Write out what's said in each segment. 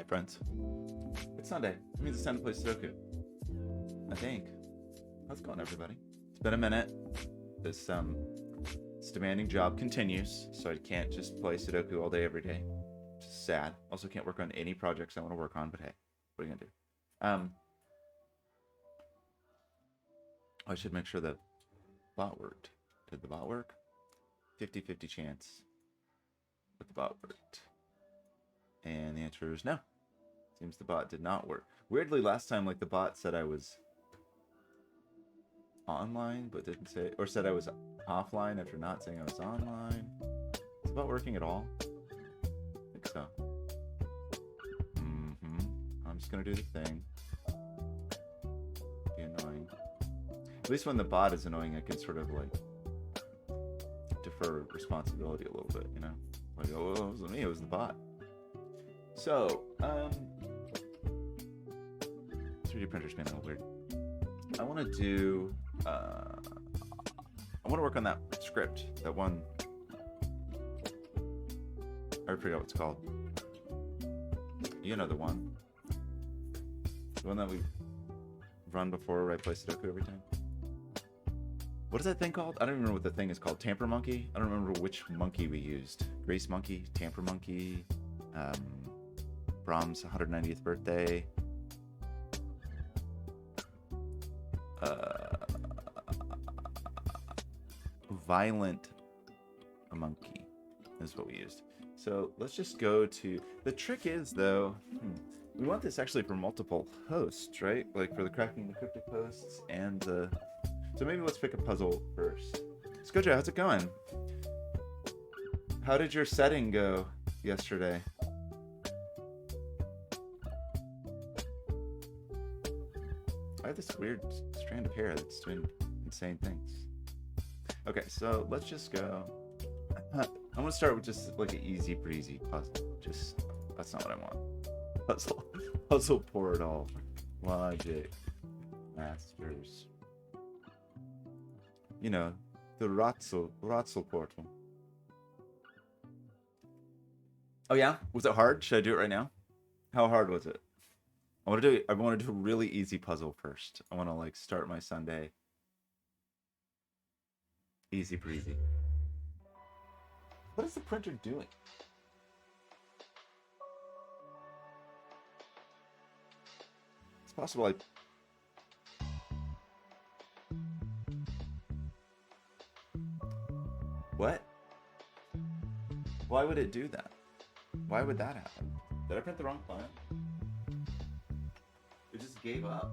friends. It's Sunday. It means it's time to play Sudoku. I think. How's it going, everybody? It's been a minute. This demanding job continues, so I can't just play Sudoku all day, every day. Which is sad. Also can't work on any projects I want to work on, but hey, what are you gonna do? I should make sure the bot worked. Did the bot work? 50-50 chance that the bot worked. And the answer is no. Seems the bot did not work. Weirdly, last time, like, the bot said I was online, but didn't say, or said I was offline after not saying I was online. Is the bot working at all? I think so. I'm just gonna do the thing. Be annoying. At least when the bot is annoying, I can sort of, like, defer responsibility a little bit, you know? Like, oh, it wasn't me, it was the bot. So, 3D printer's being a little weird. I want to do, I want to work on that script, that one, I forget what it's called. You know the one. The one that we run before I play Sudoku every time. What is that thing called? I don't even remember what the thing is called. Tamper Monkey? I don't remember which monkey we used. Grace Monkey, Tamper Monkey, Brahms' 190th birthday. Violent monkey is what we used. So let's just go to... The trick is, though, we want this actually for multiple hosts, right? Like for the cracking the cryptic hosts and the... So maybe let's pick a puzzle first. ScoJo, how's it going? How did your setting go yesterday? I have this weird strand of hair that's doing insane things. Okay, so let's just go. I'm gonna start with just like an easy breezy puzzle. Just, that's not what I want. Puzzle pour it all. Logic. Masters. You know, the Ratzel portal. Oh yeah? Was it hard? Should I do it right now? How hard was it? I want to do a really easy puzzle first. I want to like start my Sunday. Easy breezy. What is the printer doing? It's possible What? Why would it do that? Why would that happen? Did I print the wrong file? It just gave up.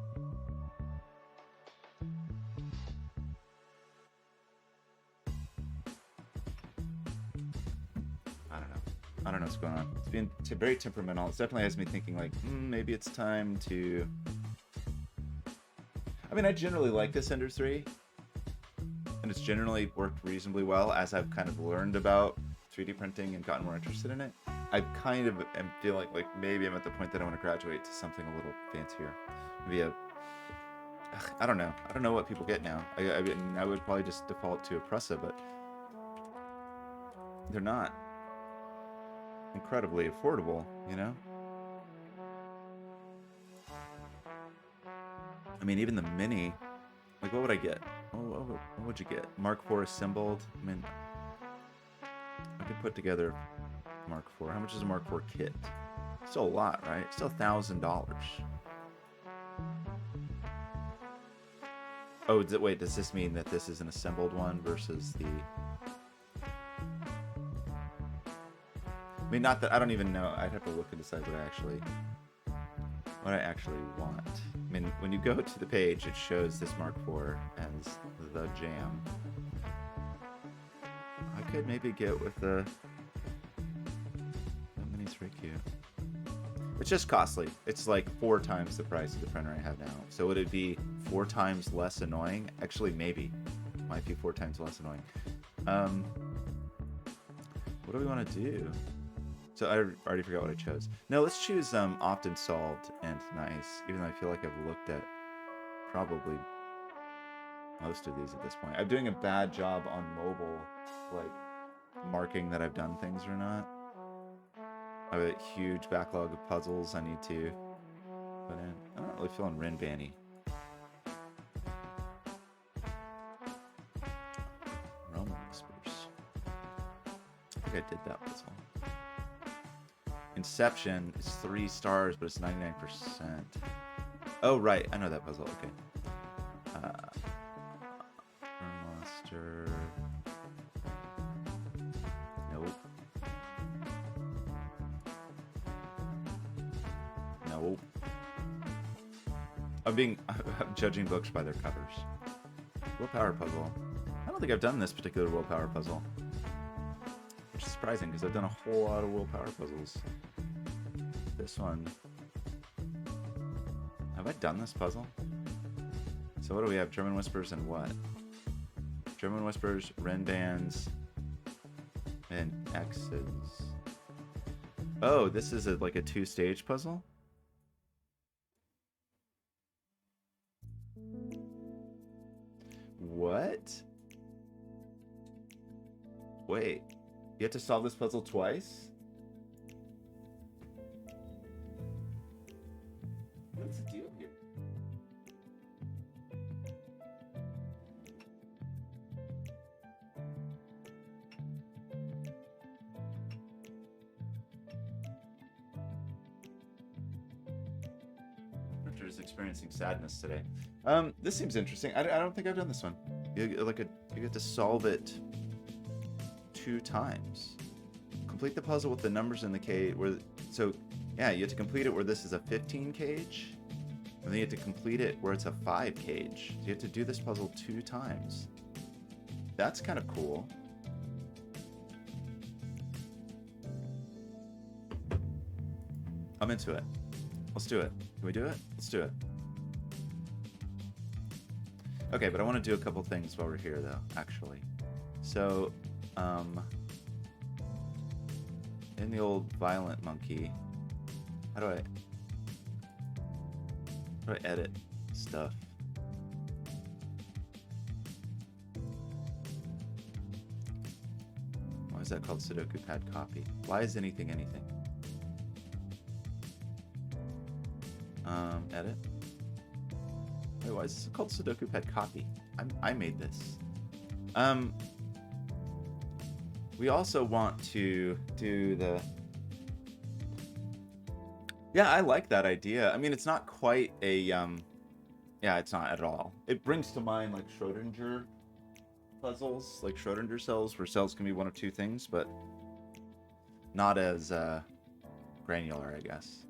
I don't know what's going on. It's being very temperamental. It definitely has me thinking like, maybe it's time to... I mean, I generally like this Ender 3. And it's generally worked reasonably well as I've kind of learned about 3D printing and gotten more interested in it. I kind of am feeling like maybe I'm at the point that I want to graduate to something a little fancier. Maybe I don't know. I don't know what people get now. I mean, I would probably just default to a Pressa, but they're not incredibly affordable, you know? I mean, even the Mini, like, what would I get? What would you get? Mark IV assembled? I mean, I could put together Mark IV. How much is a Mark IV kit? Still a lot, right? Still $1,000. Oh, wait, does this mean that this is an assembled one versus the... I mean, not that I don't even know. I'd have to look and decide what I actually want. I mean, when you go to the page, it shows this Mark IV as the jam. I could maybe get with the... That Mini's very cute. It's just costly. It's like 4 times the price of the printer I have now. So would it be 4 times less annoying? Actually, maybe. Might be 4 times less annoying. What do we want to do? So I already forgot what I chose. No, let's choose often solved and nice, even though I feel like I've looked at probably most of these at this point. I'm doing a bad job on mobile, like marking that I've done things or not. I have a huge backlog of puzzles I need to put in. I'm not really feeling Rin Banny. Roman Whispers. I think I did that puzzle. Inception is 3 stars, but it's 99%. Oh, right. I know that puzzle. Okay. Monster. Nope. Nope. I'm judging books by their covers. Willpower puzzle. I don't think I've done this particular willpower puzzle. Which is surprising because I've done a whole lot of willpower puzzles. This one. Have I done this puzzle? So what do we have? German Whispers and what? German Whispers, Ren Bands, and X's. Oh, this is like a 2-stage puzzle? What? Wait, you have to solve this puzzle twice? What's the deal here? Richard is experiencing sadness today. This seems interesting. I don't think I've done this one. You get to solve it 2 times. Complete the puzzle with the numbers in the cage. Yeah, you have to complete it where this is a 15 cage, and then you have to complete it where it's a 5 cage. So you have to do this puzzle 2 times. That's kind of cool. I'm into it. Let's do it. Can we do it? Let's do it. Okay, but I want to do a couple things while we're here, though, actually. So, in the old violent monkey, how do I edit stuff? Why is that called Sudoku pad copy? Why is anything anything? Edit. Wait, why is this called Sudoku pad copy? I made this. We also want to do the... Yeah, I like that idea. I mean, it's not quite a... Yeah, it's not at all. It brings to mind, like, Schrodinger puzzles, like Schrodinger cells, where cells can be one of 2 things, but not as granular, I guess.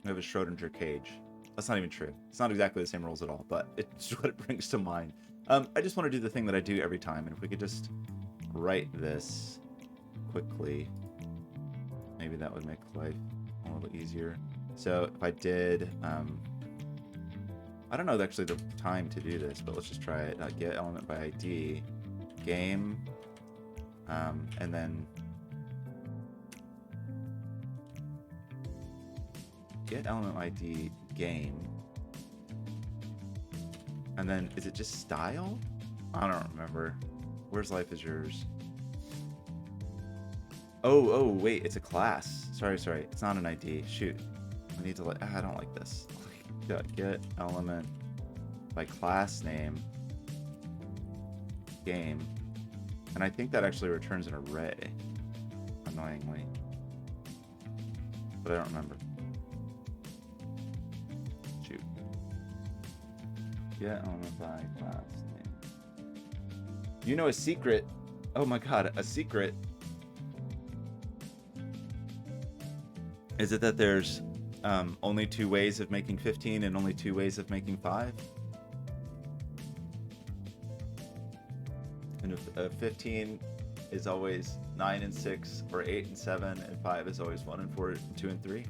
We have a Schrodinger cage. That's not even true. It's not exactly the same rules at all, but it's what it brings to mind. I just want to do the thing that I do every time, and if we could just write this quickly, maybe that would make life a little easier. So if I did, I don't know actually the time to do this, but let's just try it. Get element by ID, game, and then get element ID game, and then is it just style? I don't remember. Where's Life is Yours? Oh wait, it's a class. Sorry, it's not an ID. Shoot, I need to I don't like this. Get element by class name game, and I think that actually returns an array, annoyingly, but I don't remember. Shoot. Get element by class name. You know a secret. Oh my god, a secret. Is it that there's only 2 ways of making 15 and only 2 ways of making 5? And if 15 is always 9 and 6, or 8 and 7, and 5 is always 1 and 4, and 2 and 3.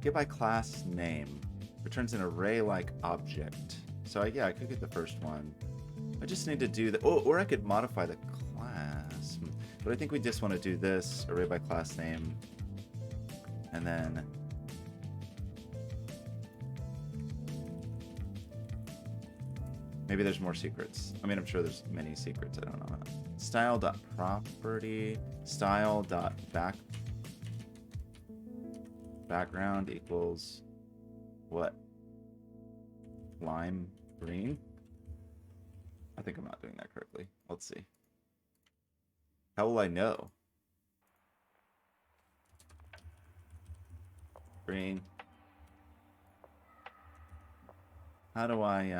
Get by class name. Returns an array-like object. So yeah, I could get the first one. I just need to do the... Oh, or I could modify the class. But I think we just want to do this, array by class name. And then... maybe there's more secrets. I mean, I'm sure there's many secrets. I don't know. Style.property. Style.back. background equals what? Lime green? I think I'm not doing that correctly. Let's see. How will I know? Green. How do I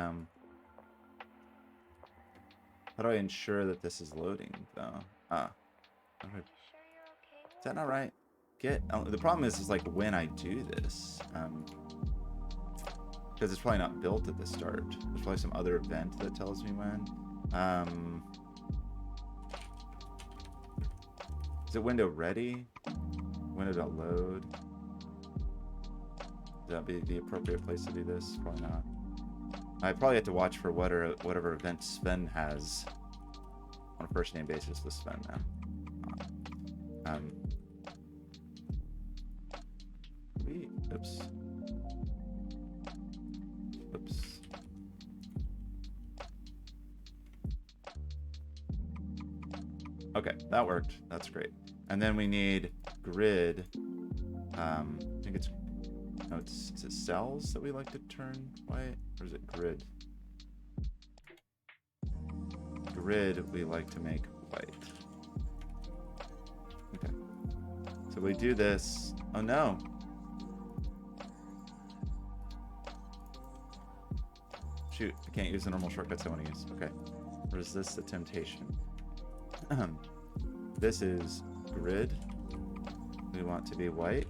ensure that this is loading though? Is that not right? The problem is like when I do this, because it's probably not built at the start. There's probably some other event that tells me when. Is it window ready? Window.load. Would that be the appropriate place to do this? Probably not. I probably have to watch for whatever event Sven has on a first name basis with Sven now. Oops. Okay, that worked. That's great. And then we need grid. I think it's is it cells that we like to turn white, or is it grid? Grid we like to make white. Okay. So we do this. Oh no. Shoot, I can't use the normal shortcuts I want to use. Okay. Resist the temptation. This is grid. We want to be white.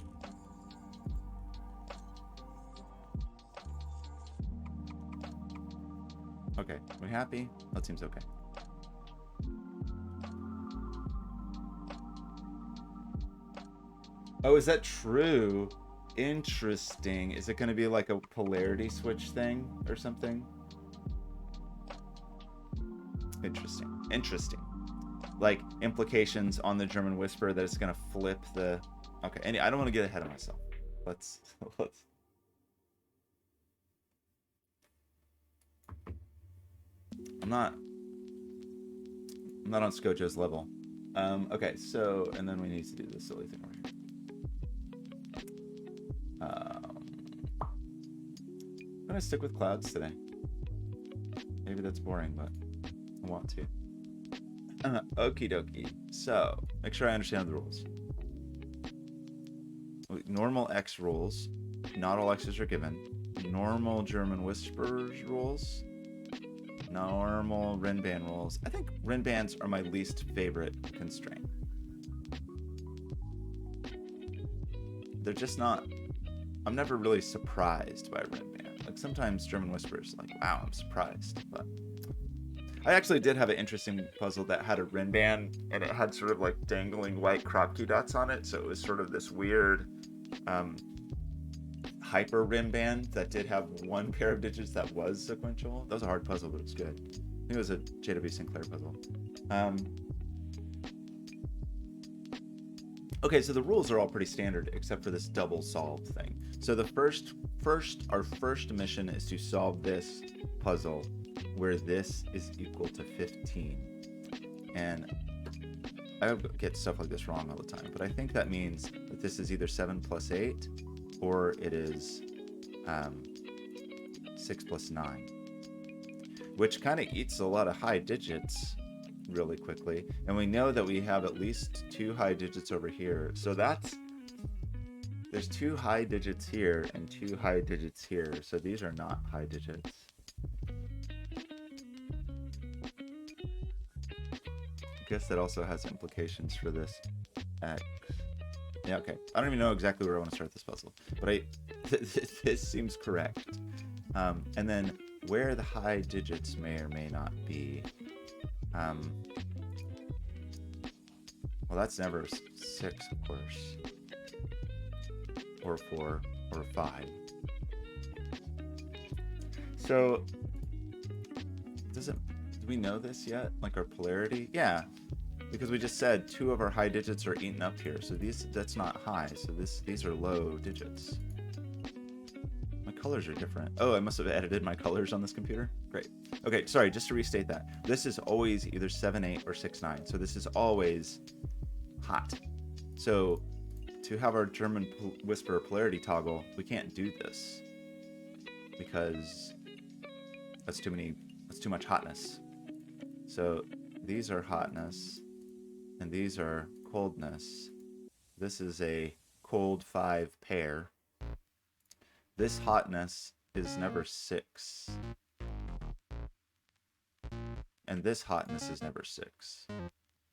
Okay, we happy? That seems okay. Oh, is that true? Interesting. Is it going to be like a polarity switch thing or something? Interesting. Like implications on the German Whisper that it's going to flip the... Okay, and I don't want to get ahead of myself. Let's... I'm not on ScoJo's level. Okay, so, and then we need to do this silly thing over here. I'm gonna stick with clouds today. Maybe that's boring, but I want to. Okie dokie. So, make sure I understand the rules. Normal X rules. Not all X's are given. Normal German Whispers rules. Normal Rinban rules. I think Rinbans are my least favorite constraint. They're just not... I'm never really surprised by Rinban. Like sometimes German Whispers, like, wow, I'm surprised. But I actually did have an interesting puzzle that had a Rinban, and it had sort of like dangling white crop key dots on it. So it was sort of this weird hyper Rinban that did have one pair of digits that was sequential. That was a hard puzzle, but it was good. I think it was a J.W. Sinclair puzzle. Okay, so the rules are all pretty standard except for this double solve thing. So the our first mission is to solve this puzzle where this is equal to 15. And I get stuff like this wrong all the time, but I think that means that this is either 7 plus 8 or it is 6 plus 9, which kind of eats a lot of high digits really quickly. And we know that we have at least 2 high digits over here. So there's 2 high digits here and 2 high digits here. So these are not high digits. I guess that also has implications for this X. Yeah, okay. I don't even know exactly where I want to start this puzzle, but this seems correct. And then where the high digits may or may not be. Well, that's never 6, of course, or 4, or 5. So, do we know this yet? Like our polarity? Yeah, because we just said 2 of our high digits are eaten up here. So that's not high. So these are low digits. My colors are different. Oh, I must have edited my colors on this computer. Great. Okay, sorry, just to restate that. This is always either 7, 8, or 6, 9. So this is always hot. So to have our German whisper polarity toggle, we can't do this because that's too much hotness. So these are hotness and these are coldness. This is a cold 5 pair. This hotness is never 6. And this hotness is never 6.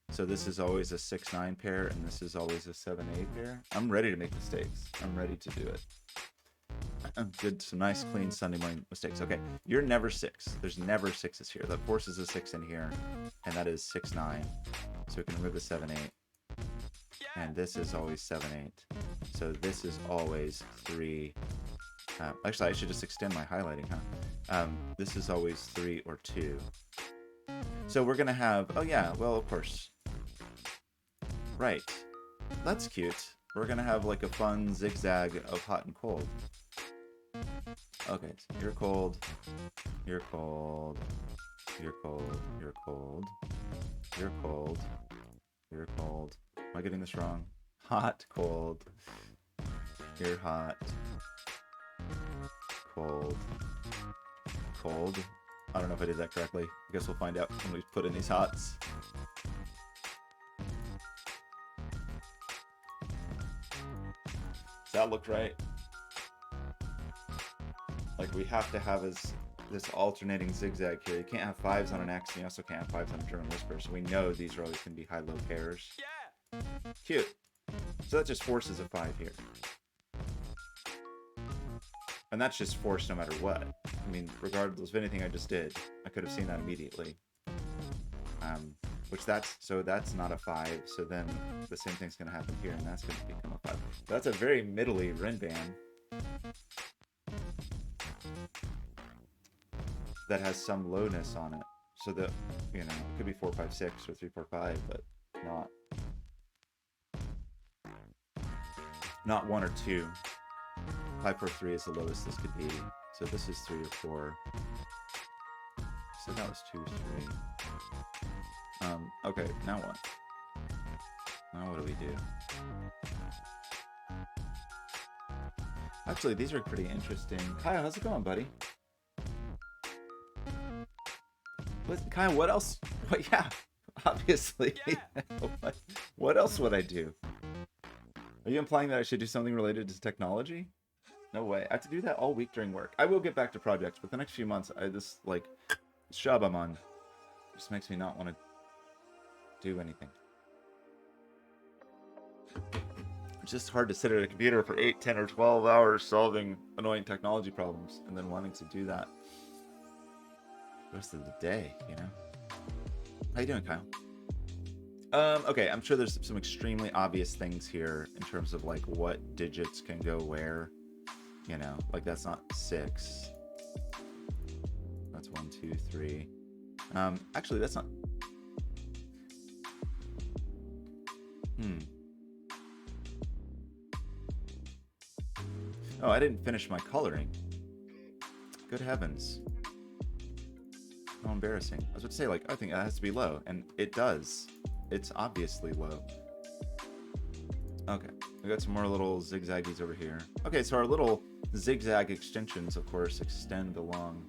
So this is always a 6-9 pair, and this is always a 7-8 pair. I'm ready to make mistakes. I'm ready to do it. Good, some nice, clean Sunday morning mistakes. Okay, you're never 6. There's never 6s here. That forces a 6 in here, and that is 6-9. So we can remove the 7-8. And this is always 7-8. So this is always 3. Actually, I should just extend my highlighting, huh? This is always 3 or 2. So we're going to have... Oh, yeah, well, of course. Right. That's cute. We're going to have like a fun zigzag of hot and cold. Okay, so you're cold. You're cold. You're cold. You're cold. You're cold. You're cold. Am I getting this wrong? Hot, cold. You're hot. Cold. Cold. I don't know if I did that correctly. I guess we'll find out when we put in these hots. Does that look right? Like we have to have this alternating zigzag here. You can't have 5s on an X, and you also can't have 5s on a German whisper. So we know these are always going to be high-low pairs. Yeah. Cute. So that just forces a 5 here. And that's just forced no matter what. I mean, regardless of anything I just did, I could have seen that immediately. So that's not a 5. So then the same thing's going to happen here, and that's going to become a 5. So that's a very middly Rinband that has some lowness on it. So that, you know, it could be 4, 5, 6 or 3, 4, 5, but not 1 or 2. 5, 4, 3 is the lowest this could be. So this is 3 or 4. So that was 2 or 3. Okay, now what? Now what do we do? Actually, these are pretty interesting. Kyle, how's it going, buddy? Kyle, what else? What, yeah, obviously. Yeah. What else would I do? Are you implying that I should do something related to technology? No way. I have to do that all week during work. I will get back to projects, but the next few months, this job I'm on just makes me not want to do anything. It's just hard to sit at a computer for 8, 10, or 12 hours solving annoying technology problems and then wanting to do that the rest of the day, you know? How you doing, Kyle? Okay, I'm sure there's some extremely obvious things here in terms of like what digits can go where. You know, like that's not 6. That's 1, 2, 3. Actually, that's not. Oh, I didn't finish my coloring. Good heavens. How embarrassing. I was about to say, like, I think that has to be low, and it does. It's obviously low. Okay, we got some more little zigzaggies over here. Okay, so our little zigzag extensions, of course, extend along.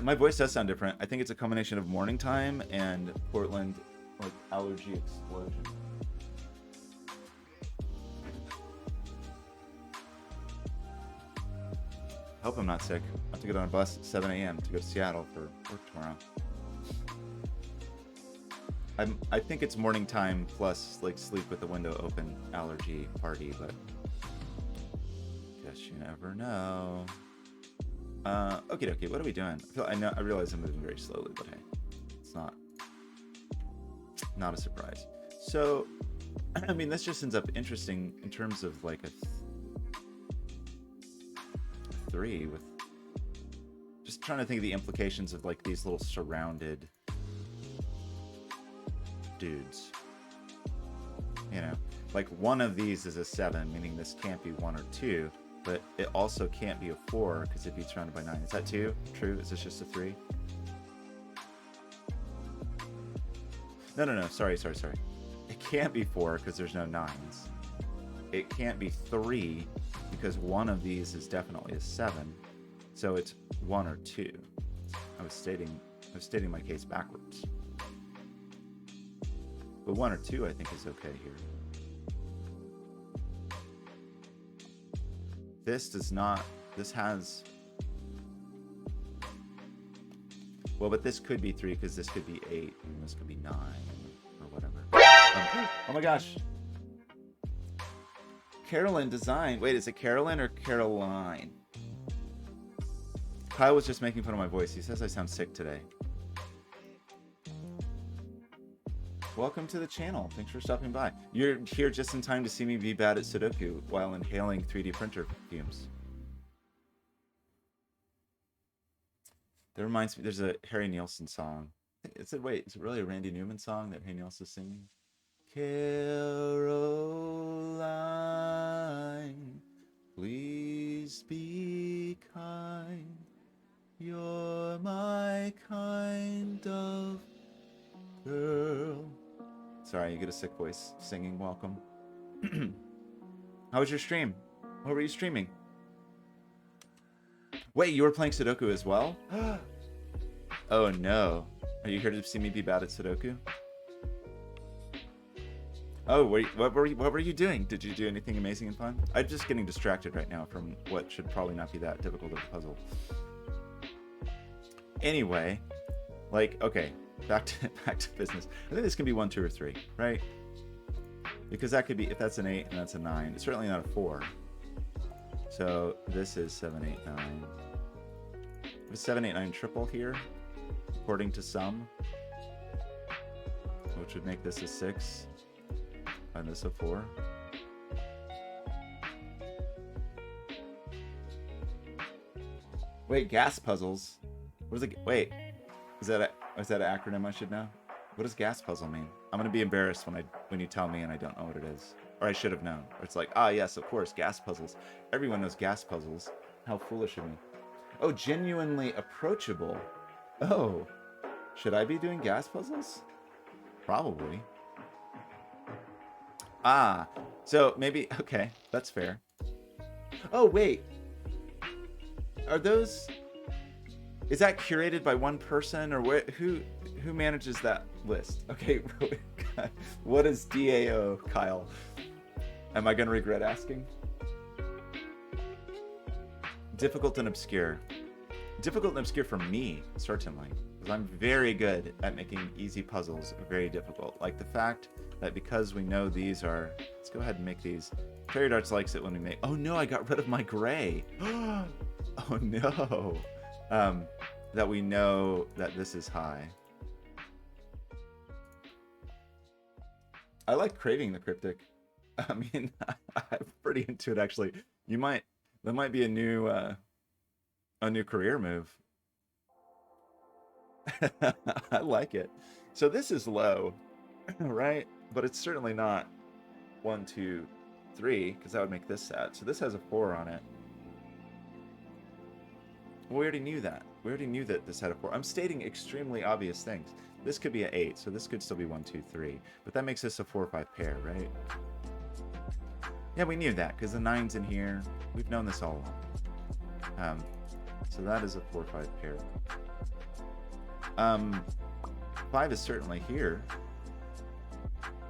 My voice does sound different. I think it's a combination of morning time and Portland, like, allergy explosion. I hope I'm not sick. I have to get on a bus at 7 a.m. to go to Seattle for work tomorrow. I think it's morning time plus like sleep with the window open allergy party, but guess you never know. Okie dokie, what are we doing? I realize I'm moving very slowly, but hey, it's not a surprise. So, I mean, this just ends up interesting in terms of like a 3 with just trying to think of the implications of like these little surrounded dudes. You know, like one of these is a 7, meaning this can't be 1 or 2, but it also can't be a 4 because it'd be surrounded by 9. Is that 2? True? Is this just a 3? No. Sorry. It can't be 4 because there's no 9s. It can't be 3 because one of these is definitely a 7. So it's 1 or 2. I was stating my case backwards. But 1 or 2 I think is okay here. This does not, this has, well, but this could be 3 because this could be 8 and this could be 9 or whatever. Oh my gosh. Carolyn Design. Wait, is it Carolyn or Caroline? Kyle was just making fun of my voice. He says I sound sick today. Welcome to the channel. Thanks for stopping by. You're here just in time to see me be bad at Sudoku while inhaling 3D printer fumes. That reminds me, there's a Harry Nilsson song. Is it really a Randy Newman song that Harry Nilsson's singing? Caroline, please be kind. You're my kind of girl. Sorry, you get a sick voice singing. Welcome. How was your stream? What were you streaming? Wait, you were playing Sudoku as well? Oh no. Are you here to see me be bad at Sudoku? Oh, what were you doing? Did you do anything amazing and fun? I'm just getting distracted right now from what should probably not be that difficult of a puzzle. Anyway, like, okay, back to business. I think this can be 1, 2, or 3, right? Because that could be, if that's an 8 and that's a 9, it's certainly not a 4. So this is 7, 8, 9. With 7, 8, 9 triple here, according to some, which would make this a 6 and this a 4. Wait, gas puzzles. What is it? Wait, is that an acronym I should know? What does gas puzzle mean? I'm gonna be embarrassed when you tell me and I don't know what it is, or I should have known. Or it's like, ah, yes, of course, gas puzzles. Everyone knows gas puzzles. How foolish of me. Oh, genuinely approachable. Oh, should I be doing gas puzzles? Probably. Ah, so maybe, okay, that's fair. Oh, wait. Are those, is that curated by one person, or who manages that list? Okay, what is DAO, Kyle? Am I going to regret asking? Difficult and obscure. Difficult and obscure for me, certainly, because I'm very good at making easy puzzles very difficult. Like the fact that because we know these are, let's go ahead and make these. Fairy Darts likes it when we make, oh no, I got rid of my gray. Oh no. That we know that this is high. I like craving the cryptic. I mean, I'm pretty into it actually. That might be a new career move. I like it. So this is low, right? But it's certainly not 1, 2, 3, because that would make this sad. So this has a 4 on it. Well, we already knew that. We already knew that this had a 4. I'm stating extremely obvious things. This could be an 8, so this could still be 1, 2, 3. But that makes this a 4 or 5 pair, right? Yeah, we knew that, because the 9's in here. We've known this all along. So that is a 4 or 5 pair. 5 is certainly here,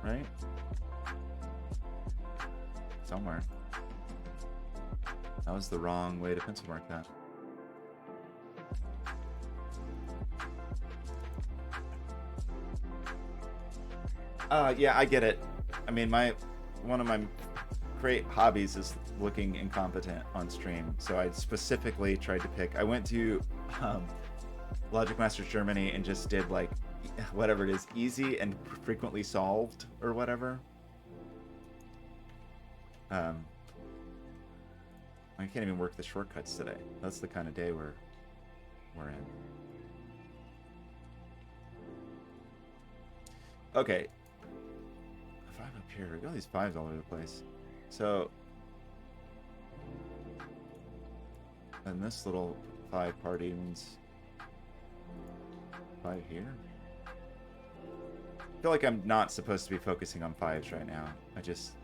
right? Somewhere. That was the wrong way to pencil mark that. Yeah, I get it. I mean, one of my great hobbies is looking incompetent on stream. So I specifically tried to pick. I went to Logic Masters Germany and just did like whatever it is, easy and frequently solved or whatever. I can't even work the shortcuts today. That's the kind of day we're in. Okay. 5 up here. We got these 5s all over the place. So, and this little 5 party means 5 here. feel like I'm not supposed to be focusing on 5s right now. I just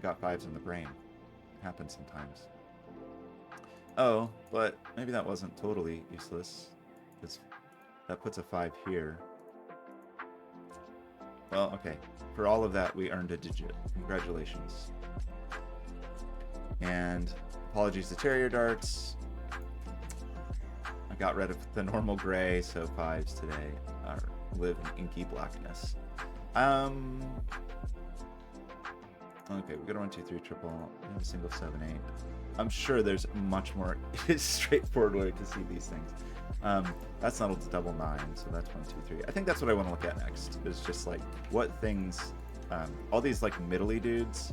got 5s in the brain. It happens sometimes. Oh, but maybe that wasn't totally useless. That puts a 5 here. Well, okay. For all of that, we earned a digit. Congratulations. And apologies to Terrier Darts. I got rid of the normal gray, so 5s today live in inky blackness. Okay, we got a 1, 2, 3 triple. We have a single 7, 8. I'm sure there's a much more straightforward way to see these things. That's not a double 9, so that's 1, 2, 3. I think that's what I want to look at next. Is just like what things, all these like middly dudes.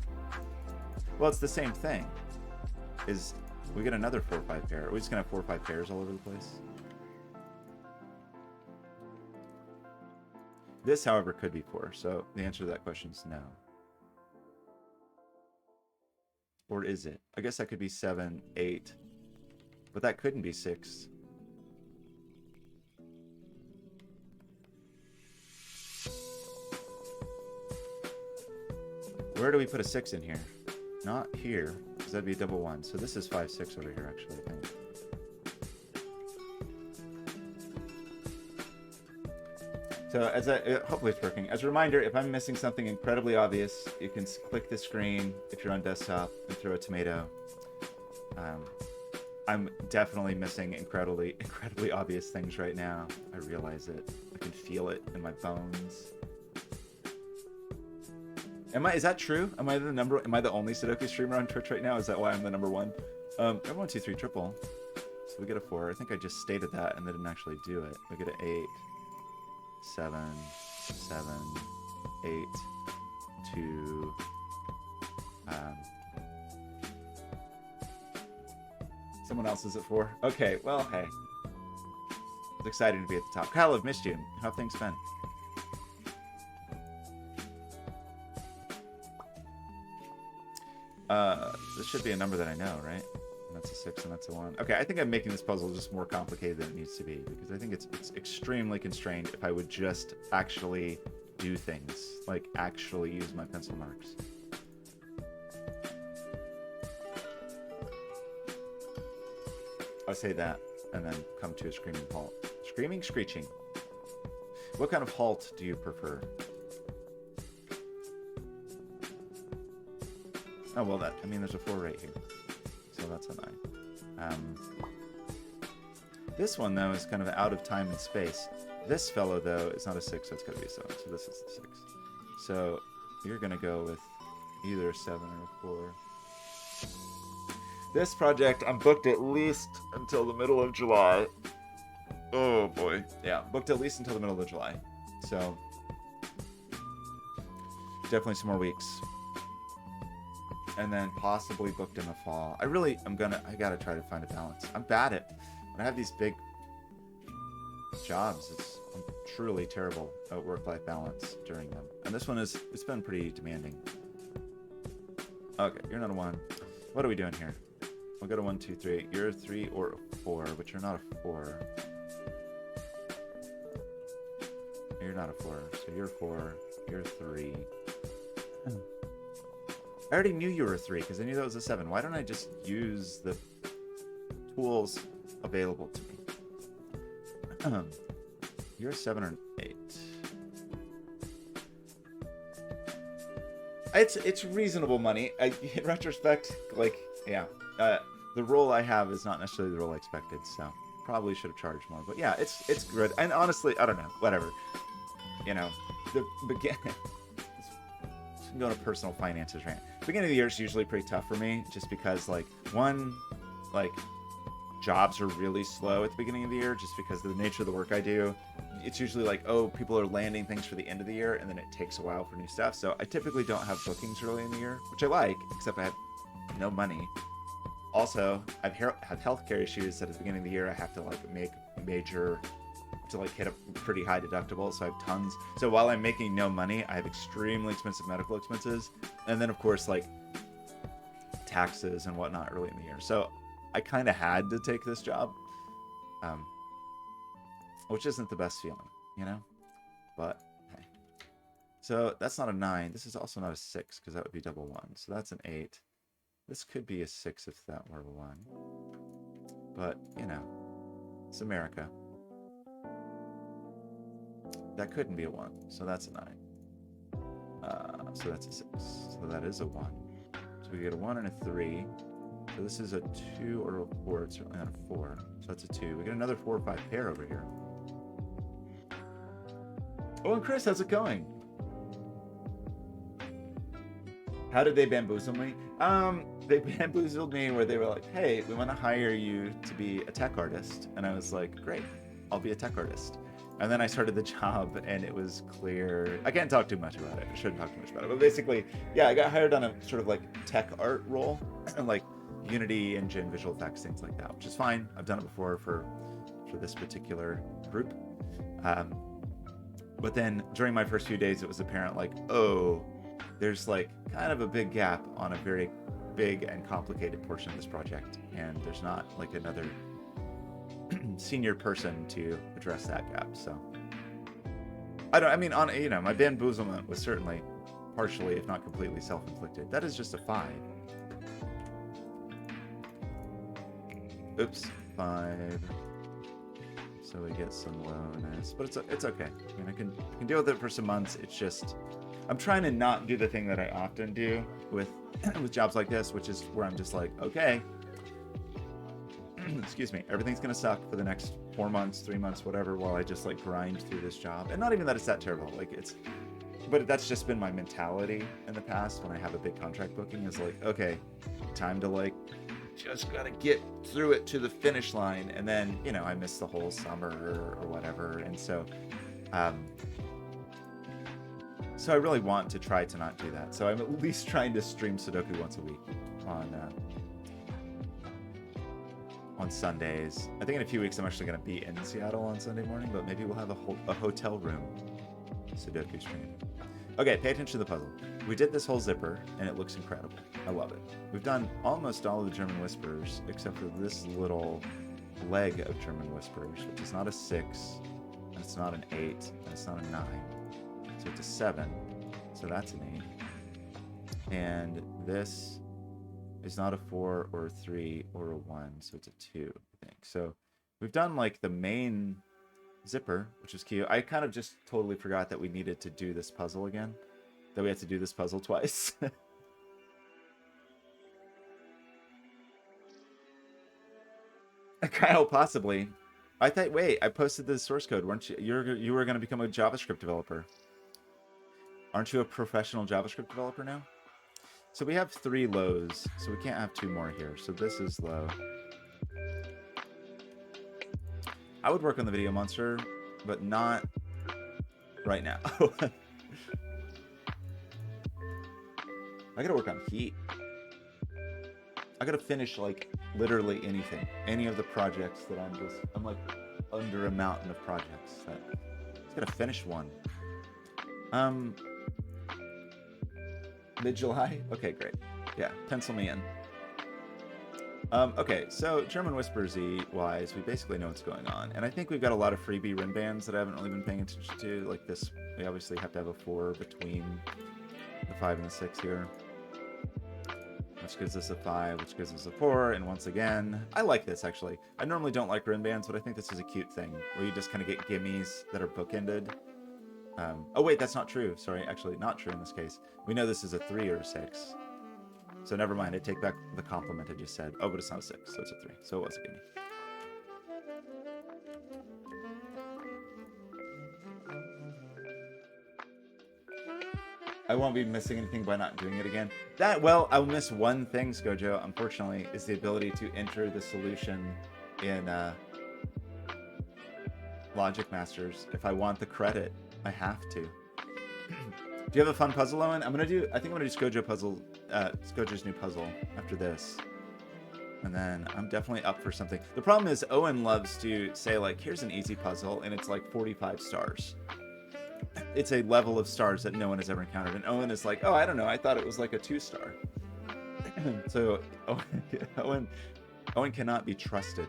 Well, it's the same thing. Is we get another 4 or 5 pair? Are we just gonna have 4 or 5 pairs all over the place? This, however, could be 4. So the answer to that question is no. Or is it? I guess that could be 7, 8, but that couldn't be 6. Where do we put a 6 in here? Not here, because that'd be a double 1. So this is 5, 6 over here, actually, I think. So as hopefully it's working. As a reminder, if I'm missing something incredibly obvious, you can click the screen if you're on desktop and throw a tomato. I'm definitely missing incredibly obvious things right now. I realize it. I can feel it in my bones. Is that true? Am I the only Sudoku streamer on Twitch right now? Is that why I'm the number 1? 1, 2, 3 triple. So we get a 4. I think I just stated that and they didn't actually do it. We get an 8, 7, 7, 8, 2. Someone else is at 4. Okay, well, hey. It's exciting to be at the top. Kyle, I've missed you. How have things been? This should be a number that I know, right? And that's a 6 and that's a 1. Okay, I think I'm making this puzzle just more complicated than it needs to be, because I think it's extremely constrained if I would just actually do things, like actually use my pencil marks. I say that and then come to a screaming halt. Screaming, screeching. What kind of halt do you prefer? Oh, well, there's a 4 right here. So that's a 9. This one, though, is kind of out of time and space. This fellow, though, is not a 6, so it's got to be a 7. So this is the 6. So you're going to go with either a 7 or a 4. This project, I'm booked at least until the middle of July. Oh, boy. Yeah, booked at least until the middle of July. So definitely some more weeks. And then possibly booked in the fall. I gotta try to find a balance. I'm bad at, when I have these big jobs, I'm truly terrible at work-life balance during them. And this one it's been pretty demanding. Okay, you're not a 1. What are we doing here? We'll go to 1, 2, 3. You're a 3 or a 4, but you're not a 4. You're not a 4, so you're a 4. You're a 3. I already knew you were a 3 because I knew that was a 7. Why don't I just use the tools available to me? You're a 7 or an 8. It's reasonable money. In retrospect, like, yeah. The role I have is not necessarily the role I expected, so probably should have charged more. But yeah, it's good. And honestly, I don't know. Whatever. You know, the beginning. Go to personal finances rant. Beginning of the year is usually pretty tough for me, just because jobs are really slow at the beginning of the year, just because of the nature of the work I do. It's usually like, oh, people are landing things for the end of the year, and then it takes a while for new stuff. So I typically don't have bookings early in the year, which I like, except I have no money. Also, I've had healthcare issues that at the beginning of the year I have to make major to hit a pretty high deductible, so I have tons. So while I'm making no money, I have extremely expensive medical expenses, and then of course taxes and whatnot early in the year. So I kind of had to take this job, which isn't the best feeling, you know. But hey, So that's not a 9. This is also not a 6 because that would be double 1. So that's an 8. This could be a 6 if that were a 1. But, you know, it's America. That couldn't be a 1, so that's a 9. So that's a 6. So that is a 1. So we get a 1 and a 3. So this is a 2 or a 4. It's certainly not a 4. So that's a 2. We get another 4 or 5 pair over here. Oh, and Chris, how's it going? How did they bamboozle me? They bamboozled me where they were like, hey, we want to hire you to be a tech artist. And I was like, great, I'll be a tech artist. And then I started the job and it was clear. I can't talk too much about it. I shouldn't talk too much about it. But basically, yeah, I got hired on a sort of like tech art role, like Unity, Engine, visual effects, things like that, which is fine. I've done it before for this particular group. But then during my first few days, it was apparent like, oh, there's like kind of a big gap on a very big and complicated portion of this project. And there's not like another senior person to address that gap. So my bamboozlement was certainly partially, if not completely, self-inflicted. That is just a 5. Oops, 5. So we get some lowness, but it's okay. I mean, I can deal with it for some months. It's just I'm trying to not do the thing that I often do with jobs like this, which is where I'm just like, okay, excuse me, everything's gonna suck for the next 4 months, 3 months, whatever, while I just like grind through this job. And not even that it's that terrible, but that's just been my mentality in the past when I have a big contract booking, is like, okay, time to like just gotta get through it to the finish line. And then, you know, I miss the whole summer or whatever. And so I really want to try to not do that. So I'm at least trying to stream Sudoku once a week on Sundays. I think in a few weeks I'm actually going to be in Seattle on Sunday morning, but maybe we'll have a hotel room Sudoku stream. Okay, pay attention to the puzzle. We did this whole zipper, and it looks incredible. I love it. We've done almost all of the German Whispers, except for this little leg of German Whispers, which is not a 6, and it's not an 8, and it's not a 9. So it's a 7, so that's an 8. And this is not a 4 or a 3 or a 1, so it's a 2, I think. So we've done like the main zipper, which is cute. I kind of just totally forgot that we needed to do this puzzle again, that we had to do this puzzle twice. Kyle, possibly. I thought, wait, I posted the source code, weren't you? You were going to become a JavaScript developer. Aren't you a professional JavaScript developer now? So we have 3 lows, so we can't have 2 more here. So this is low. I would work on the video monster, but not right now. I gotta work on heat. I gotta finish like literally anything, any of the projects that I'm like under a mountain of projects. I just gotta finish one. Mid-July? Okay, great. Yeah, pencil me in. Okay, so German Whispers-y wise, we basically know what's going on. And I think we've got a lot of freebie rim bands that I haven't really been paying attention to. Like this, we obviously have to have a 4 between the 5 and the 6 here. Which gives us a 5, which gives us a 4, and once again, I like this actually. I normally don't like rim bands, but I think this is a cute thing, where you just kind of get gimmies that are bookended. Oh wait, that's not true. Sorry, actually not true in this case. We know this is a 3 or a 6. So never mind, I take back the compliment I just said. Oh, but it's not a 6, so it's a 3. So it was a gimme. I won't be missing anything by not doing it again. Well, I'll miss one thing, ScoJo, unfortunately, is the ability to enter the solution in Logic Masters. If I want the credit, I have to. Do you have a fun puzzle, Owen? I think I'm gonna do ScoJo's new puzzle after this. And then I'm definitely up for something. The problem is Owen loves to say like, here's an easy puzzle, and it's like 45 stars. It's a level of stars that no one has ever encountered. And Owen is like, oh, I don't know, I thought it was like a 2-star. So Owen cannot be trusted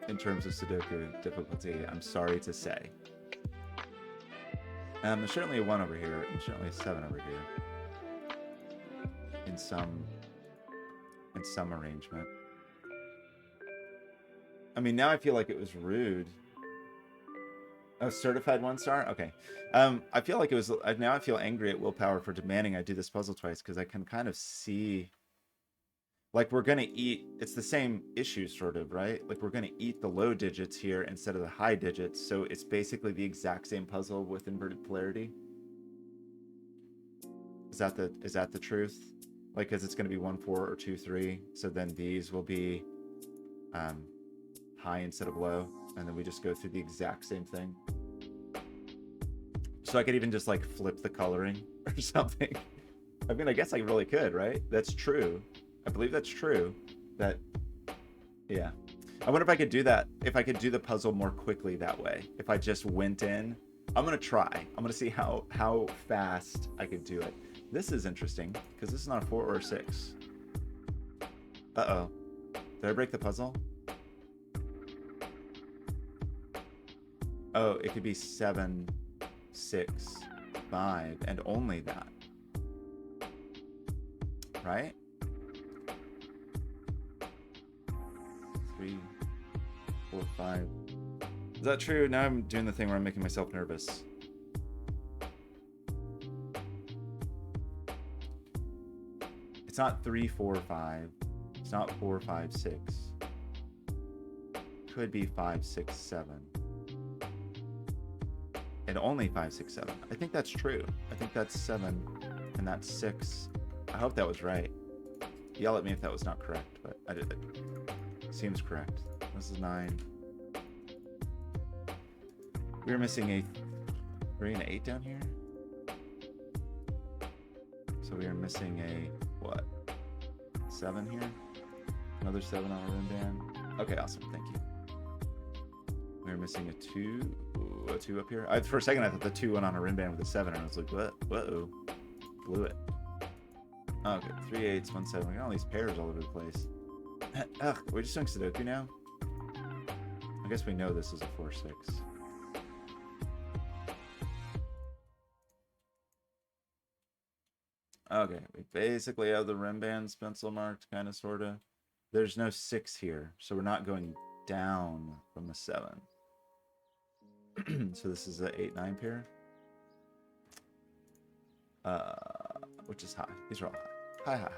in terms of Sudoku difficulty, I'm sorry to say. There's certainly a 1 over here. There's certainly a 7 over here. In some arrangement. I mean, now I feel like it was rude. Oh, certified 1 star? Okay. I feel like it was... Now I feel angry at Willpower for demanding I do this puzzle twice, because I can kind of see... Like, we're going to eat... It's the same issue, sort of, right? Like, we're going to eat the low digits here instead of the high digits, so it's basically the exact same puzzle with inverted polarity. Is that the truth? Like, because it's going to be 1, 4, or 2, 3, so then these will be high instead of low, and then we just go through the exact same thing. So I could even just, like, flip the coloring or something. I mean, I guess I really could, right? That's true. I believe that's true. That, yeah. I wonder if I could do that, if I could do the puzzle more quickly that way. If I just went in. I'm going to try. I'm going to see how fast I could do it. This is interesting, because this is not a 4 or a 6. Uh-oh. Did I break the puzzle? Oh, it could be 7, 6, 5, and only that. Right? 3, 4, 5. Is that true? Now I'm doing the thing where I'm making myself nervous. It's not 3, 4, 5. It's not 4, 5, 6. Could be 5, 6, 7. And only 5, 6, 7. I think that's true. I think that's 7 and that's 6. I hope that was right. Yell at me if that was not correct, but I did it. Seems correct. This is 9. We were missing a 3 and an 8 down here. So we are missing a what? 7 here. Another 7 on a rim band. Okay, awesome. Thank you. We're missing a 2. Ooh, a 2 up here. For a second, I thought the 2 went on a rim band with a 7, and I was like, what? Whoa. Blew it. Okay, 3 8s, 1 7. We got all these pairs all over the place. Ugh, we're just doing Sudoku now? I guess we know this is a 4 6. Okay, we basically have the rim bands pencil marked, kind of, sort of. There's no 6 here, so we're not going down from the 7. So this is an 8 9 pair. Which is high. These are all high. High, high, high.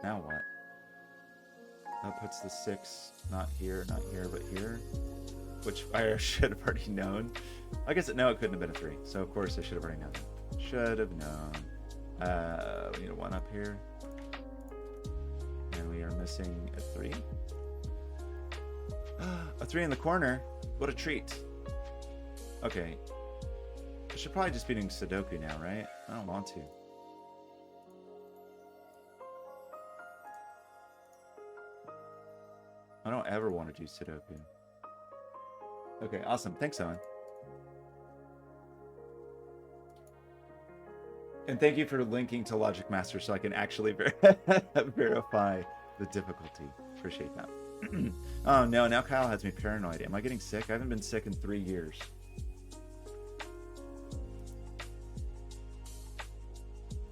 Now what? That puts the 6 not here, but here. Which I should have already known. I guess no, it couldn't have been a 3. So of course I should have already known. Should have known. We need a 1 up here. And we are missing a 3. A 3 in the corner. What a treat. Okay. I should probably just be doing Sudoku now, right? I don't want to. I don't ever want to do Sudoku. Okay, awesome. Thanks, Owen. And thank you for linking to Logic Master so I can actually verify the difficulty. Appreciate that. Oh no, now Kyle has me paranoid. Am I getting sick? I haven't been sick in 3 years.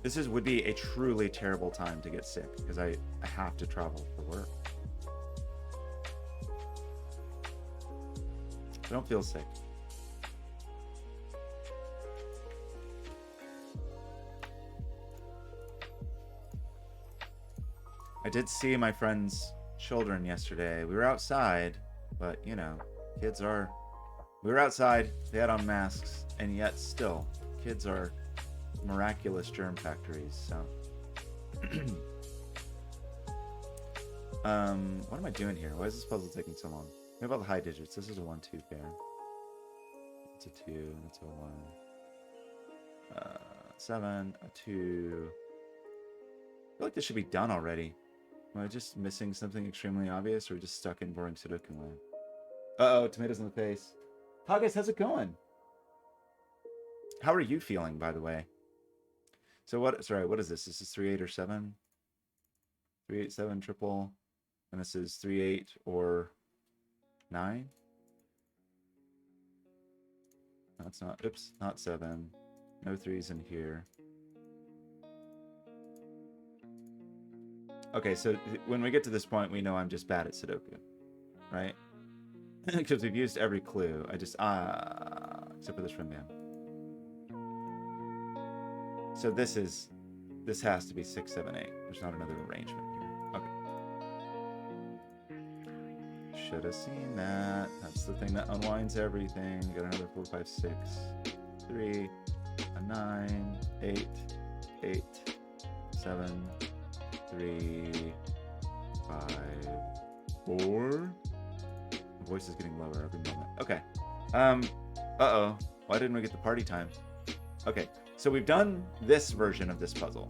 This would be a truly terrible time to get sick because I have to travel for work. I don't feel sick. I did see my friend's children yesterday. We were outside, but you know, we were outside, they had on masks, and yet still, kids are miraculous germ factories, so. What am I doing here? Why is this puzzle taking so long? What about the high digits? This is a 1 2 pair. It's a 2, and it's a 1. 7, a 2. I feel like this should be done already. Am I just missing something extremely obvious, or just stuck in boring Sudoku land? Uh-oh, tomatoes in the face. Hi guys, how's it going? How are you feeling, by the way? So what is this? This is 3 8 or 7? 3 8 7 triple. And this is 3 8 or 9? That's not, oops, not 7. No 3s in here. Okay, so when we get to this point, we know I'm just bad at Sudoku, right? Because we've used every clue. I just, except for this rim band. So this has to be 6, 7, 8. There's not another arrangement here. Okay. Should have seen that. That's the thing that unwinds everything. Got another 4, 5, 6, 3, a 9, 8, 8, 7, 3, 5, 4. My voice is getting lower every moment. Okay. Uh-oh. Why didn't we get the party time? Okay. So we've done this version of this puzzle.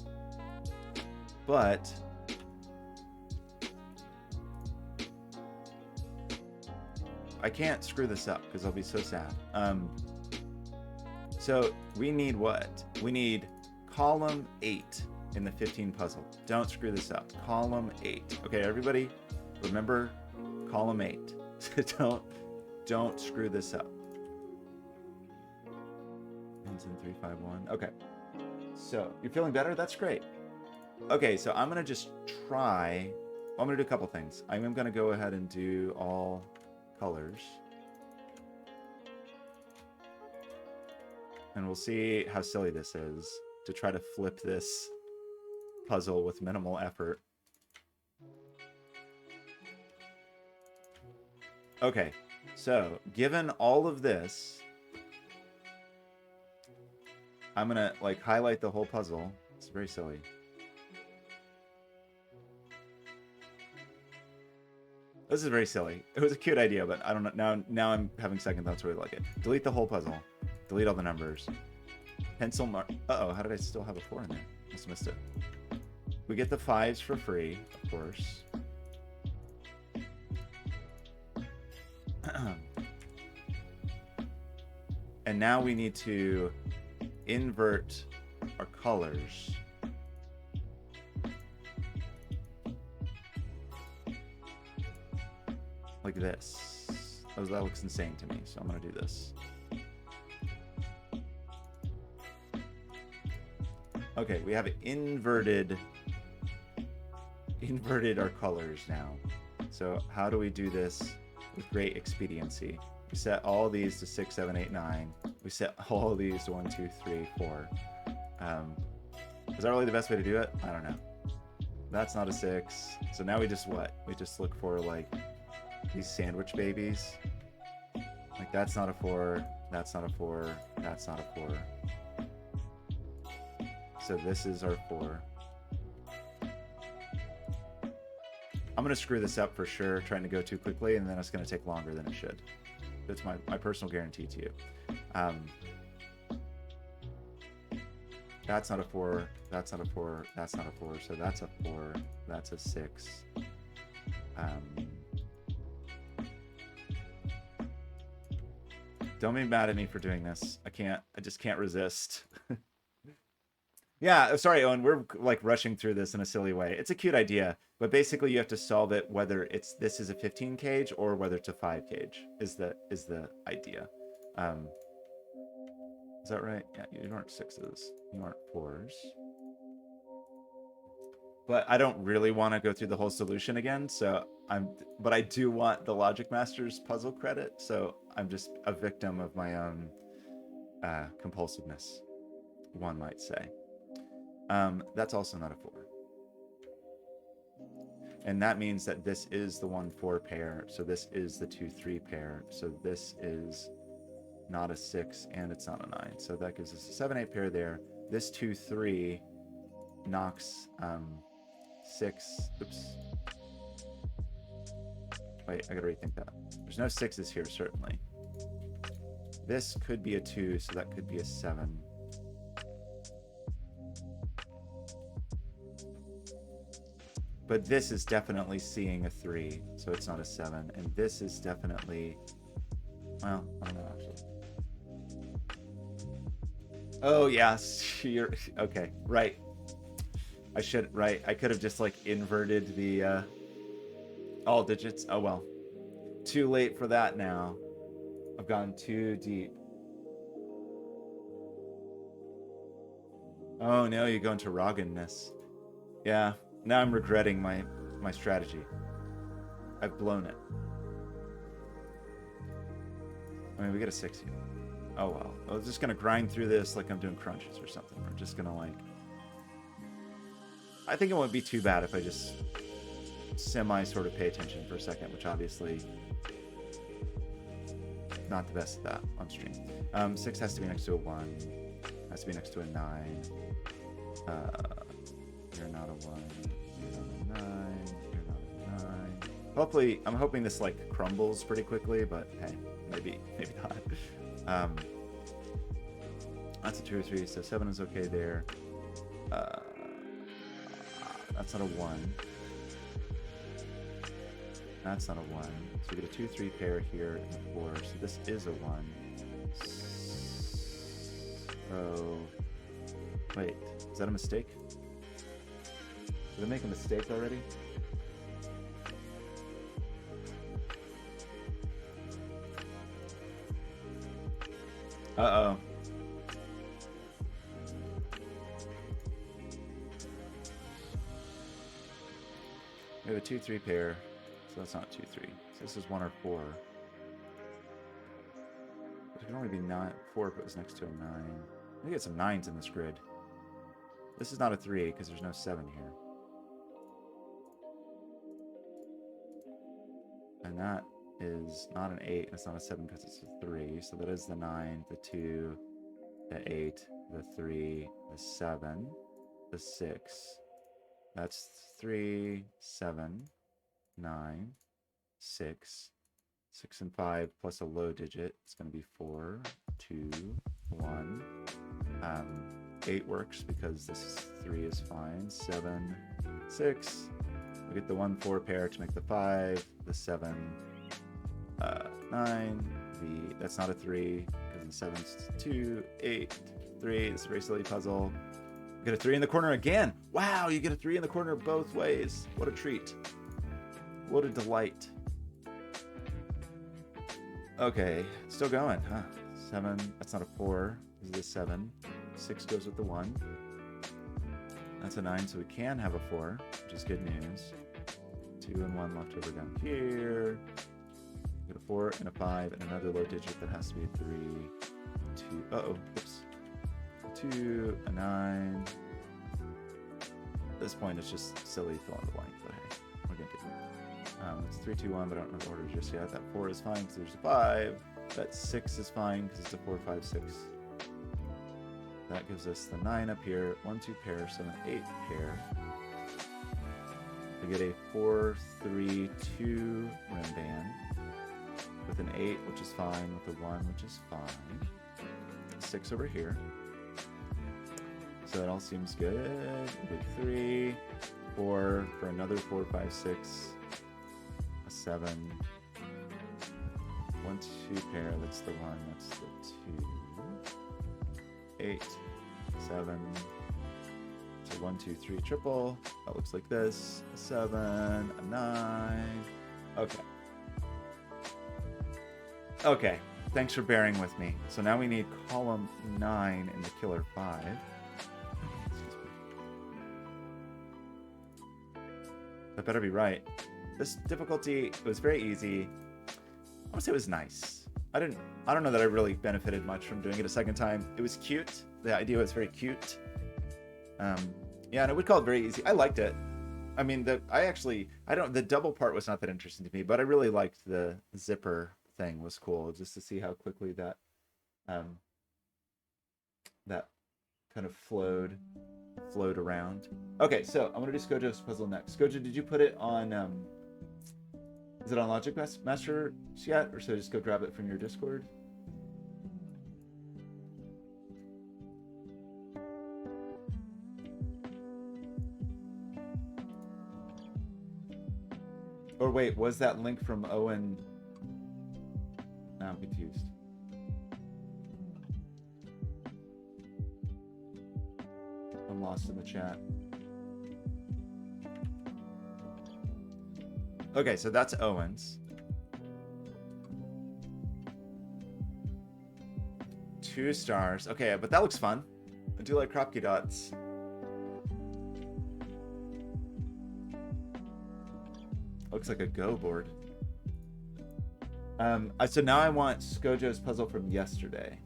But I can't screw this up because I'll be so sad. So we need what? We need column 8 in the 15 puzzle. Don't screw this up. Column 8. Okay, everybody, remember column 8. Don't screw this up. Ends in 3, 5, 1. Okay. So you're feeling better? That's great. Okay, so I'm gonna just try. I'm gonna do a couple things. I'm gonna go ahead and do all colors. And we'll see how silly this is to try to flip this puzzle with minimal effort. Okay, so given all of this, I'm gonna like highlight the whole puzzle. It's very silly. This is very silly. It was a cute idea, but I don't know. Now I'm having second thoughts whether I like it. Delete the whole puzzle. Delete all the numbers. Pencil mark. Uh-oh, how did I still have a 4 in there? Must have missed it. We get the 5s for free, of course. And now we need to invert our colors. Like this. Oh, that looks insane to me, so I'm gonna do this. Okay, we have inverted our colors now. So how do we do this with great expediency? We set all these to 6, 7, 8, 9. We set all these to 1, 2, 3, 4. Is that really the best way to do it? I don't know. That's not a 6. So now we just what? We just look for like these sandwich babies. Like that's not a 4. That's not a 4. That's not a 4. So this is our 4. I'm going to screw this up for sure, trying to go too quickly, and then it's going to take longer than it should. That's my personal guarantee to you. That's not a 4. That's not a 4. That's not a 4. So that's a 4. That's a 6. Don't be mad at me for doing this. I just can't resist. Yeah, sorry, Owen. We're like rushing through this in a silly way. It's a cute idea, but basically you have to solve it whether this is a 15 cage or whether it's a 5 cage is the idea. Is that right? Yeah, you aren't 6s. You aren't 4s. But I don't really want to go through the whole solution again, but I do want the Logic Master's puzzle credit, so I'm just a victim of my own compulsiveness, one might say. That's also not a 4. And that means that this is the 1-4 pair, so this is the 2-3 pair, so this is not a 6 and it's not a 9. So that gives us a 7-8 pair there. This 2-3 knocks 6. Oops. Wait, I gotta rethink that. There's no 6s here, certainly. This could be a 2, so that could be a 7. But this is definitely seeing a 3, so it's not a 7. And this is definitely, well, I don't know actually. Oh yes, you're okay, right. I could have just like inverted the all digits. Oh well. Too late for that now. I've gone too deep. Oh no, you go into Roggenness. Yeah, now I'm regretting my strategy. I've blown it. I mean, we get a 6 here. Oh well. I was just gonna grind through this like I'm doing crunches or something. We're just gonna like... I think it won't be too bad if I just semi sort of pay attention for a second, which obviously not the best at that on stream. 6 has to be next to a 1. Has to be next to a 9. You're not a 1. You're not a 9. You're not a 9. Hopefully, I'm hoping this like crumbles pretty quickly, but hey, maybe not. That's a 2 or 3, so 7 is okay there. That's not a 1. That's not a 1. So we get a 2-3 pair here and a 4. So this is a 1. So wait, is that a mistake? Did I make a mistake already? Uh-oh. We have a 2-3 pair, so that's not 2-3. So this is 1 or 4. But it can only be 4 if it was next to a 9. We get some 9s in this grid. This is not a 3 because there's no 7 here. And that is not an 8, and it's not a 7 because it's a 3. So that is the 9, the 2, the 8, the 3, the 7, the 6. That's 3, 7, 9, 6. 6 and 5 plus a low digit. It's going to be 4, 2, 1. 8 works because this 3 is fine. 7, 6. We get the 1-4 pair to make the 5. The 7, 9. That's not a 3 because the 7's 2, 8, 3. It's a very silly puzzle. You get a 3 in the corner again. Wow, you get a 3 in the corner both ways. What a treat. What a delight. Okay, still going, huh? 7, that's not a 4. This is a 7. 6 goes with the 1. That's a 9, so we can have a 4, which is good news. 2 and 1 left over down here. We get a 4 and a 5 and another low digit that has to be a 3. 2. Uh-oh, oops. 2, a 9. At this point, it's just silly fill in the blank, but hey, we're gonna do it. It's 3, 2, 1, but I don't know the order just yet. That 4 is fine because there's a 5. That 6 is fine because it's a 4, 5, 6. That gives us the 9 up here. 1, 2 pair, so an 8 pair. We get a 4, 3, 2 rim band with an 8, which is fine, with a 1, which is fine. 6 over here. So that all seems good. We get 3, 4 for another 4, 5, 6, a 7, 1, 2 pair. That's the 1. That's the 2. 8, 7. So 1, 2, 3 triple. That looks like this. A 7, a 9. Okay. Okay. Thanks for bearing with me. So now we need column 9 in the killer 5. That better be right. This difficulty was very easy. I want to say it was nice. I don't know that I really benefited much from doing it a second time. It was cute. The idea was very cute. Yeah, and I would call it very easy. I liked it. I mean, the double part was not that interesting to me, but I really liked the zipper thing. Was cool just to see how quickly that that kind of flowed around. Okay, so I'm gonna do ScoJo's puzzle next. ScoJo, did you put it on is it on Logic Master yet, or should I just go grab it from your Discord? Or wait, was that link from Owen? Now I'm confused. I'm lost in the chat. Okay, so that's Owen's. 2 stars. Okay, but that looks fun. I do like Kropke dots. Looks like a Go board. So now I want ScoJo's puzzle from yesterday.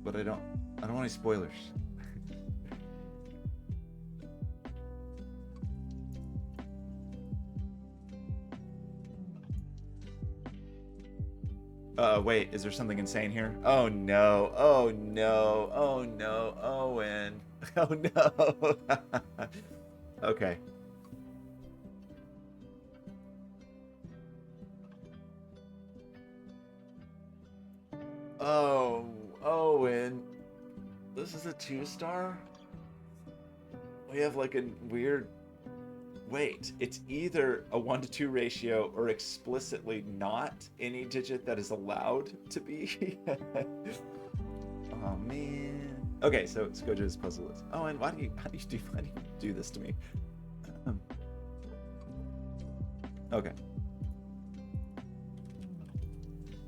But I don't want any spoilers. Wait, is there something insane here? Oh no, oh no, oh no, Owen. Oh no. Okay. Oh, Owen. This is a 2-star? We have like a weird... Wait, it's either a 1-to-2 ratio or explicitly not any digit that is allowed to be. Oh man. Okay, so ScoJo's puzzle is... Oh, and why do you do this to me? Okay.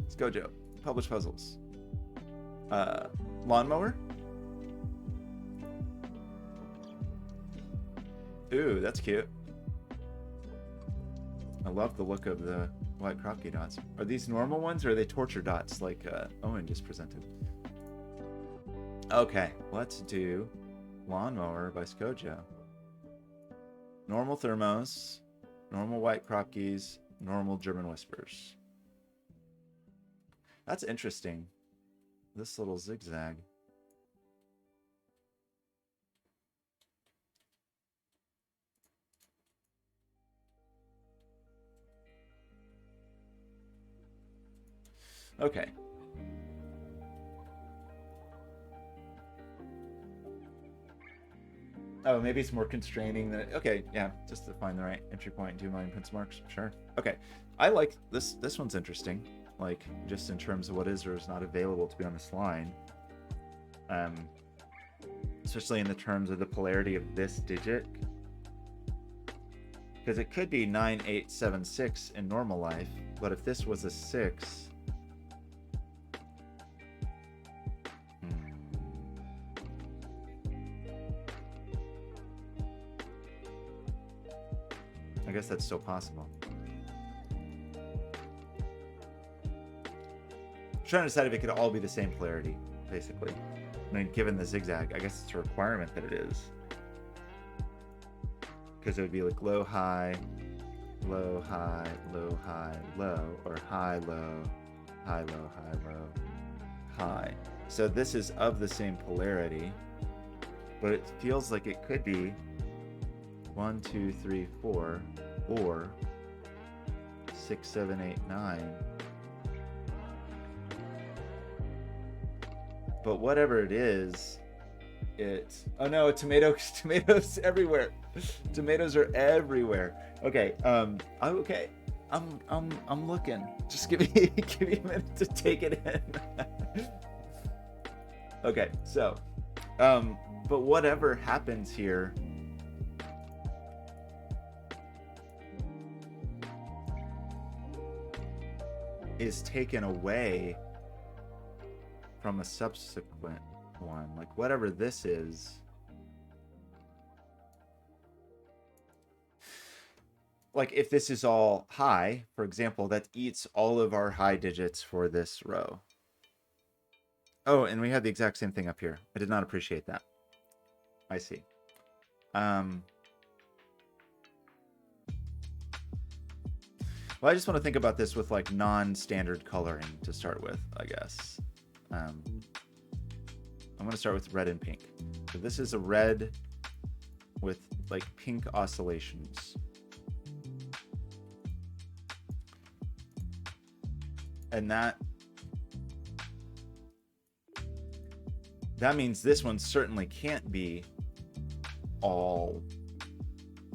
ScoJo, publish puzzles. Lawnmower? Ooh, that's cute. I love the look of the white Kropke dots. Are these normal ones or are they torture dots like Owen just presented? Okay, let's do Lawnmower by ScoJo. Normal thermos, normal white Kropkes, normal German whispers. That's interesting. This little zigzag. Okay. Oh, maybe it's more constraining than... Okay, yeah, just to find the right entry point, 2 million pencil marks. Sure. Okay. I like this. This one's interesting. Like, just in terms of what is or is not available to be on this line. Especially in the terms of the polarity of this digit. Because it could be 9876 in normal life, but if this was a 6... I guess that's still possible. I'm trying to decide if it could all be the same polarity, basically. I mean, given the zigzag, I guess it's a requirement that it is. Because it would be like low, high, low, high, low, high, low, or high, low, high, low, high, low, high. So this is of the same polarity, but it feels like it could be 1, 2, 3, 4, or 6, 7, 8, 9. But whatever it is, it's... Oh no, tomatoes everywhere. Tomatoes are everywhere. Okay, okay. I'm looking. Just give me a minute to take it in. Okay, so, but whatever happens here, is taken away from a subsequent one. Like whatever this is, like if this is all high, for example, that eats all of our high digits for this row. Oh, and we have the exact same thing up here. I did not appreciate that. I see. Well, I just want to think about this with like non-standard coloring to start with, I guess. I'm going to start with red and pink. So this is a red with like pink oscillations. And that means this one certainly can't be all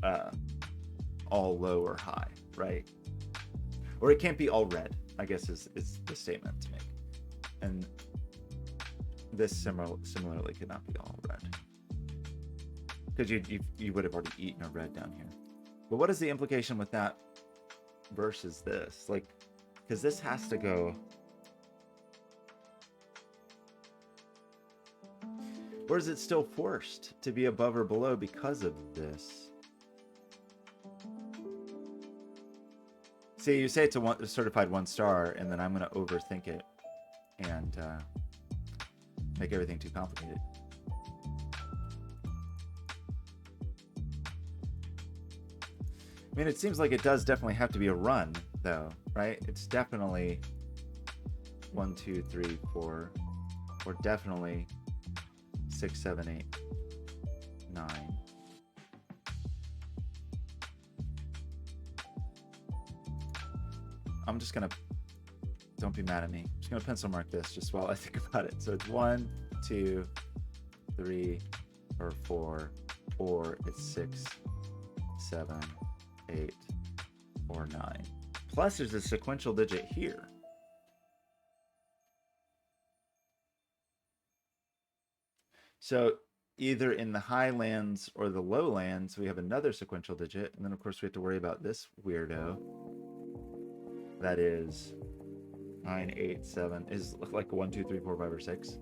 low or high, right? Or it can't be all red, I guess is the statement to make. And this similarly could not be all red. Because you would have already eaten a red down here. But what is the implication with that versus this? Like, Because this has to go... Or is it still forced to be above or below because of this? See, you say it's a certified 1 star, and then I'm going to overthink it and make everything too complicated. I mean, it seems like it does definitely have to be a run, though, right? It's definitely 1, 2, 3, 4, or definitely 6, 7, 8, 9. I'm just gonna, don't be mad at me. I'm just gonna pencil mark this just while I think about it. So it's 1, 2, 3, or 4, or it's 6, 7, 8, or 9. Plus there's a sequential digit here. So either in the highlands or the lowlands, we have another sequential digit. And then of course we have to worry about this weirdo. That is 9, 8, 7, is like 1, 2, 3, 4, 5, or 6.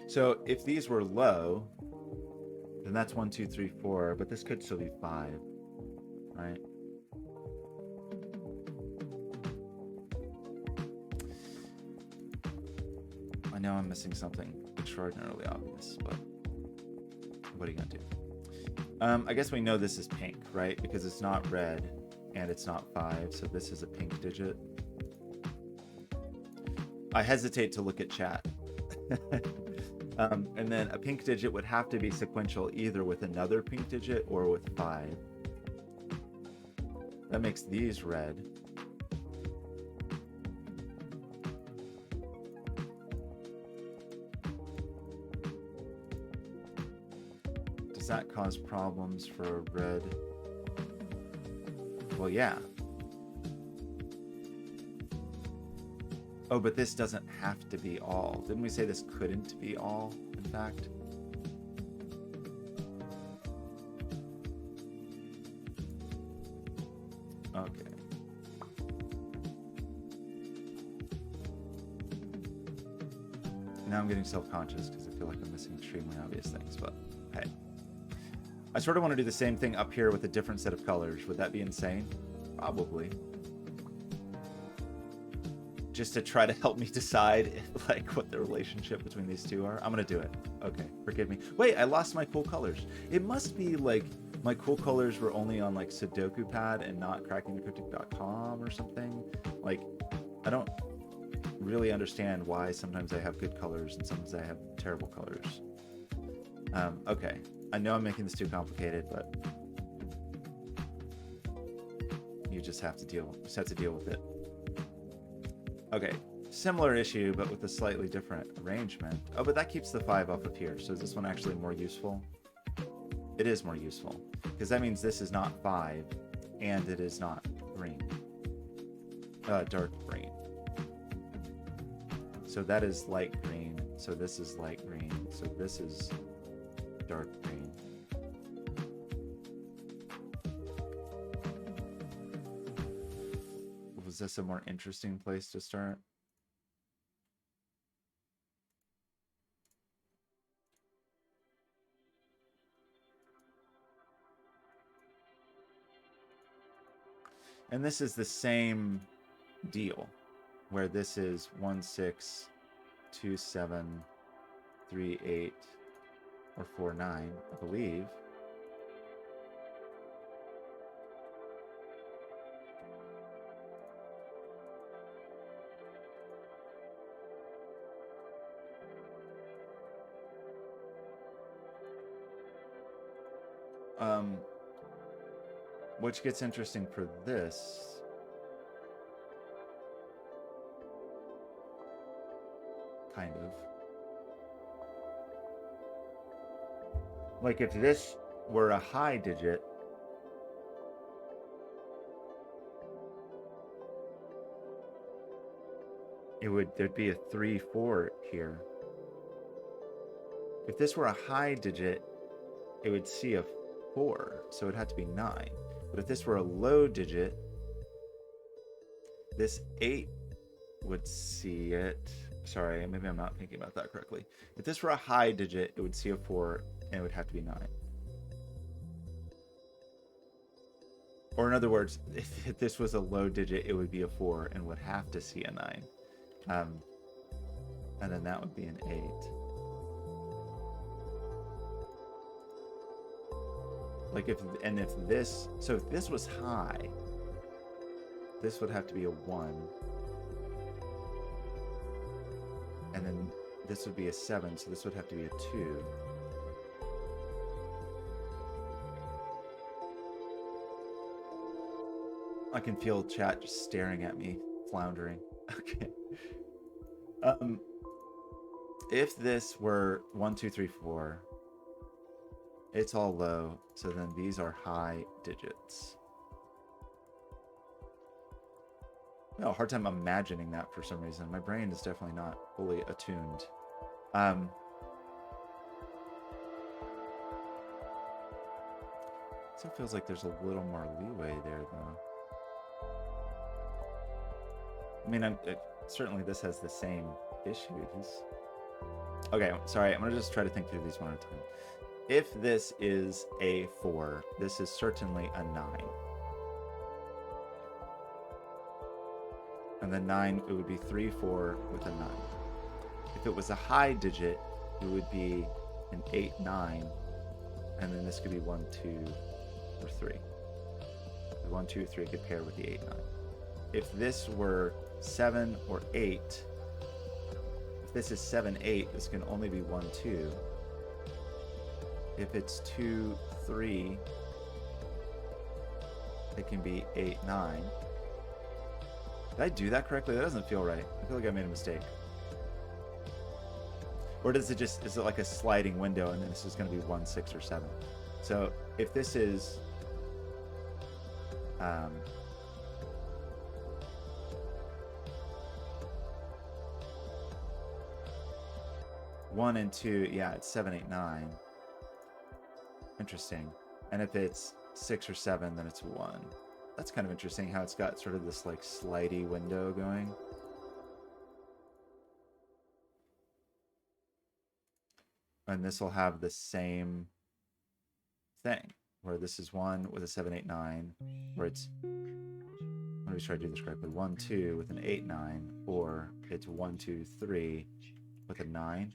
So if these were low, then that's 1, 2, 3, 4, but this could still be 5, right? I know I'm missing something extraordinarily obvious, but what are you gonna do? I guess we know this is pink, right? Because it's not red and it's not 5, so this is a pink digit. I hesitate to look at chat. And then a pink digit would have to be sequential either with another pink digit or with 5. That makes these red. Does that cause problems for red? Well, yeah. Oh, but this doesn't have to be all. Didn't we say this couldn't be all, in fact? Okay. Now I'm getting self-conscious because I feel like I'm missing extremely obvious things, but hey. I sort of want to do the same thing up here with a different set of colors. Would that be insane? Probably. Just to try to help me decide like what the relationship between these two are. I'm gonna do it. Okay, forgive me. Wait, I lost my cool colors. It must be like my cool colors were only on like Sudoku pad and not crackingthecryptic.com or something. Like, I don't really understand why sometimes I have good colors and sometimes I have terrible colors. Okay, I know I'm making this too complicated, but you just have to deal with it. Okay, similar issue, but with a slightly different arrangement. Oh, but that keeps the 5 off of here. So is this one actually more useful? It is more useful, because that means this is not 5, and it is not green. Dark green. So that is light green. So this is light green. So this is dark green. Was this a more interesting place to start? And this is the same deal, where this is 1, 6, 2, 7, 3, 8, or 4, 9, I believe. Which gets interesting for this. Kind of. Like if this were a high digit, there'd be a 3, 4 here. If this were a high digit, it would see a 4, so it'd have to be 9. But if this were a low digit, this 8 would see it. Sorry, maybe I'm not thinking about that correctly. If this were a high digit, it would see a 4, and it would have to be 9. Or in other words, if this was a low digit, it would be a 4 and would have to see a 9. And then that would be an 8. Like if this was high, this would have to be a 1. And then this would be a 7, so this would have to be a 2. I can feel chat just staring at me, floundering. Okay. If this were 1, 2, 3, 4, it's all low, so then these are high digits. No, hard time imagining that for some reason. My brain is definitely not fully attuned. Still feels like there's a little more leeway there, though. I mean, certainly this has the same issues. Okay, sorry, I'm going to just try to think through these one at a time. If this is a 4, this is certainly a 9. And the 9, it would be 3, 4 with a 9. If it was a high digit, it would be an 8, 9. And then this could be 1, 2, or 3. The 1, 2, 3 could pair with the 8, 9. If this were 7 or 8, if this is 7, 8, this can only be 1, 2. If it's 2, 3, it can be 8, 9. Did I do that correctly? That doesn't feel right. I feel like I made a mistake. Or is it like a sliding window and then this is going to be 1, 6, or 7? So if this is 1 and 2, yeah, it's 7, 8, 9. Interesting. And if it's 6 or 7, then it's 1. That's kind of interesting how it's got sort of this like slidey window going. And this will have the same thing, where this is 1 with a 7, 8, 9, where it's, let me try to do this correctly, 1, 2 with an 8, 9, or it's 1, 2, 3 with a 9.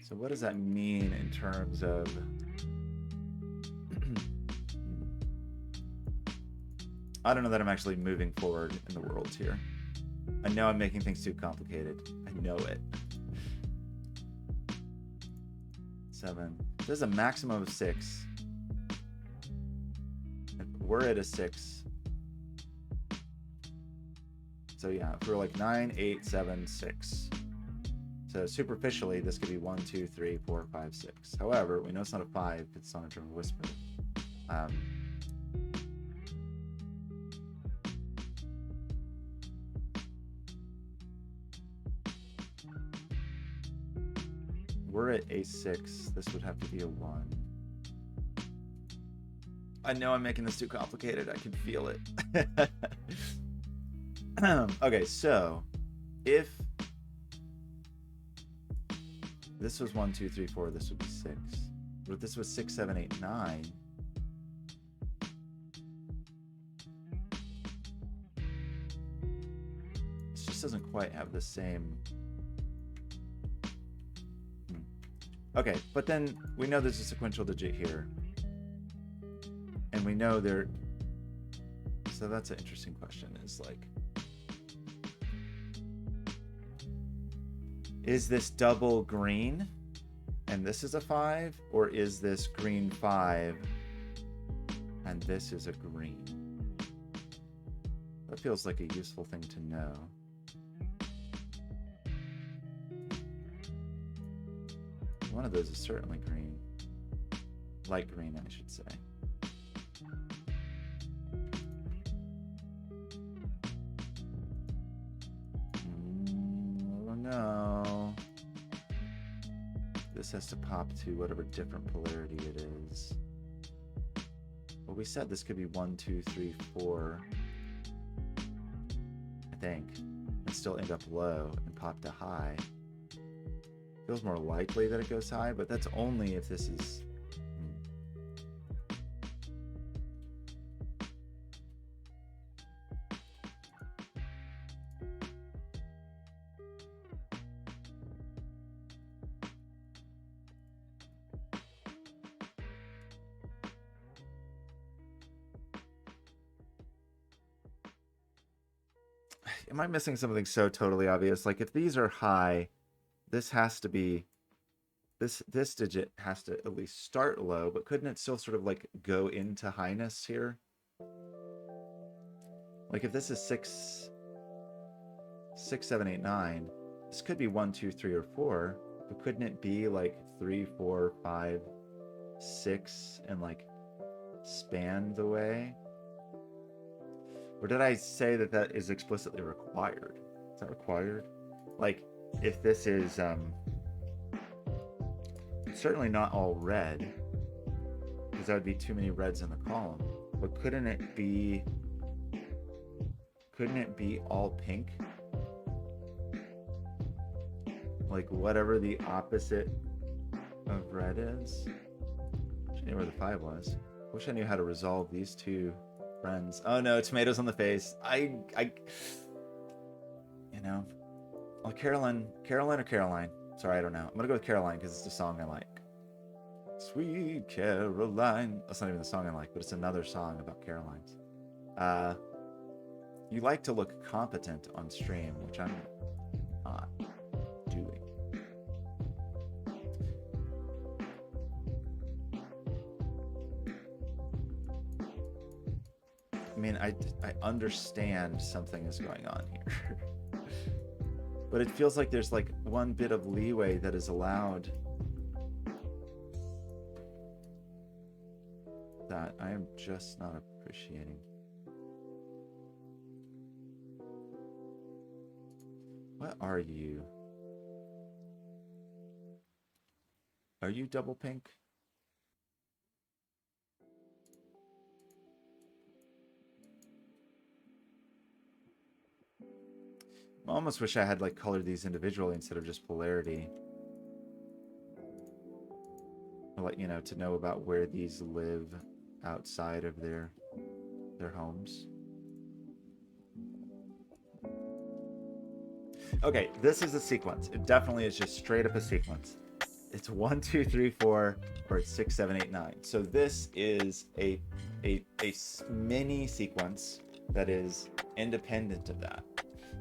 So what does that mean in terms of I don't know that I'm actually moving forward in the world here. I know I'm making things too complicated. I know it. 7. There's a maximum of 6. If we're at a 6. So yeah, if we're like 9, 8, 7, 6. So superficially, this could be 1, 2, 3, 4, 5, 6. However, we know it's not a 5. It's on a German whisper. We're at a 6. This would have to be a 1. I know I'm making this too complicated. I can feel it. Okay, so if this was 1, 2, 3, 4, this would be 6. But if this was 6, 7, 8, 9, this just doesn't quite have the same. Okay, but then we know there's a sequential digit here. And we know there. So that's an interesting question, is like, is this double green and this is a 5, or is this green 5 and this is a green? That feels like a useful thing to know. One of those is certainly green. Light green, I should say. Oh no. this has to pop to whatever different polarity it is. Well, we said this could be 1, 2, 3, 4, I think, and still end up low and pop to high. Feels more likely that it goes high, but that's only if this is... Am I missing something so totally obvious? Like if these are high, this has to be, this digit has to at least start low, but couldn't it still sort of like go into highness here? Like if this is 6, 7, 8, 9, this could be 1, 2, 3, or 4, but couldn't it be like 3, 4, 5, 6 and like span the way? Or did I say that that is explicitly required? Is that required? Like, if this is certainly not all red, because that would be too many reds in the column. But couldn't it be all pink? Like whatever the opposite of red is. I knew where the 5 was. Wish I knew how to resolve these two friends. Oh no, tomatoes on the face. I you know. Well, Caroline or Caroline? Sorry, I don't know. I'm gonna go with Caroline because it's the song I like. Sweet Caroline. That's not even the song I like, but it's another song about Carolines. You like to look competent on stream, which I'm not doing. I mean, I understand something is going on here. But it feels like there's like one bit of leeway that is allowed that I am just not appreciating. What are you? Are you double pink? I almost wish I had like colored these individually instead of just polarity. Like, you know, to know about where these live outside of their homes. Okay, this is a sequence. It definitely is just straight up a sequence. It's 1, 2, 3, 4, or it's 6, 7, 8, 9. So this is a mini sequence that is independent of that.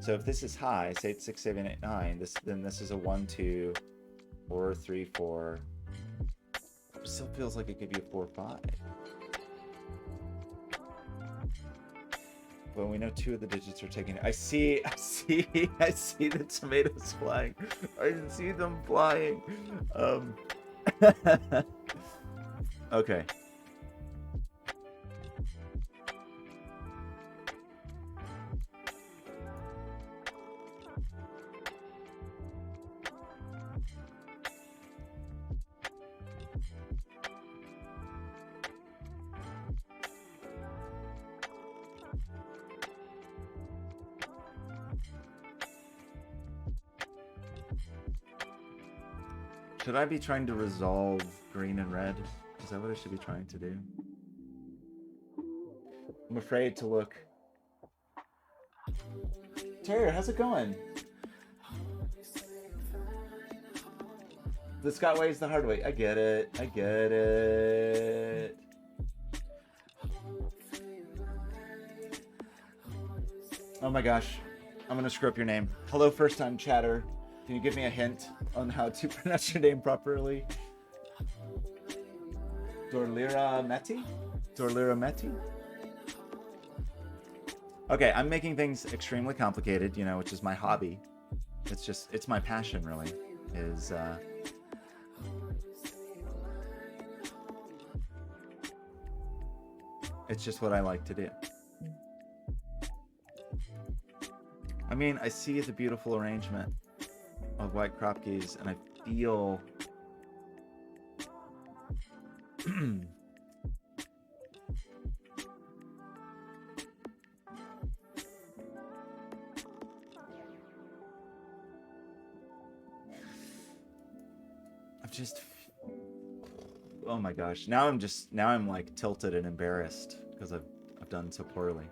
So if this is high, say it's 6, 7, 8, 9, then this is a 1, 2, or 3, 4. It still feels like it could be a 4, 5. Well, we know 2 of the digits are taken. I see the tomatoes flying. I see them flying. Okay. Should I be trying to resolve green and red? Is that what I should be trying to do? I'm afraid to look. Terrier, how's it going? The Scott way is the hard way. I get it. I get it. Oh my gosh. I'm gonna screw up your name. Hello, first time chatter. Can you give me a hint on how to pronounce your name properly? Dorlira Meti? Dorlira Meti? Okay, I'm making things extremely complicated, you know, which is my hobby. It's my passion, really, is, it's just what I like to do. I mean, I see the beautiful arrangement of white crop keys, and I feel Just, oh my gosh, now I'm like tilted and embarrassed because I've done so poorly.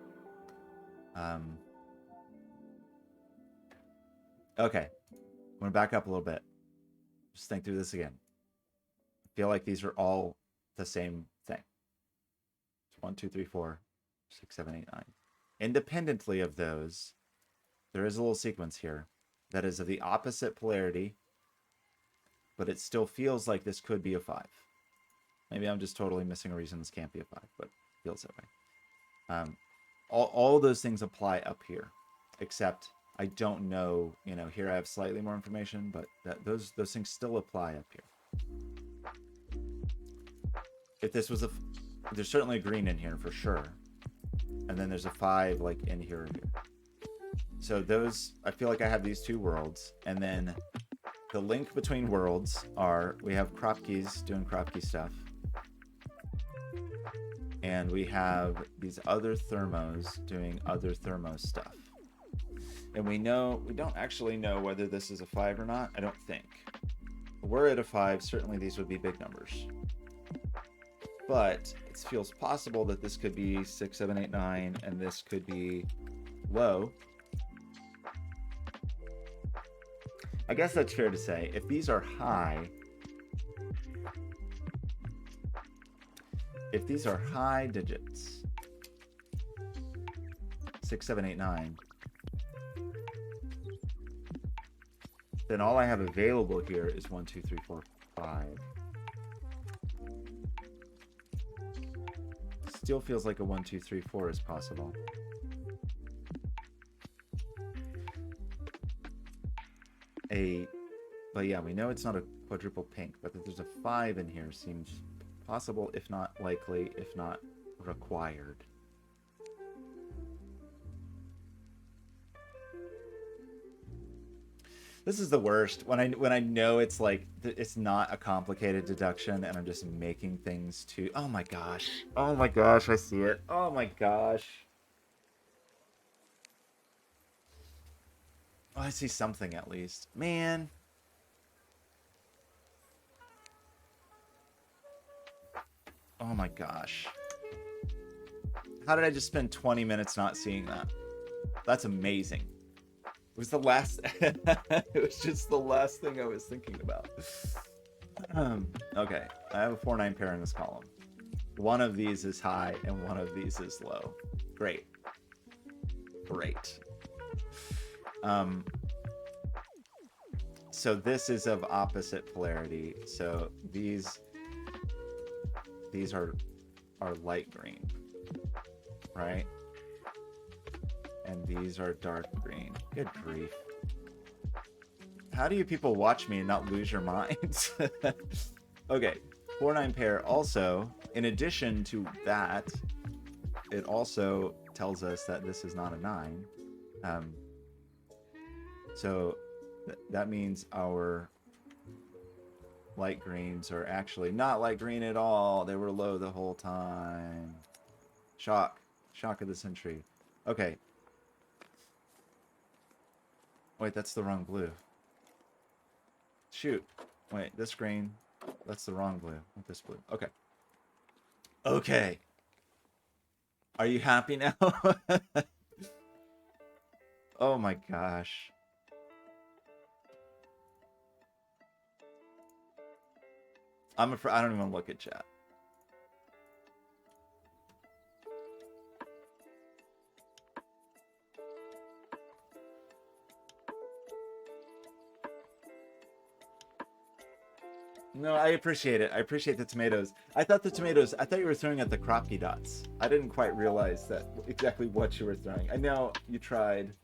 Okay, I'm gonna back up a little bit. Just think through this again. I feel like these are all the same thing. It's 1, 2, 3, 4, 6, 7, 8, 9. Independently of those, there is a little sequence here that is of the opposite polarity, but it still feels like this could be a 5. Maybe I'm just totally missing a reason this can't be a 5, but it feels that way. All those things apply up here, except I don't know, you know, here I have slightly more information, but those things still apply up here. If this was there's certainly a green in here for sure. And then there's a 5 like in here or here. So those, I feel like I have these two worlds, and then the link between worlds are, we have Kropke's doing Kropke stuff. And we have these other thermos doing other thermo stuff. And we don't actually know whether this is a 5 or not, I don't think. Were it a 5, certainly these would be big numbers. But it feels possible that this could be 6, 7, 8, 9, and this could be low. I guess that's fair to say. If these are high, digits, 6, 7, 8, 9, then all I have available here is 1, 2, 3, 4, 5. Still feels like a 1, 2, 3, 4 is possible. But yeah, we know it's not a quadruple pink, but that there's a 5 in here seems possible, if not likely, if not required. This is the worst when I know it's like it's not a complicated deduction and I'm just making things too. Oh my gosh, I see it. Oh my gosh. Oh, I see something at least, man. Oh my gosh. How did I just spend 20 minutes not seeing that? That's amazing. It was the last it was just the last thing I was thinking about. Okay, I have a 4-9 pair in this column. One of these is high and one of these is low. Great. So this is of opposite polarity. So these are light green, right? And these are dark green. Good grief. How do you people watch me and not lose your minds? Okay, 4-9 pair also, in addition to that, it also tells us that this is not a 9. So that means our light greens are actually not light green at all. They were low the whole time. Shock of the century. Okay. Wait, that's the wrong blue. Shoot. Wait, this green. That's the wrong blue. Not this blue. Okay. Okay. Are you happy now? Oh my gosh. I don't even want to look at chat. No, I appreciate it. I appreciate the tomatoes. I thought you were throwing at the Kropke dots. I didn't quite realize that exactly what you were throwing. I know you tried.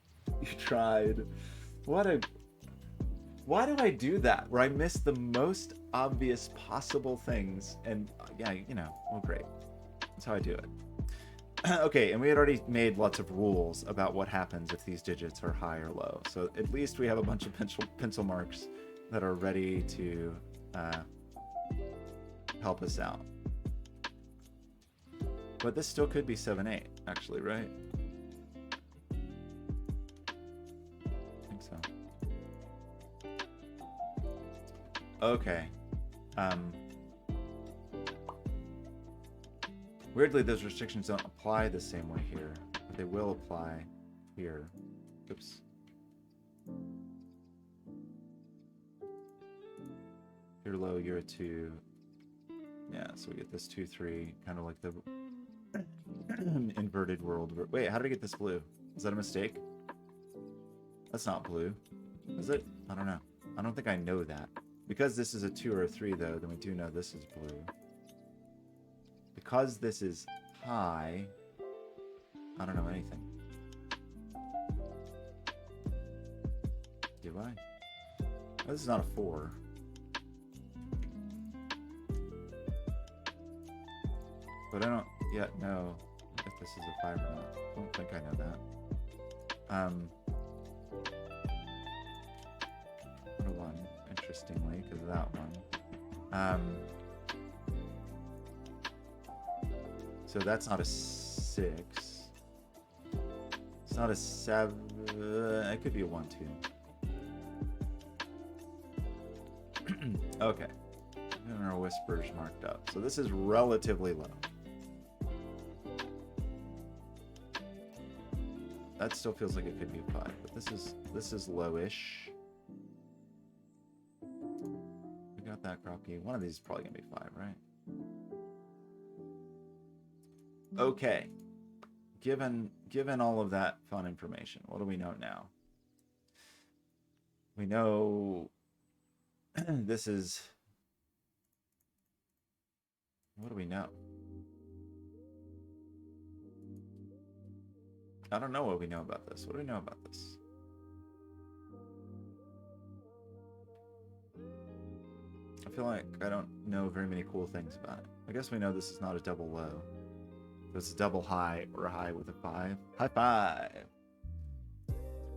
Why do I do that? Where I miss the most obvious possible things, and yeah, you know, well, great. That's how I do it. Okay, and we had already made lots of rules about what happens if these digits are high or low. So at least we have a bunch of pencil marks that are ready to help us out. But this still could be 7/8, actually, right? I think so. Okay. Weirdly, those restrictions don't apply the same way here, but they will apply here. Oops. You're low, you're a 2. Yeah, so we get this 2-3, kind of like the inverted world. Wait, how did I get this blue? Is that a mistake? That's not blue, is it? I don't know. I don't think I know that. Because this is a 2 or a 3, though, then we do know this is blue. Because this is high, I don't know anything. Do I? Oh, this is not a 4. But I don't yet know if this is a 5 or not. I don't think I know that. What a 1, interestingly, because of that one. So that's not a 6. It's not a 7. It could be a 1, 2. Okay. And our whispers marked up. So this is relatively low. That still feels like it could be a 5, but this is lowish. We got that crocky. One of these is probably gonna be 5, right? Okay. Given all of that fun information, what do we know now? We know this is... What do we know? I don't know what we know about this. What do we know about this? I feel like I don't know very many cool things about it. I guess we know this is not a double low. It's a double high or a high with a 5. High 5!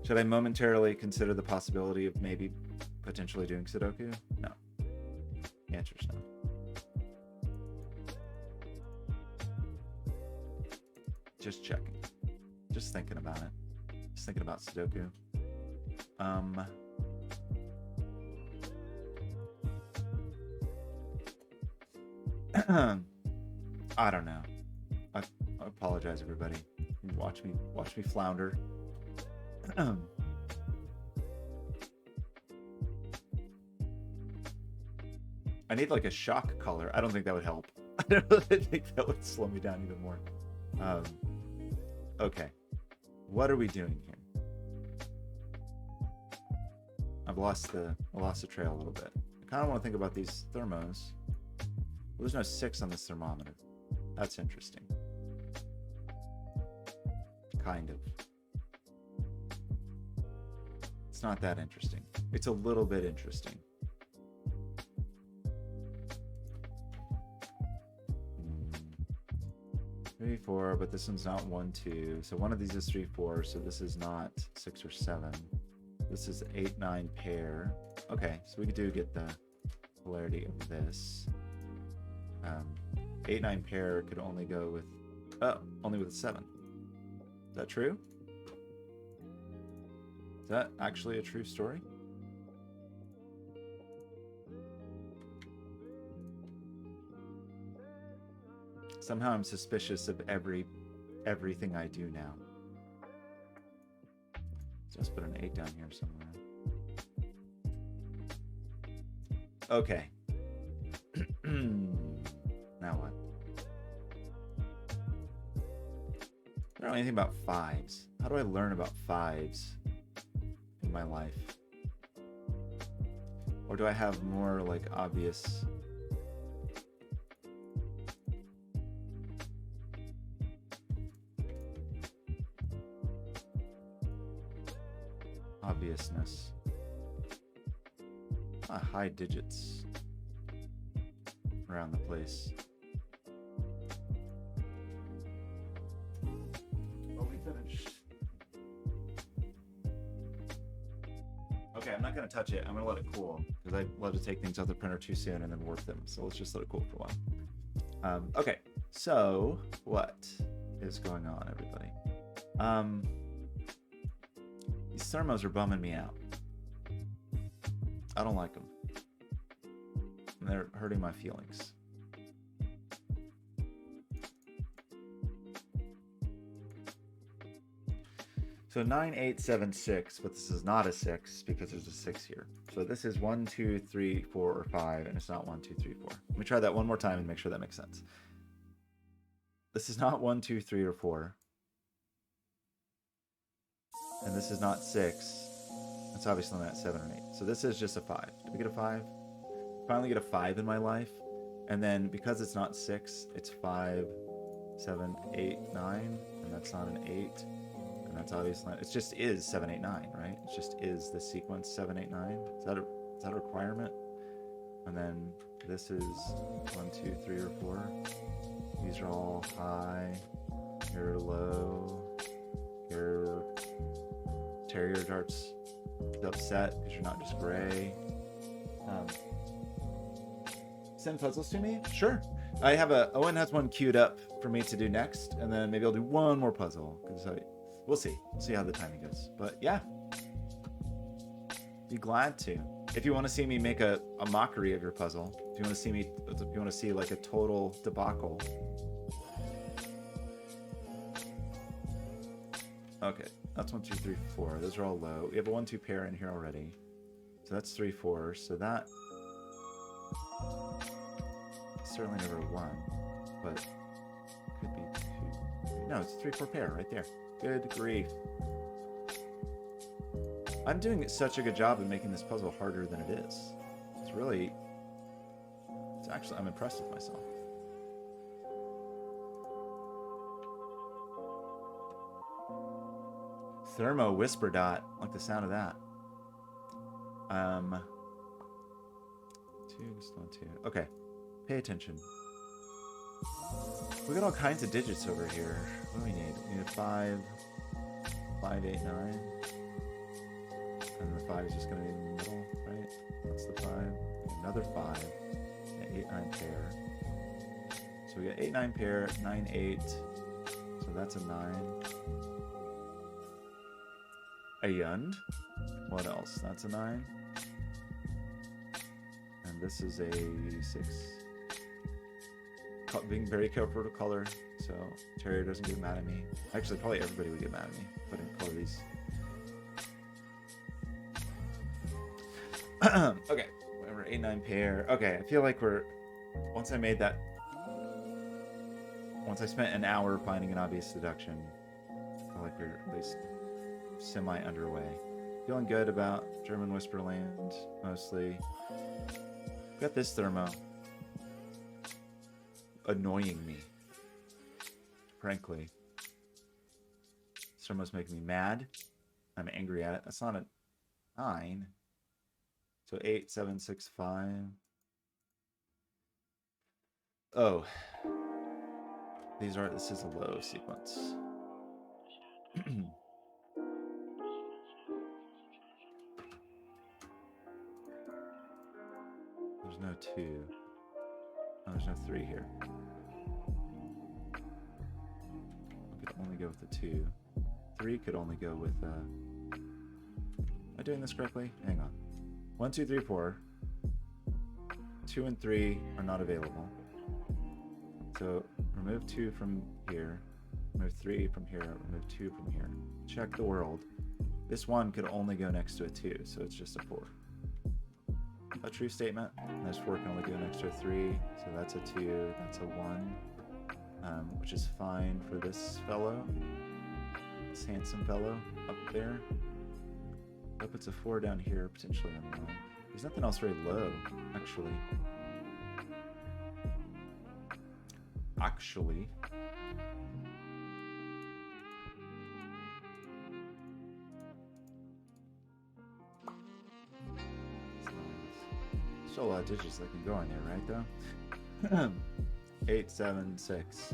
Should I momentarily consider the possibility of maybe potentially doing Sudoku? No. The answer is no. Just checking. Just thinking about it. Just thinking about Sudoku. I don't know. I apologize, everybody. Watch me flounder. I need like a shock color. I don't think that would help. I don't think that would slow me down even more. Okay. What are we doing here? I've lost the trail a little bit. I kind of want to think about these thermos. Well, there's no 6 on this thermometer. That's interesting. Kind of. It's not that interesting. It's a little bit interesting. 3, 4, but this one's not 1, 2. So one of these is 3, 4. So this is not 6 or 7. This is 8, 9 pair. Okay, so we do get the polarity of this. 8, 9 pair could only go with only with a 7. Is that true? Is that actually a true story? Somehow I'm suspicious of everything I do now. Just put an 8 down here somewhere. Okay. Now what? I don't know anything about 5s. How do I learn about 5s in my life? Or do I have more like obvious... obviousness? High digits around the place. Oh, we finished. Okay, I'm not going to touch it. I'm going to let it cool because I love to take things out the printer too soon and then warp them. So let's just let it cool for a while. Okay, So, what is going on, everybody? These thermos are bumming me out. I don't like them. They're hurting my feelings. So 9876, but this is not a 6 because there's a 6 here. So this is 1, 2, 3, 4, or 5, and it's not 1, 2, 3, 4. Let me try that one more time and make sure that makes sense. This is not 1, 2, 3, or 4. And this is not 6. It's obviously not 7 or 8. So this is just a 5. Did we get a 5? Finally get a 5 in my life. And then because it's not 6, it's 5, 7, 8, 9. And that's not an 8. And that's obviously not, it just is 7, 8, 9, right? It just is the sequence 7, 8, 9. Is that a requirement? And then this is 1, 2, 3, or 4. These are all high. You're low. Your terrier darts upset because you're not just gray. Send puzzles to me? Sure. I have Owen has one queued up for me to do next, and then maybe I'll do one more puzzle because we'll see. We'll see how the timing goes. But yeah, be glad to. If you want to see me make a mockery of your puzzle, if you want to see like a total debacle. Okay, that's 1, 2, 3, 4. Those are all low. We have a 1, 2 pair in here already. So that's 3, 4. So that certainly never a 1, but could be 2. No, it's a 3, 4 pair right there. Good grief. I'm doing such a good job of making this puzzle harder than it is. I'm impressed with myself. Thermo Whisper Dot. Like the sound of that. 2, just 1, 2. Okay. Pay attention. We got all kinds of digits over here. What do we need? We need a 5, 5, 8, 9. And the 5 is just going to be in the middle, right? That's the 5. Another 5. An 8, 9 pair. So we got 8, 9 pair, 9, 8. So that's a 9. A yund. What else? That's a 9. And this is a 6. Being very careful to color, so Terrier doesn't get mad at me. Actually, probably everybody would get mad at me if I didn't color these. Okay, whatever, 8, 9 pair. Okay, I feel like once I spent an hour finding an obvious deduction, I feel like we're at least semi-underway. Feeling good about German Whisperland, mostly. Got this thermo. Annoying me. Frankly. This thermo's making me mad. I'm angry at it. That's not a 9. So 8, 7, 6, 5. Oh. This is a low sequence. There's no 2. Oh, there's no 3 here. We could only go with the 2. 3 could only go with, Am I doing this correctly? Hang on. 1, 2, 3, 4. 2 and 3 are not available. So remove 2 from here. Remove 3 from here. Remove 2 from here. Check the world. This 1 could only go next to a 2, so it's just a 4. A true statement. And this 4 can only go next to a 3, so that's a 2, that's a 1, which is fine for this fellow, this handsome fellow up there. That puts a 4 down here, potentially on 1. There's nothing else very low, actually. Still a lot of digits that can go in there, right, though? 8, 7, 6.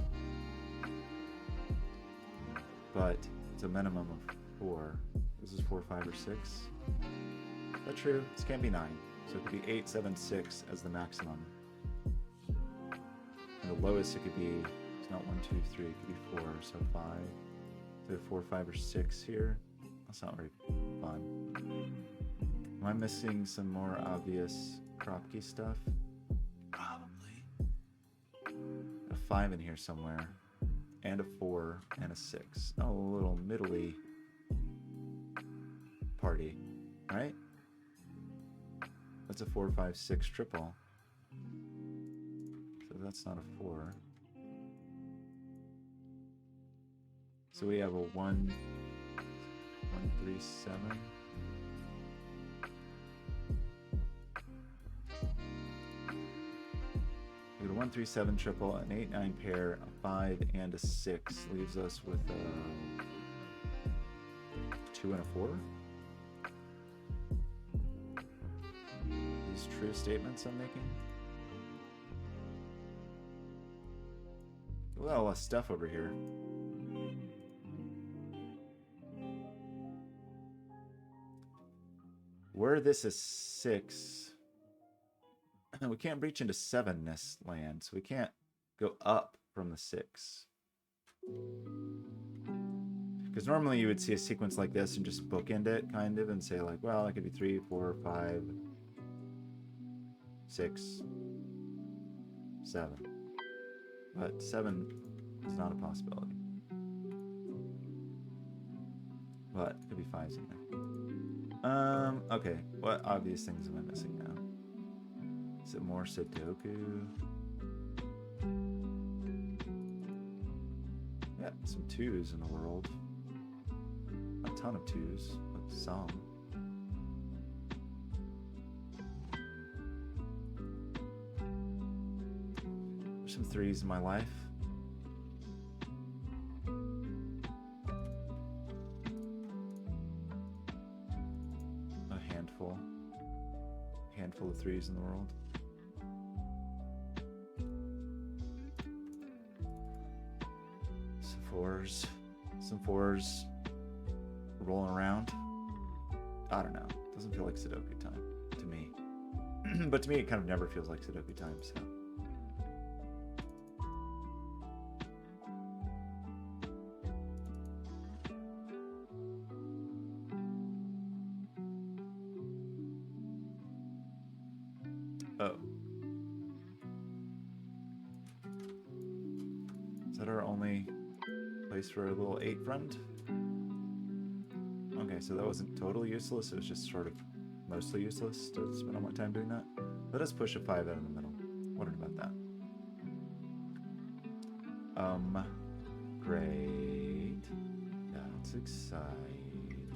But it's a minimum of 4. This is 4, 5, or 6. Is that true? This can't be 9. So it could be 8, 7, 6 as the maximum. And the lowest it could be It's not 1, 2, 3. It could be 4, so 5. So 4, 5, or 6 here. That's not very fun. Am I missing some more obvious crop key stuff? Probably. A 5 in here somewhere. And a 4 and a 6. Oh, a little middly party, right? That's a 4, 5, 6 triple. So that's not a 4. So we have a 1, 1, 3, 7. We got a 1, 3, 7 triple, an 8, 9 pair, a 5, and a 6. Leaves us with a 2 and a 4. These true statements I'm making. Look at all that stuff over here. Were this a 6, we can't breach into 7-ness land, so we can't go up from the 6. Because normally you would see a sequence like this and just bookend it, kind of, and say like, well, it could be 3, 4, 5, 6, 7. But 7 is not a possibility. But it could be 5s in there. Okay. What obvious things am I missing now? Is it more Sudoku? Yeah, some 2s in the world. A ton of 2s, but some. There's some 3s in my life. Handful of 3s in the world. Some 4s rolling around. I don't know. Doesn't feel like Sudoku time to me. But to me, it kind of never feels like Sudoku time, so. Oh. Is that our only place for a little 8 friend? Okay, so that wasn't totally useless. It was just sort of mostly useless to spend all my time doing that. Let us push a 5 out of the middle. Wondered about that. Great. That's exciting.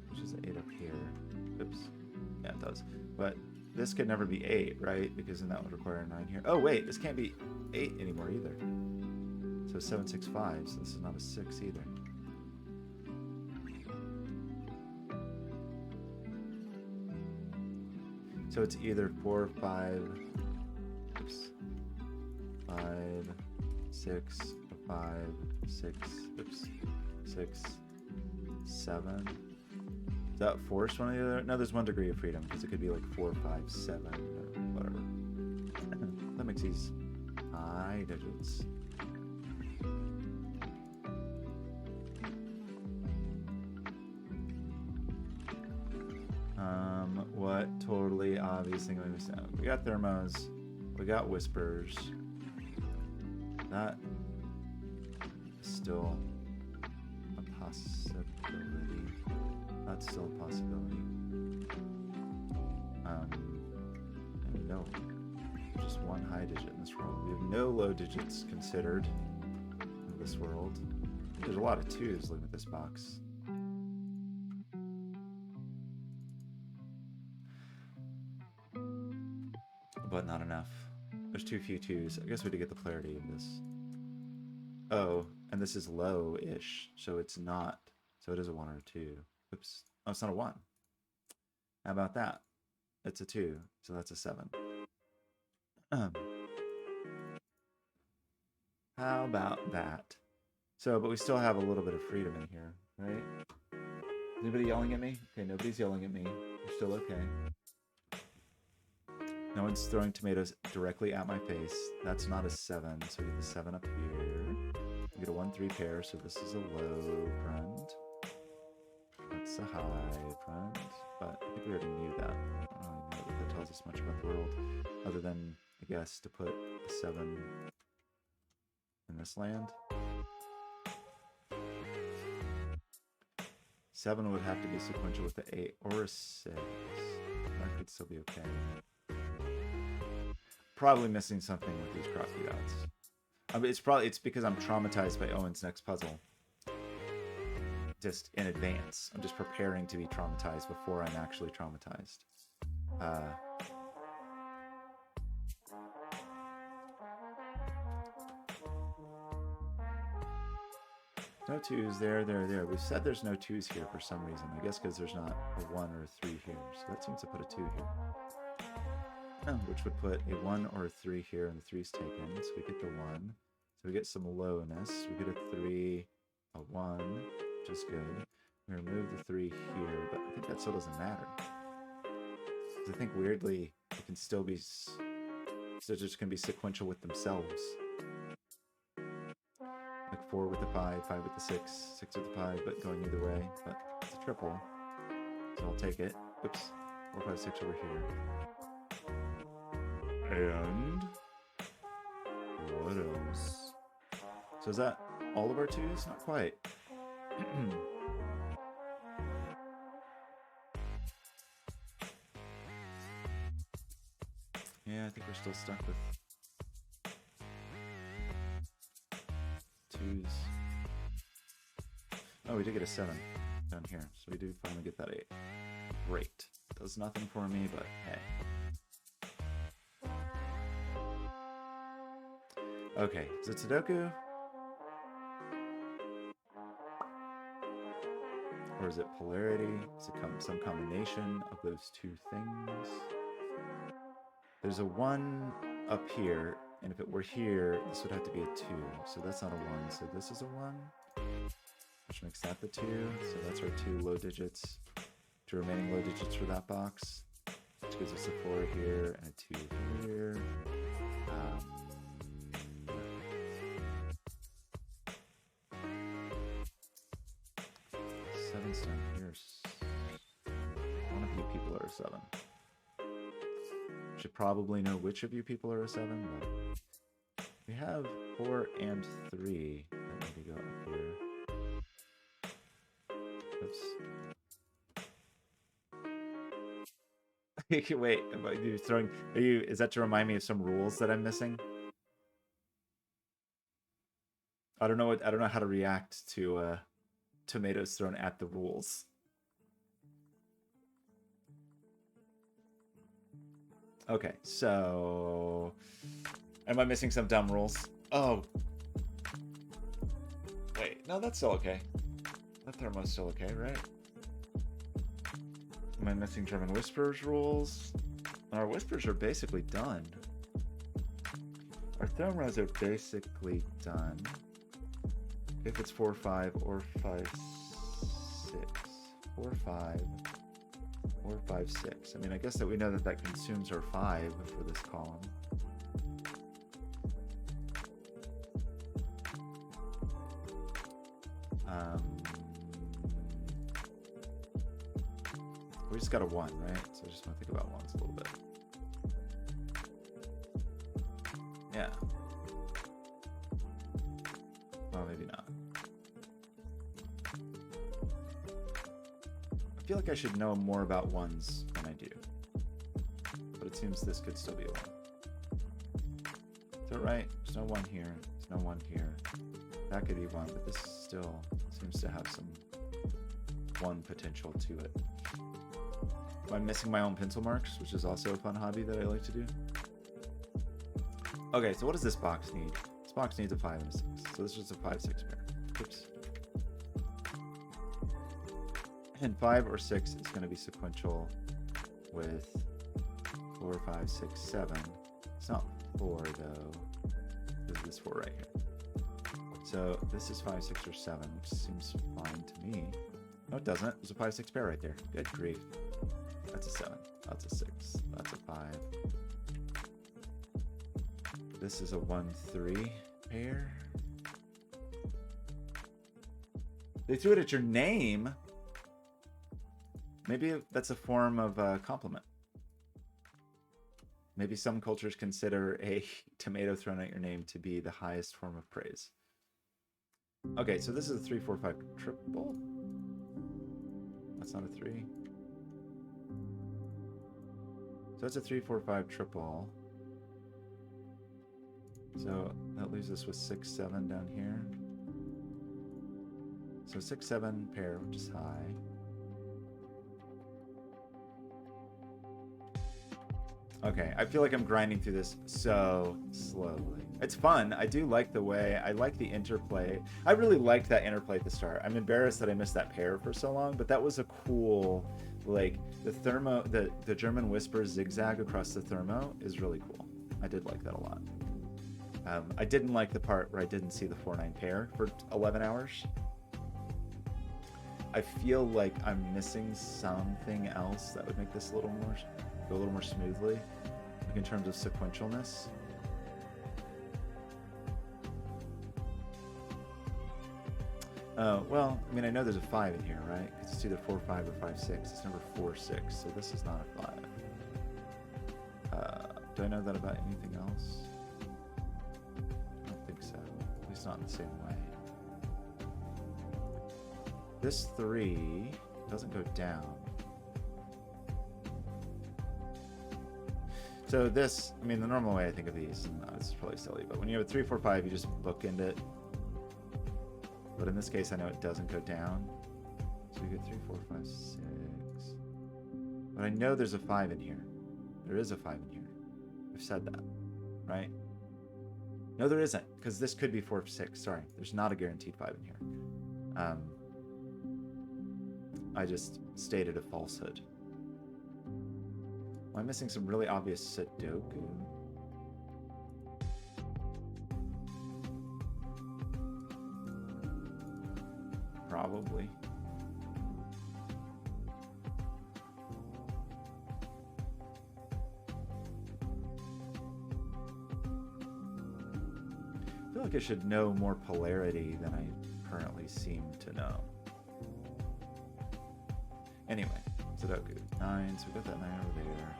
Which is an 8 up here. Oops. Yeah, it does. But this could never be 8, right? Because then that would require a 9 here. Oh, wait, this can't be 8 anymore either. So 7, 6, 5, so this is not a 6 either. So it's either 4, 5, oops, 5, 6, 5, 6, oops, 6, 7. Does that force one or the other? No, there's 1 degree of freedom, because it could be like 4, 5, 7, or whatever. That makes these high digits. What totally obvious thing am I missing out? We got thermos, we got whispers. That is still a possibility. That's still a possibility. And no, just 1 high digit in this world. We have no low digits considered in this world. There's a lot of 2s looking at this box. But not enough. There's too few 2s. I guess we had to get the clarity of this. Oh, and this is low-ish, so it's not. So it is a 1 or a 2. Oops. Oh, it's not a 1. How about that? It's a 2, so that's a 7. How about that? So, but we still have a little bit of freedom in here, right? Anybody yelling at me? Okay, nobody's yelling at me. We're still okay. No one's throwing tomatoes directly at my face. That's not a 7, so we get the 7 up here. We get a 1-3 pair, so this is a low front. That's a high front, but I think we already knew that. I don't really know what that tells us much about the world, other than, I guess, to put a 7 in this land. 7 would have to be sequential with the 8 or a 6. That could still be okay. Probably missing something with these crossy dots. I mean, it's because I'm traumatized by Owen's next puzzle. Just in advance. I'm just preparing to be traumatized before I'm actually traumatized. No 2s there. We've said there's no 2s here for some reason. I guess because there's not a 1 or a 3 here. So that seems to put a 2 here. Which would put a 1 or a 3 here, and the 3's taken. So we get the 1. So we get some lowness. We get a 3, a 1, which is good. We remove the 3 here, but I think that still doesn't matter. Because I think weirdly, it can still be... So just going to be sequential with themselves. Like 4 with the 5, 5 with the 6, 6 with the 5, but going either way. But it's a triple, so I'll take it. Oops, 4, 5, 6 over here. And what else? So is that all of our 2s? Not quite. Yeah, I think we're still stuck with 2s. Oh, we did get a 7 down here, so we do finally get that 8. Great. Does nothing for me, but hey. Okay, is it Sudoku? Or is it polarity? Is it some combination of those two things? There's a 1 up here, and if it were here, this would have to be a 2. So that's not a 1, so this is a 1, which makes that the 2. So that's our 2 low digits, 2 remaining low digits for that box, which gives us a 4 here and a 2 here. 7's down here. One of you people are a 7. Should probably know which of you people are a 7, but we have 4 and 3 that need to go up here. Oops. Wait, are you throwing? Is that to remind me of some rules that I'm missing? I don't know how to react to tomatoes thrown at the rules. Okay, so am I missing some dumb rules? Oh, wait, no, that's still okay. That thermo's still okay, right? Am I missing German Whispers rules? Our Whispers are basically done. Our thermos are basically done. If it's 4, 5, or 5, 6. 4, 5, 4, 5, 6. I mean, I guess that we know that consumes our 5 for this column. We just got a 1, right? So I just want to think about 1s a little bit. Yeah. Well, maybe not. I feel like I should know more about 1s than I do. But it seems this could still be a 1. Is that right? There's no 1 here. There's no 1 here. That could be 1, but this still seems to have some 1 potential to it. I'm missing my own pencil marks, which is also a fun hobby that I like to do. Okay, so what does this box need? This box needs a 5 and a 6. So this is a 5, 6 pair. Oops. And 5 or 6 is going to be sequential with 4, 5, 6, 7. It's not 4 though. This is this 4 right here. So this is 5, 6, or 7, which seems fine to me. No, it doesn't. There's a 5, 6 pair right there. Good grief. That's a 7. That's a 6. That's a 5. This is a 1-3 pair. They threw it at your name. Maybe that's a form of compliment. Maybe some cultures consider a tomato thrown at your name to be the highest form of praise. Okay, so this is a 3-4-5 triple. That's not a 3. So that's a 3-4-5 triple. So that leaves us with 6-7 down here. So 6-7 pair, which is high. Okay, I feel like I'm grinding through this so slowly. It's fun. I do like the way, I like the interplay. I really liked that interplay at the start. I'm embarrassed that I missed that pair for so long, but that was a cool, like, the German whisper zigzag across the thermo is really cool. I did like that a lot. I didn't like the part where I didn't see the 4-9 pair for 11 hours. I feel like I'm missing something else that would make this go a little more smoothly, like in terms of sequentialness. Well, I mean, I know there's a 5 in here, right? Because it's either 4-5 or 5-6. It's number 4-6, so this is not a 5. Do I know that about anything else? I don't think so. At least not in the same way. This 3 doesn't go down. So this, I mean, the normal way I think of these, and this is probably silly, but when you have a 3-4-5, you just bookend it. But in this case, I know it doesn't go down. So you get 3, 4, 5, 6. But I know there's a 5 in here. There is a 5 in here. I've said that, right? No, there isn't, because this could be 4, 6. Sorry, there's not a guaranteed 5 in here. I just stated a falsehood. Am I missing some really obvious Sudoku? Probably. I feel like I should know more polarity than I currently seem to know. Anyway, Sudoku. 9, so we got that 9 over there.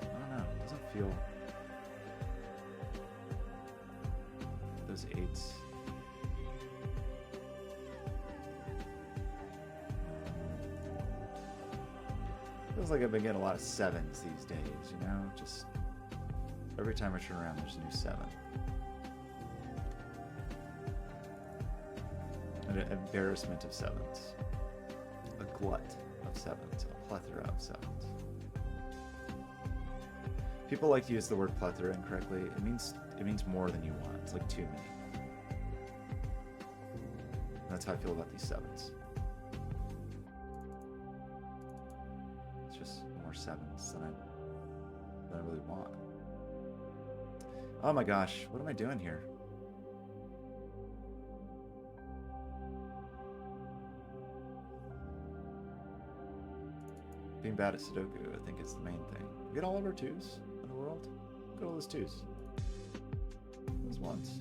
I don't know, it doesn't feel... Those 8s. Feels like I've been getting a lot of 7s these days, you know? Just every time I turn around, there's a new 7. An embarrassment of 7s. A glut of 7s. A plethora of 7s. People like to use the word plethora incorrectly. It means more than you want. It's like too many. And that's how I feel about these 7s. It's just more 7s than I really want. Oh my gosh, what am I doing here? Being bad at Sudoku, I think, is the main thing. We get all of our 2s in the world. Look at all those 2s. Those 1s.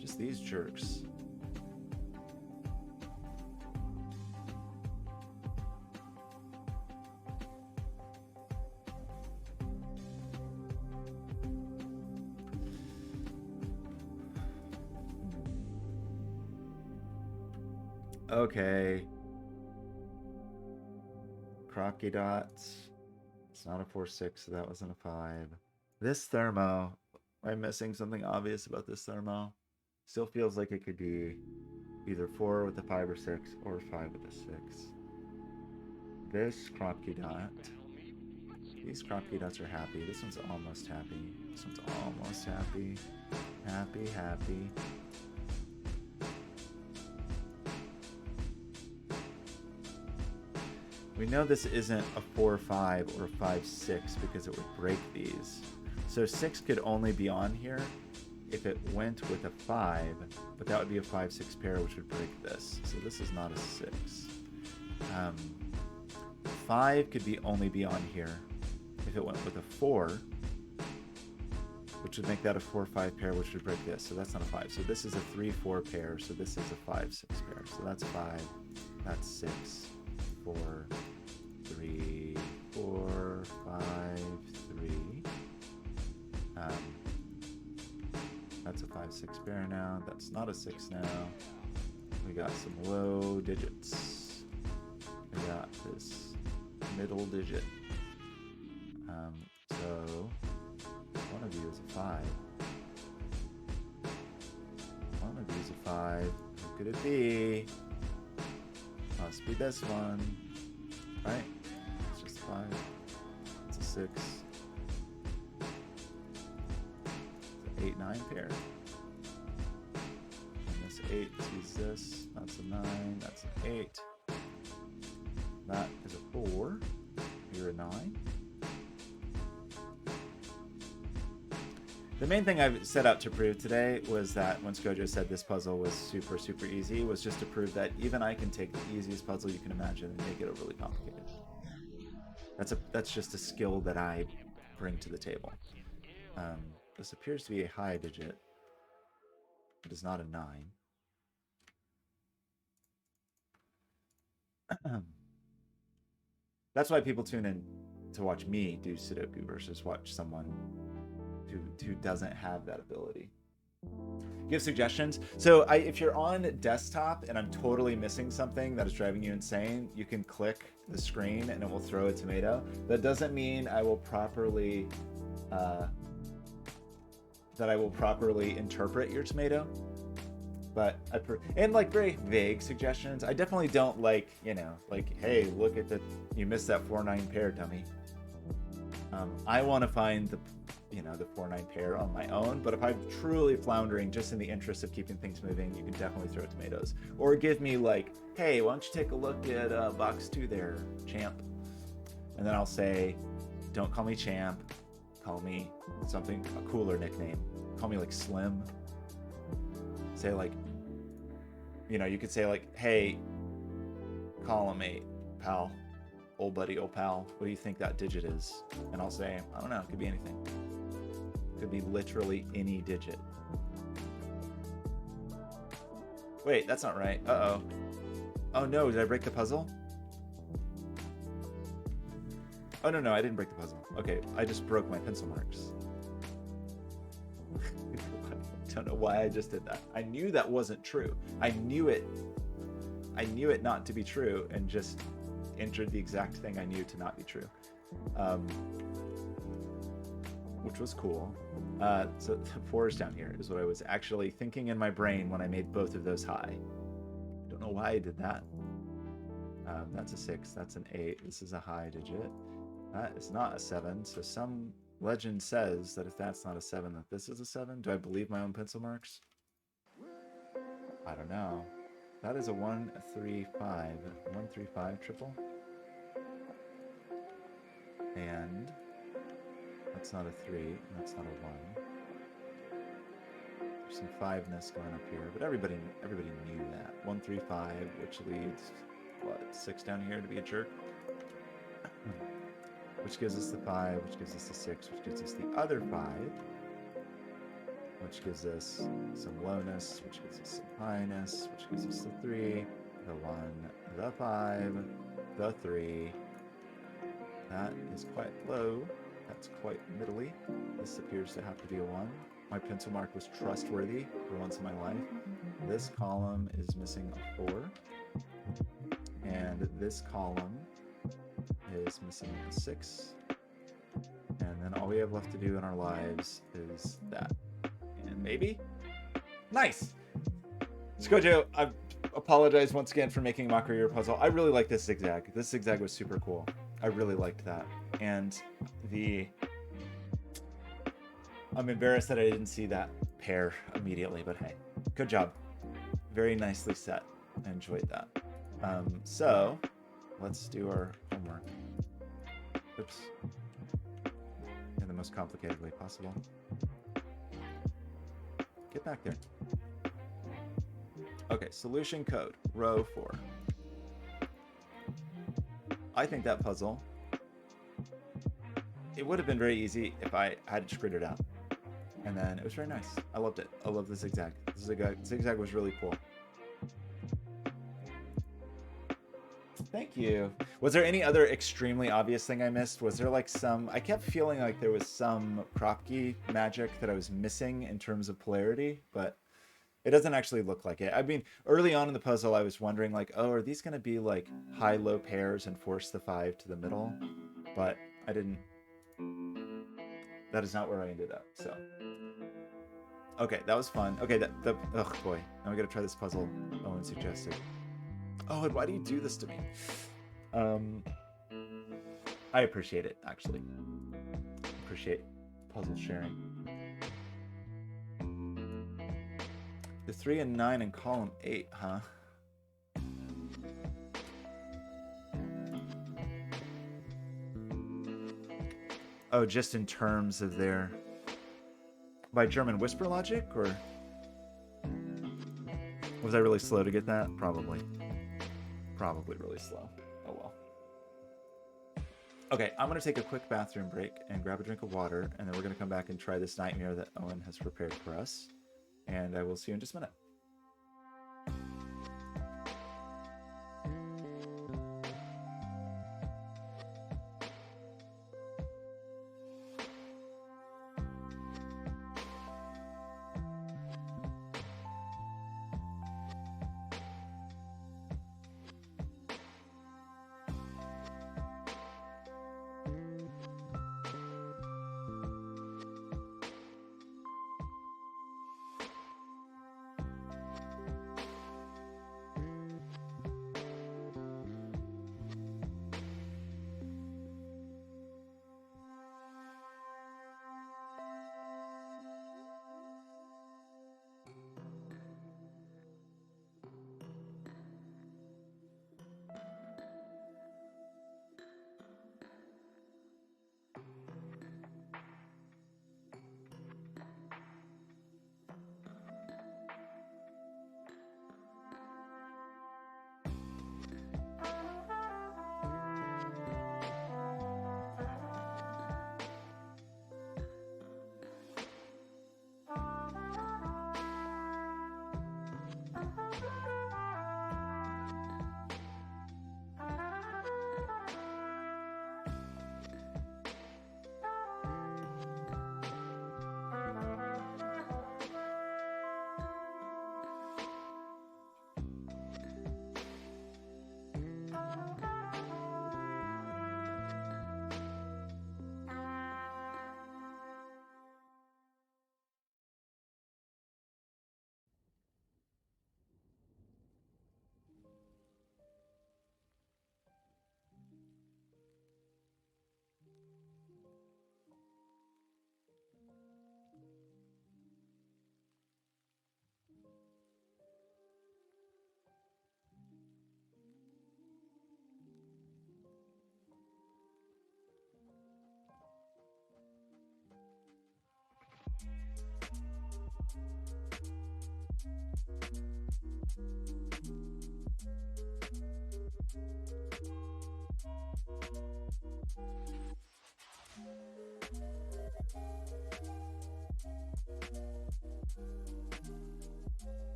Just these jerks. Okay. Crocky dots. It's not a 4-6, so that wasn't a 5. This thermo, am I missing something obvious about this thermo? Still feels like it could be either 4 with a 5 or 6, or 5 with a 6. This Kropke dot. These Kropke dots are happy. This one's almost happy. This one's almost happy. Happy, happy. We know this isn't a 4-5 or a 5-6 because it would break these. So 6 could only be on here if it went with a 5, but that would be a 5-6 pair, which would break this. So this is not a 6. 5 could only be on here if it went with a 4, which would make that a 4-5 pair, which would break this. So that's not a 5. So this is a 3-4 pair. So this is a 5-6 pair. So that's 5. That's 6. 4, 3, 4, 5, 3. That's a 5-6 pair now. That's not a 6 now. We got some low digits. We got this middle digit. So one of you is a 5. One of you is a 5. Who could it be? Must be this one. Right? It's just 5. It's a 6. It's an 8-9 pair. And this 8 sees this. That's a 9. That's an 8. That is a 4. You're a 9. The main thing I set out to prove today was that when ScoJo said this puzzle was super, super easy, was just to prove that even I can take the easiest puzzle you can imagine and make it overly complicated. That's just a skill that I bring to the table. This appears to be a high digit. It is not a 9. That's why people tune in to watch me do Sudoku versus watch someone who doesn't have that ability. Give suggestions. So if you're on desktop and I'm totally missing something that is driving you insane, you can click the screen and it will throw a tomato. That doesn't mean I will properly interpret your tomato. But and like very vague suggestions. I definitely don't like, hey, look at you missed that 4-9 pair, dummy. I want to find the 4-9 pair on my own, but if I'm truly floundering just in the interest of keeping things moving, you can definitely throw tomatoes. Or give me like, hey, why don't you take a look at box 2 there, champ? And then I'll say, don't call me champ, call me something, a cooler nickname. Call me like Slim. Say like, you could say like, hey, column 8, pal. Old buddy, old pal, what do you think that digit is? And I'll say, I don't know, it could be anything. It could be literally any digit. Wait, that's not right. Uh-oh. Oh no, did I break the puzzle? Oh no, I didn't break the puzzle. Okay, I just broke my pencil marks. I don't know why I just did that. I knew that wasn't true. I knew it not to be true and just entered the exact thing I knew to not be true, which was cool. So the 4 is down here is what I was actually thinking in my brain when I made both of those high. Don't know why I did that. That's a 6. That's an 8. This is a high digit. That is not a 7. So some legend says that if that's not a 7, that this is a 7. Do I believe my own pencil marks? I don't know. That is a 1, 3, 5. 1, 3, 5 triple. And that's not a 3. That's not a 1. There's some 5-ness going up here, but everybody knew that. 1, 3, 5, which leads, 6 down here to be a jerk? Which gives us the 5, which gives us the 6, which gives us the other 5. Which gives us some lowness, which gives us some highness, which gives us the 3, the 1, the 5, the 3. That is quite low. That's quite middly. This appears to have to be a 1. My pencil mark was trustworthy for once in my life. This column is missing a 4. And this column is missing a 6. And then all we have left to do in our lives is that. And maybe? Nice! ScoJo, I apologize once again for making a mockery of your puzzle. I really like this zigzag. This zigzag was super cool. I really liked that. And I'm embarrassed that I didn't see that pair immediately, but hey, good job. Very nicely set. I enjoyed that. So let's do our homework. Oops. In the most complicated way possible. Get back there. Okay, solution code, row 4. I think that puzzle, it would have been very easy if I had screwed it out. And then it was very nice. I loved it. I love the zigzag. The zigzag was really cool. Thank you. Was there any other extremely obvious thing I missed? Was there like some... I kept feeling like there was some prop key magic that I was missing in terms of polarity, but it doesn't actually look like it. I mean, early on in the puzzle, I was wondering like, oh, are these going to be like high-low pairs and force the 5 to the middle? But I didn't... That is not where I ended up, so... Okay, that was fun. Okay, oh boy. Now we gotta try this puzzle Owen suggested. Oh, and why do you do this to me? I appreciate it, actually. Appreciate puzzle sharing. The 3 and 9 in column 8, huh? Oh, just in terms of their... By German whisper logic, or... Was I really slow to get that? Probably. Probably really slow. Oh well. Okay, I'm going to take a quick bathroom break and grab a drink of water, and then we're going to come back and try this nightmare that Owen has prepared for us. And I will see you in just a minute.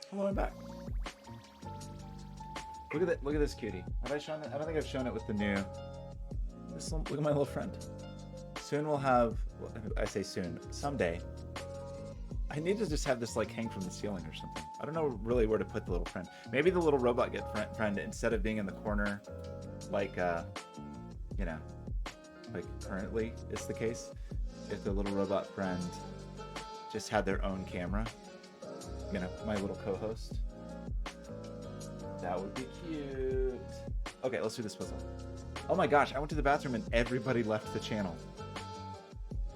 Hello, I'm back. Look at that! Look at this cutie. Have I shown it? I don't think I've shown it with the new. Look at my little friend. Soon we'll have. Well, I say soon. Someday. I need to just have this like hang from the ceiling or something. I don't know really where to put the little friend. Maybe the little robot get friend instead of being in the corner, like you know, like currently is the case. If the little robot friend just had their own camera, you know, my little co-host. That would be cute. Okay, let's do this puzzle. Oh my gosh, I went to the bathroom and everybody left the channel.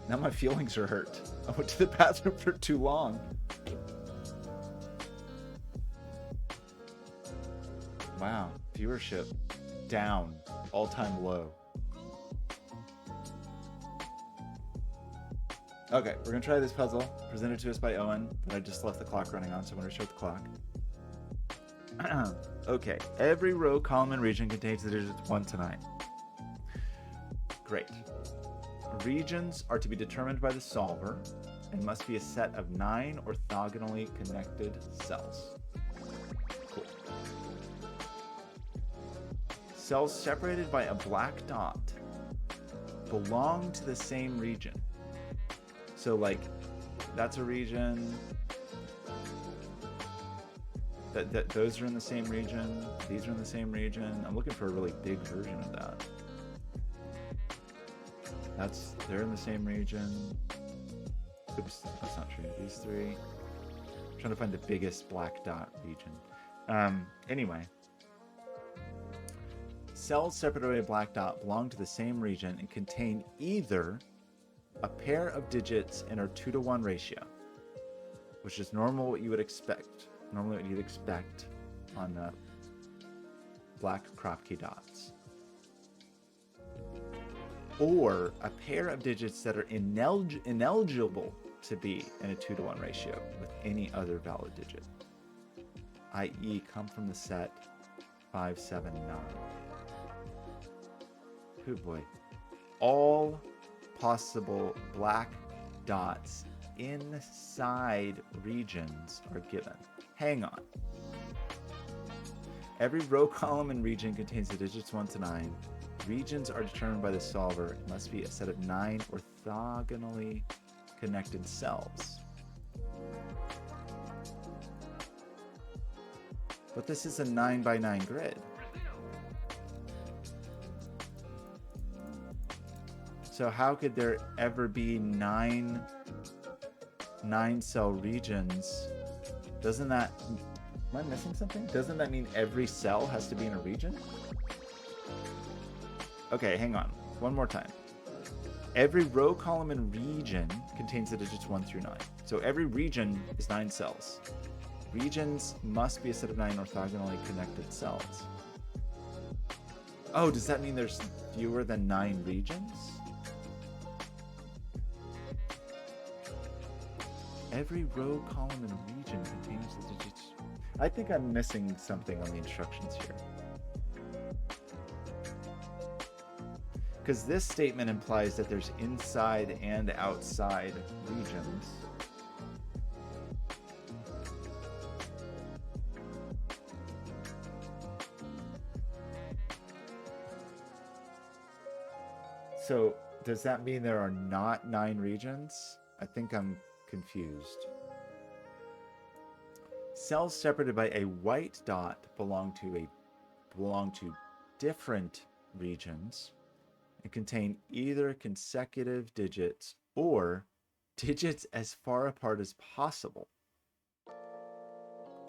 Now my feelings are hurt. I went to the bathroom for too long. Wow, viewership down, all-time low. Okay, we're gonna try this puzzle, presented to us by Owen, but I just left the clock running on, so I'm gonna start the clock. Okay, every row, column, and region contains the digits 1 to 9. Great. Regions are to be determined by the solver and must be a set of 9 orthogonally connected cells. Cool. Cells separated by a black dot belong to the same region. So, like, that's a region. Those are in the same region. These are in the same region. I'm looking for a really big version of that. They're in the same region. Oops, that's not true. These three. I'm trying to find the biggest black dot region. Anyway. Cells separated by a black dot belong to the same region and contain either a pair of digits in a 2-to-1 ratio, which is normal what you would expect. Normally what you'd expect on the black Kropke dots. Or a pair of digits that are ineligible to be in a 2-to-1 ratio with any other valid digit, i.e. come from the set 5, 7, 9. Oh boy. All possible black dots inside regions are given. Hang on. Every row, column, and region contains the digits 1 to 9. Regions are determined by the solver. It must be a set of 9 orthogonally connected cells. But this is a 9 by 9 grid. So how could there ever be 9 cell regions? Doesn't that... Am I missing something? Doesn't that mean every cell has to be in a region? Okay, hang on. One more time. Every row, column, and region contains the digits 1 through 9. So every region is 9 cells. Regions must be a set of 9 orthogonally connected cells. Oh, does that mean there's fewer than 9 regions? Every row, column, and region contains the digits. I think I'm missing something on the instructions here. Because this statement implies that there's inside and outside regions. So, does that mean there are not 9 regions? I think I'm confused. Cells separated by a white dot belong to different regions and contain either consecutive digits or digits as far apart as possible.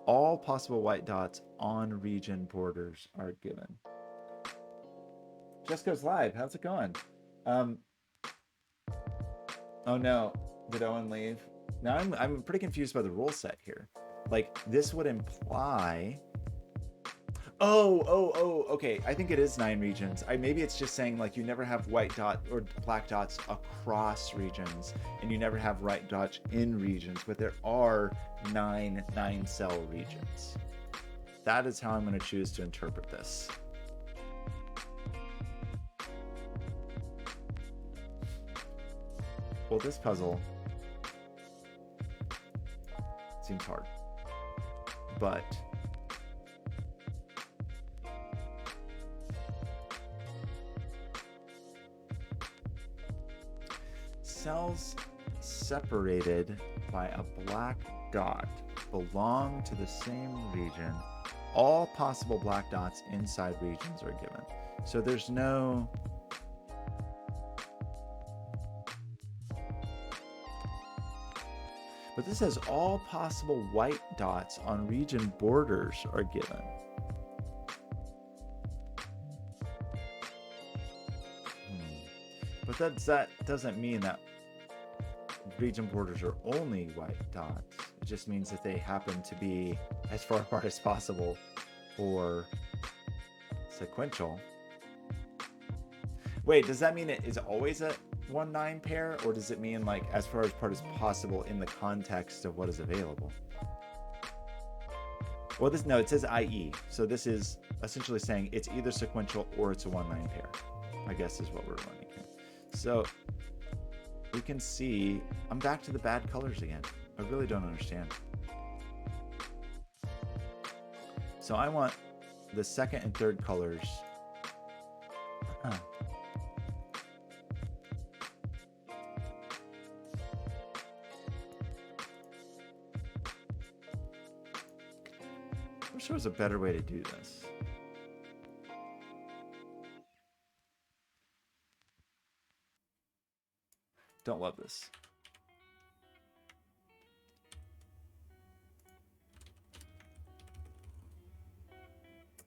All possible white dots on region borders are given. Just Goes Live, how's it going? Oh no, did Owen leave? Now I'm pretty confused by the rule set here. Like, this would imply... Okay. I think it is 9 regions. Maybe it's just saying, like, you never have white dot or black dots across regions, and you never have white dots in regions, but there are 9 cell regions. That is how I'm going to choose to interpret this. Well, this puzzle seems hard. but cells separated by a black dot belong to the same region. All possible black dots inside regions are given. So there's no... But this says all possible white dots on region borders are given. But that doesn't mean that region borders are only white dots. It just means that they happen to be as far apart as possible or sequential. Wait, does that mean it is always a 1-9 pair, or does it mean like as far apart as possible in the context of what is available? Well, no, it says IE, so this is essentially saying it's either sequential or it's a 1-9 pair, I guess is what we're learning here. So we can see, I'm back to the bad colors again. I really don't understand. So I want the second and third colors. I wish there was a better way to do this. Don't love this.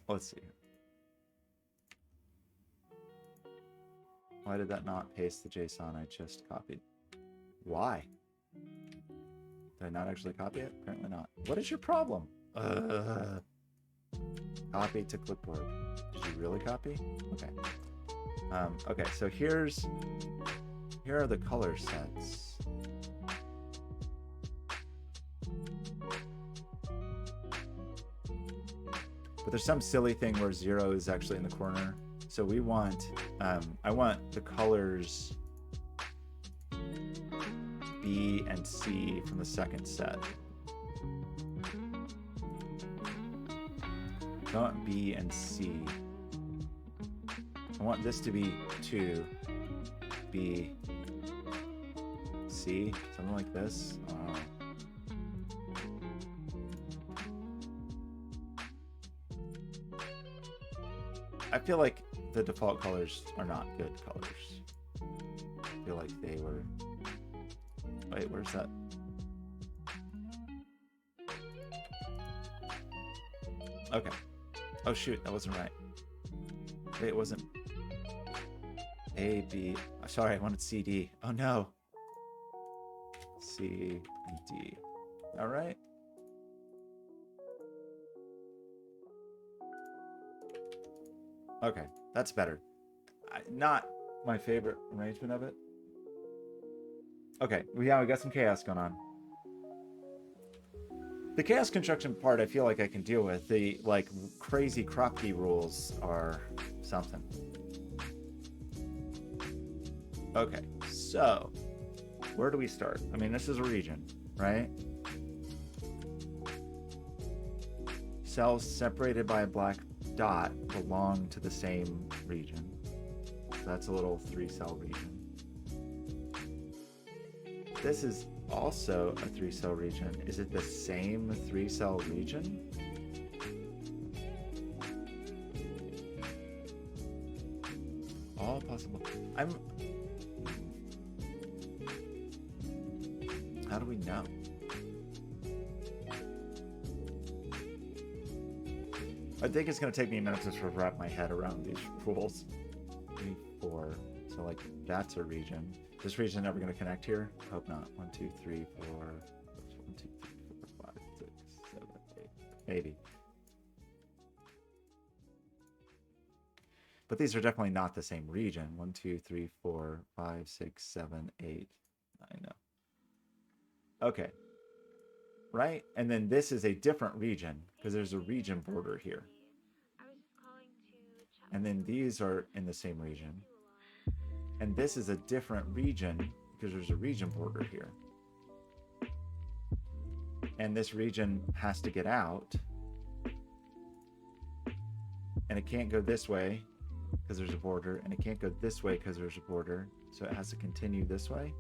Let's see. Why did that not paste the JSON I just copied? Why? Did I not actually copy it? Apparently not. What is your problem? Copy to clipboard. Did you really copy? Okay. Okay, so here are the color sets. But there's some silly thing where 0 is actually in the corner. So we want, I want the colors B and C from the second set. I want B and C. I want this to be 2, B, C, something like this. I feel like the default colors are not good colors. I feel like they were... Wait, where's that? Okay. Oh shoot, that wasn't right. Wait, it wasn't... A, B... Sorry, I wanted C, D. Oh no! C and D. Alright. Okay, that's better. Not my favorite arrangement of it. Okay, we got some chaos going on. The chaos construction part I feel like I can deal with. The like crazy crop key rules are something. Okay, so where do we start? I mean, this is a region, right? Cells separated by a black dot belong to the same region. So that's a little 3-cell region. This is also a 3-cell region. Is it the same 3-cell region? All possible. How do we know? I think it's going to take me a minute to sort of wrap my head around these rules. 3, 4. So, like, that's a region. This region never going to connect here? Hope not. 1, 2, 3, 4. 1, 2, 3, 4, 5, 6, 7, 8. Maybe. But these are definitely not the same region. 1, 2, 3, 4, 5, 6, 7, 8. I know. Okay. Right? And then this is a different region because there's a region border here. And then these are in the same region. And this is a different region because there's a region border here. and this region has to get out, and it can't go this way because there's a border, and it can't go this way because there's a border, so it has to continue this way.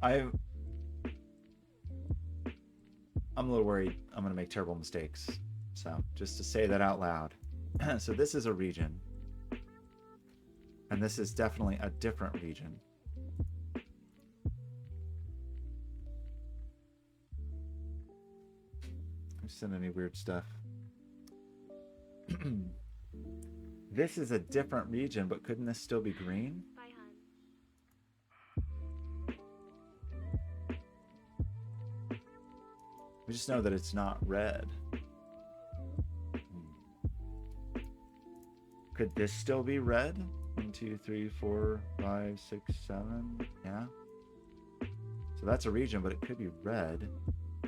I'm a little worried I'm going to make terrible mistakes. So just to say that out loud. So this is a region. And this is definitely a different region. I'm sending any weird stuff. This is a different region, but couldn't this still be green? We just know that it's not red. Could this still be red? 1, 2, 3, 4, 5, 6, 7. Yeah. So that's a region, but it could be red.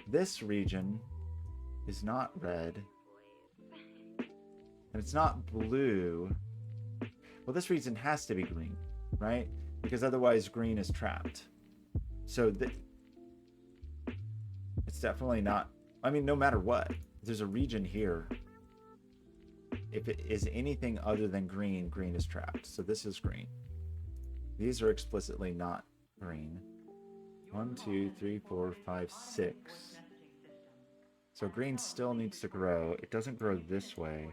This region is not red. And it's not blue. Well, this region has to be green, right? Because otherwise green is trapped. So it's definitely not. I mean, no matter what, there's a region here. If it is anything other than green, green is trapped. So this is green. These are explicitly not green. 1, 2, 3, 4, 5, 6. So green still needs to grow. It doesn't grow this way,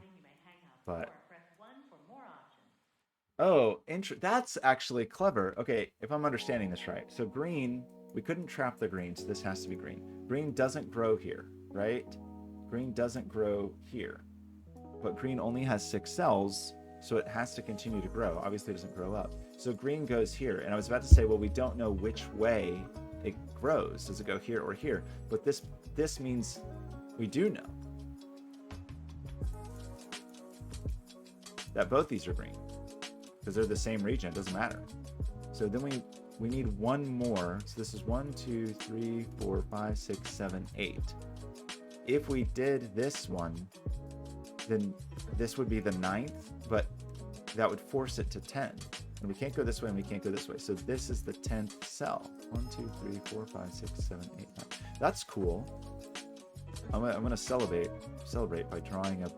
but oh, that's actually clever. Okay, if I'm understanding this right. So green, we couldn't trap the green, so this has to be green. Green doesn't grow here, right? Green doesn't grow here. But green only has 6 cells, so it has to continue to grow. Obviously, it doesn't grow up. So green goes here. And I was about to say, well, we don't know which way it grows. Does it go here or here? But this means we do know that both these are green because they're the same region. It doesn't matter. So then we need one more. So this is 1, 2, 3, 4, 5, 6, 7, 8. If we did this one, then this would be the 9th, but that would force it to 10. And we can't go this way and we can't go this way. So this is the 10th cell. 1, 2, 3, 4, 5, 6, 7, 8, 9. That's cool. I'm gonna celebrate by drawing a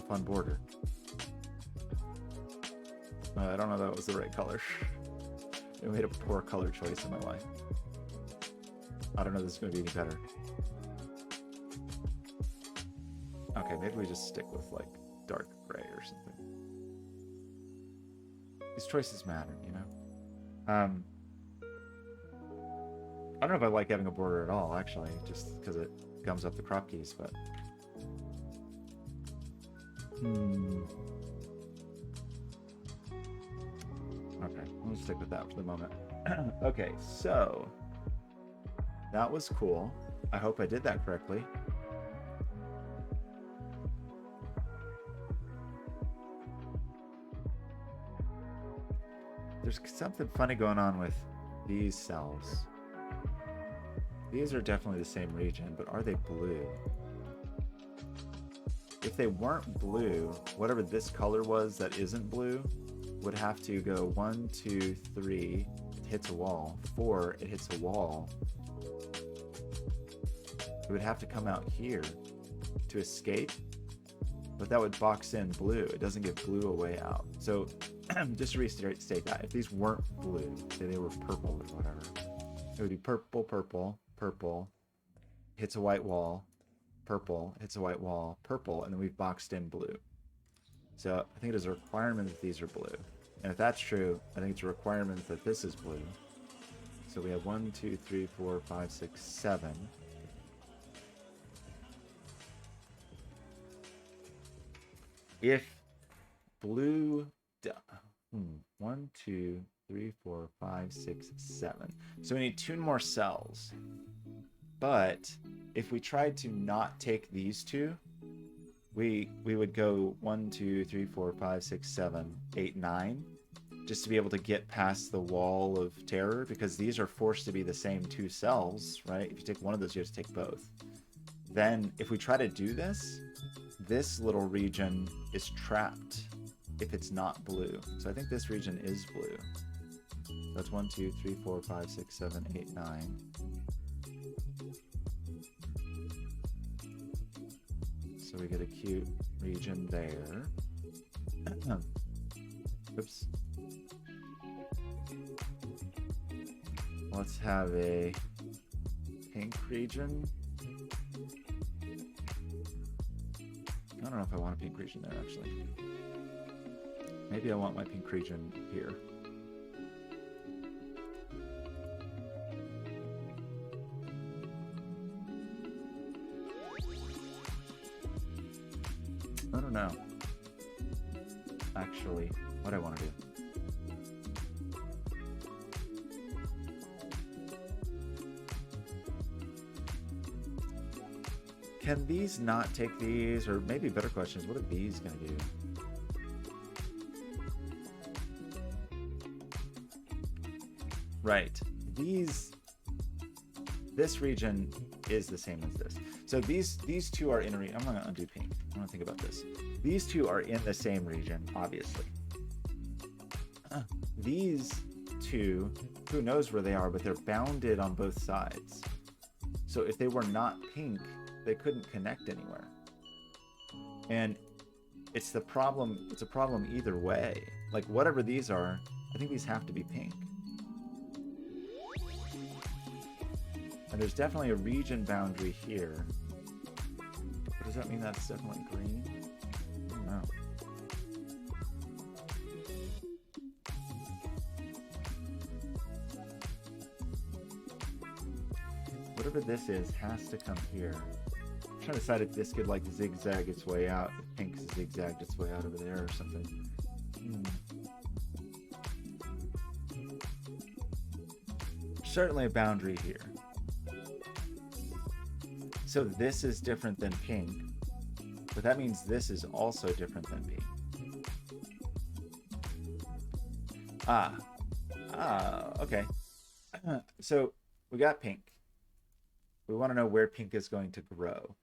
fun border. I don't know if that was the right color. I made a poor color choice in my life. I don't know if this is gonna be any better. Okay, maybe we just stick with like dark gray or something. These choices matter, you know? I don't know if I like having a border at all, actually, just because it gums up the crop keys, but... Okay, we'll stick with that for the moment. Okay, so... that was cool. I hope I did that correctly. There's something funny going on with these cells. These are definitely the same region, but are they blue? If they weren't blue, whatever this color was that isn't blue would have to go 1, 2, 3, it hits a wall. 4, it hits a wall. It would have to come out here to escape, but that would box in blue. It doesn't give blue a way out. So just to restate that, if these weren't blue, say they were purple or whatever, it would be purple, purple, purple, hits a white wall, purple, hits a white wall, purple, and then we've boxed in blue. So I think it is a requirement that these are blue. And if that's true, I think it's a requirement that this is blue. So we have 1, 2, 3, 4, 5, 6, 7. If blue... 1, 2, 3, 4, 5, 6, 7. So we need 2 more cells. But if we tried to not take these 2, we would go 1, 2, 3, 4, 5, 6, 7, 8, 9, just to be able to get past the wall of terror, because these are forced to be the same 2 cells, right? If you take one of those, you have to take both. Then if we try to do this, this little region is trapped if it's not blue. So I think this region is blue. That's 1, 2, 3, 4, 5, 6, 7, 8, 9. So we get a cute region there. Oops. Let's have a pink region. I don't know if I want a pink region there, actually. Maybe I want my pink region here. I don't know. Actually, what I want to do. Can these not take these? Or maybe better question is, what are these going to do? Right. This region is the same as this. So these two are in a region. I'm not going to undo pink. I want to think about this. These two are in the same region, obviously. These two, who knows where they are, but they're bounded on both sides. So if they were not pink, they couldn't connect anywhere. And it's a problem either way. Like whatever these are, I think these have to be pink. And there's definitely a region boundary here. But does that mean that's definitely green? I don't know. Whatever this is has to come here. I'm trying to decide if this could like zigzag its way out. If pink zigzagged its way out over there or something. Certainly a boundary here. So this is different than pink, but that means this is also different than pink. Okay. So we got pink. We want to know where pink is going to grow.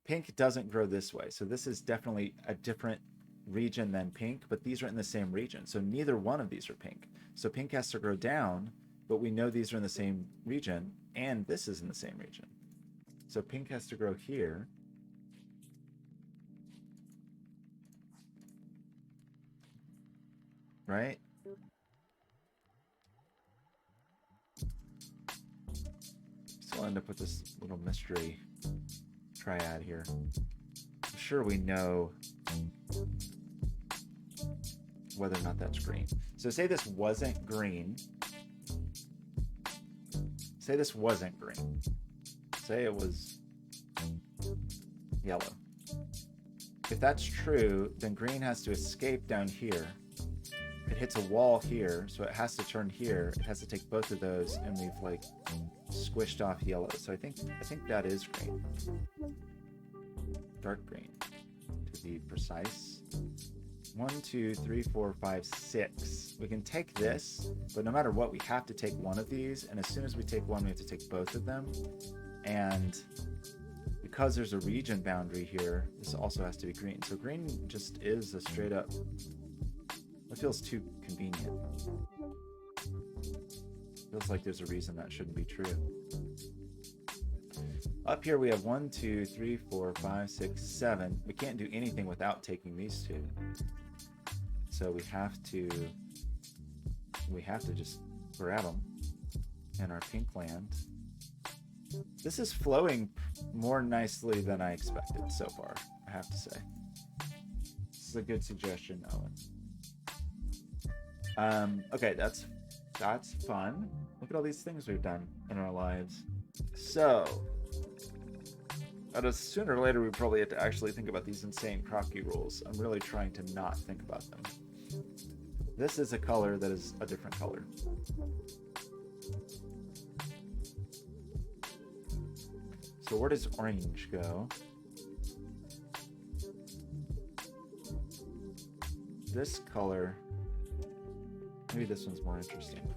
Pink doesn't grow this way, so this is definitely a different region than pink, but these are in the same region, so neither one of these are pink. So pink has to grow down, but we know these are in the same region, and this is in the same region. So pink has to grow here. Right? So I'll end up with this little mystery triad here. I'm sure we know whether or not that's green. So say this wasn't green. Say this wasn't green. Say it was yellow. If that's true, then green has to escape down here. It hits a wall here, so it has to turn here. It has to take both of those, and we've like squished off yellow. So I think that is green. Dark green, to be precise. 1, 2, 3, 4, 5, 6. We can take this, but no matter what, we have to take one of these. And as soon as we take one, we have to take both of them. And because there's a region boundary here, this also has to be green. So green just is a straight up, it feels too convenient. Feels like there's a reason that shouldn't be true. Up here we have 1, 2, 3, 4, 5, 6, 7. We can't do anything without taking these two. So we have to just grab them in our pink land. This is flowing more nicely than I expected so far, I have to say. This is a good suggestion, Owen. Okay, that's fun. Look at all these things we've done in our lives. So, sooner or later we probably have to actually think about these insane crocky rules. I'm really trying to not think about them. This is a color that is a different color. So where does orange go? This color, maybe this one's more interesting.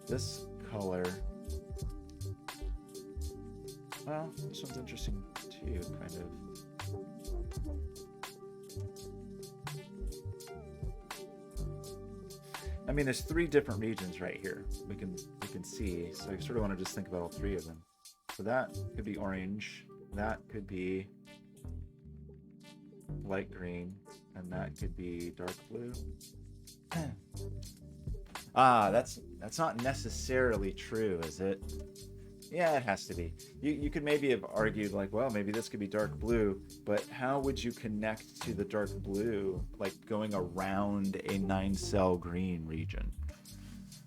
This color, well, this one's interesting too, kind of. I mean, there's 3 different regions right here. We can see. So I sort of want to just think about all 3 of them. So that could be orange. That could be light green, and that could be dark blue. That's not necessarily true, is it? Yeah, it has to be. You could maybe have argued like, well, maybe this could be dark blue, but how would you connect to the dark blue, like going around a 9-cell green region?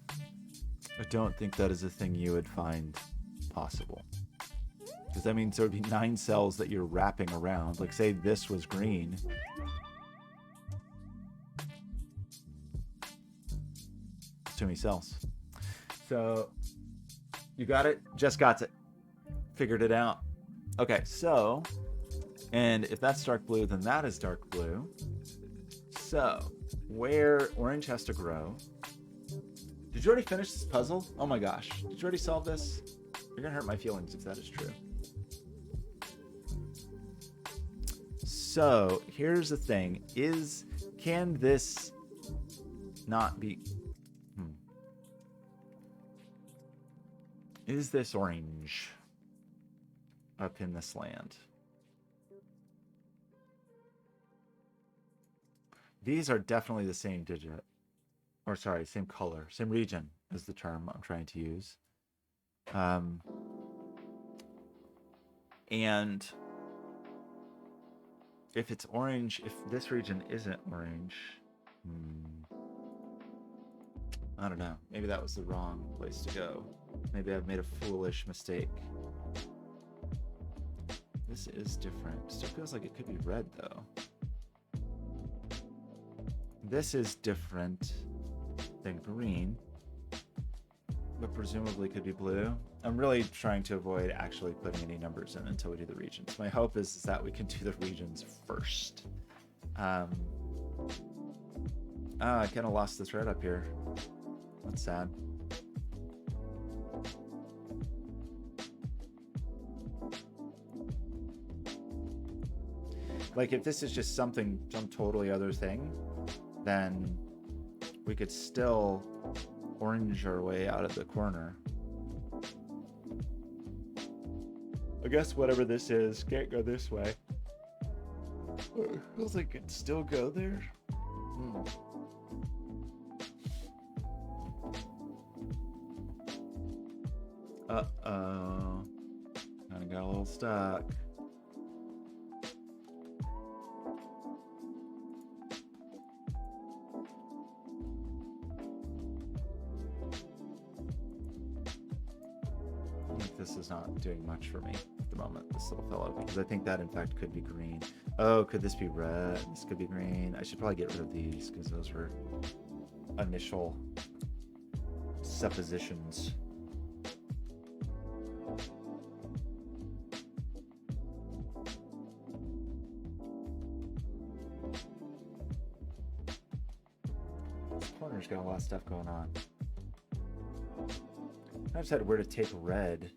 I don't think that is a thing you would find possible. Because that means there would be 9 cells that you're wrapping around. Like, say this was green. Too many cells. So, you got it? Just got it. Figured it out. Okay, so, and if that's dark blue, then that is dark blue. So, where orange has to grow. Did you already finish this puzzle? Oh my gosh. Did you already solve this? You're gonna hurt my feelings if that is true. So here's the thing: can this not be? Is this orange up in this land? These are definitely the same digit, or sorry, same color, same region is the term I'm trying to use. And if it's orange, if this region isn't orange, I don't know. Maybe that was the wrong place to go. Maybe I've made a foolish mistake. This is different. Still feels like it could be red, though. This is different than green, but presumably could be blue. I'm really trying to avoid actually putting any numbers in until we do the regions. My hope is that we can do the regions first. I kind of lost the thread up here. That's sad. Like, if this is just some totally other thing, then we could still orange our way out of the corner. I guess whatever this is can't go this way. It feels like it could still go there. Uh-oh. Kinda got a little stuck. This is not doing much for me at the moment, this little fellow, because I think that in fact could be green. Oh, could this be red? This could be green. I should probably get rid of these because those were initial suppositions. This corner's got a lot of stuff going on. I just had where to take red.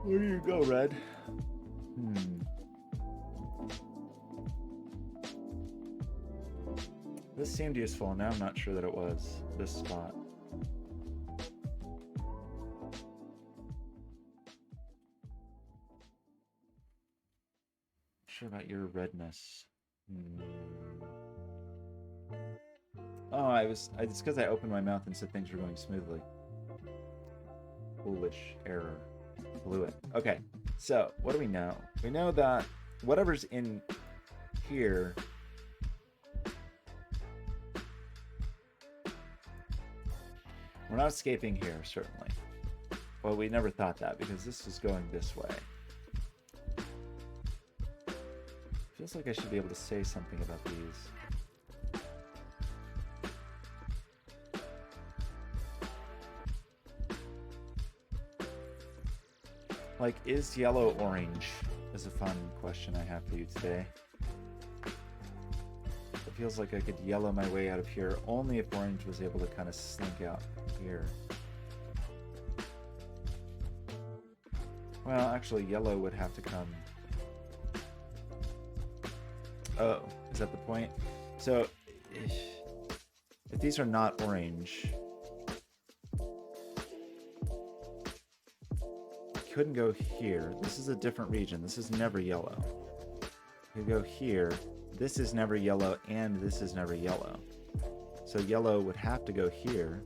Where do you go, red? This seemed useful. Now I'm not sure that it was this spot. Sure about your redness. Oh, it's because I opened my mouth and said things were going smoothly. Foolish error. Blew it. Okay, so what do we know? We know that whatever's in here we're not escaping here, certainly. Well, we never thought that because this is going this way. Feels like I should be able to say something about these. Like, is yellow orange? Is a fun question I have for you today. It feels like I could yellow my way out of here only if orange was able to kind of slink out here. Well, actually, yellow would have to come. Oh, is that the point? So, if these are not orange, couldn't go here. This is a different region. This is never yellow. You go here. This is never yellow, and this is never yellow. So yellow would have to go here.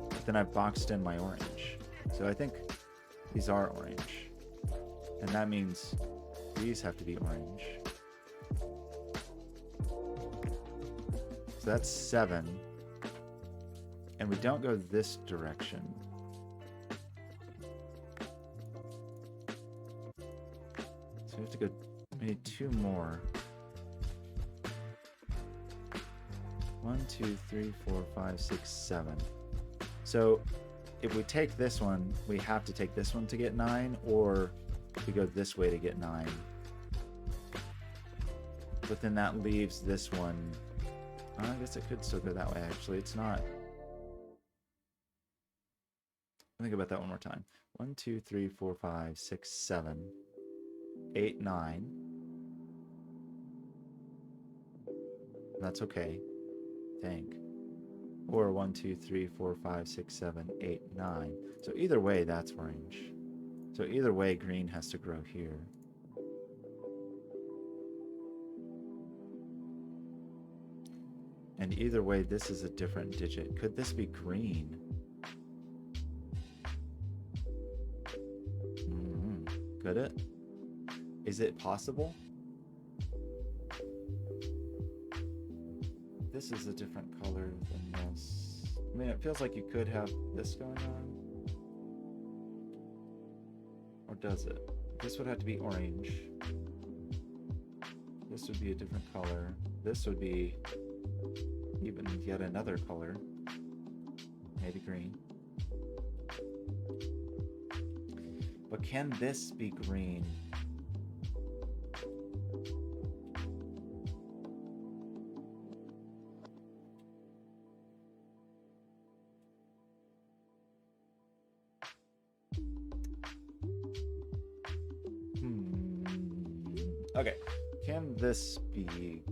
But then I've boxed in my orange. So I think these are orange. And that means these have to be orange. So that's 7. And we don't go this direction. So we have to go, we need 2 more. 1, 2, 3, 4, 5, 6, 7. So if we take this one, we have to take this one to get 9, or we go this way to get 9. But then that leaves this one. I guess it could still go that way, actually. It's not. Think about that one more time. 1, 2, 3, 4, 5, 6, 7, 8, 9. That's okay. Think. Or 1, 2, 3, 4, 5, 6, 7, 8, 9. So either way, that's orange. So either way, green has to grow here. And either way, this is a different digit. Could this be green? Could it? Is it possible? This is a different color than this. I mean, it feels like you could have this going on. Or does it? This would have to be orange. This would be a different color. This would be even yet another color. Maybe green. But can this be green? Okay, can this be green?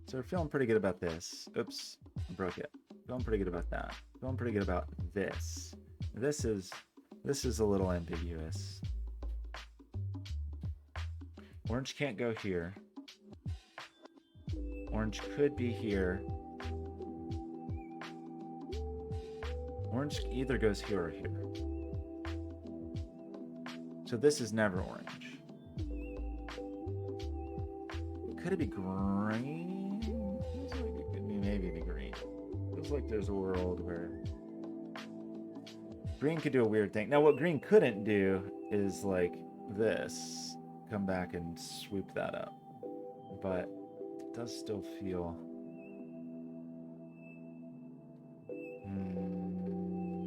So we're feeling pretty good about this. Oops, I broke it. Feeling pretty good about that. Feeling pretty good about this. This is a little ambiguous. Orange can't go here. Orange could be here. Orange either goes here or here. So this is never orange. Could it be green? Feels like it could be maybe be green. Feels like there's a world where green could do a weird thing. Now what green couldn't do is like this. Come back and swoop that up. But it does still feel...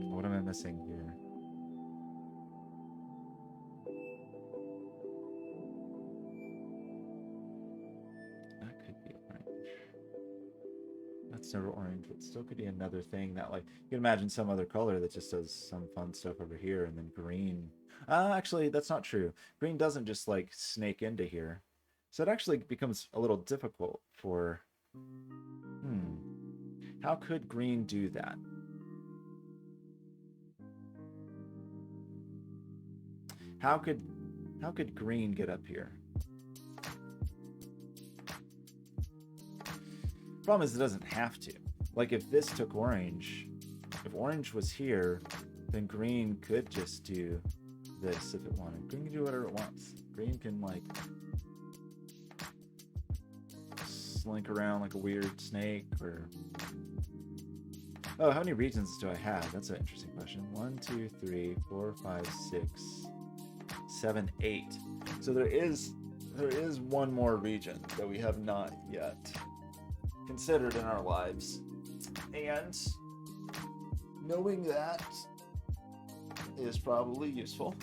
What am I missing here? That could be orange. That's never orange, but still could be another thing that, like, you can imagine some other color that just does some fun stuff over here, and then green. Actually, that's not true. Green doesn't just, like, snake into here. So it actually becomes a little difficult for... How could green do that? How could green get up here? Problem is it doesn't have to. Like if this took orange, if orange was here, then green could just do this if it wanted. Green can do whatever it wants. Green can like slink around like a weird snake or... Oh, how many regions do I have? That's an interesting question. 1, 2, 3, 4, 5, 6, 7, 8. So there is one more region that we have not yet considered in our lives. And knowing that is probably useful.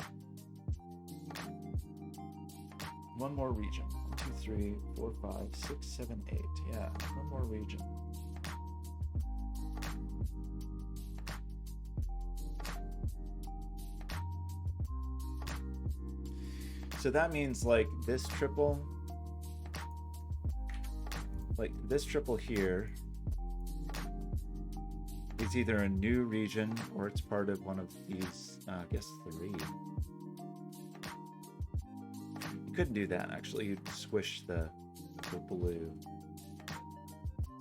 One more region. 1, 2, 3, 4, 5, 6, 7, 8. Yeah, one more region. So that means like this triple here is either a new region or it's part of one of these, I guess 3. You couldn't do that actually, you'd squish the blue.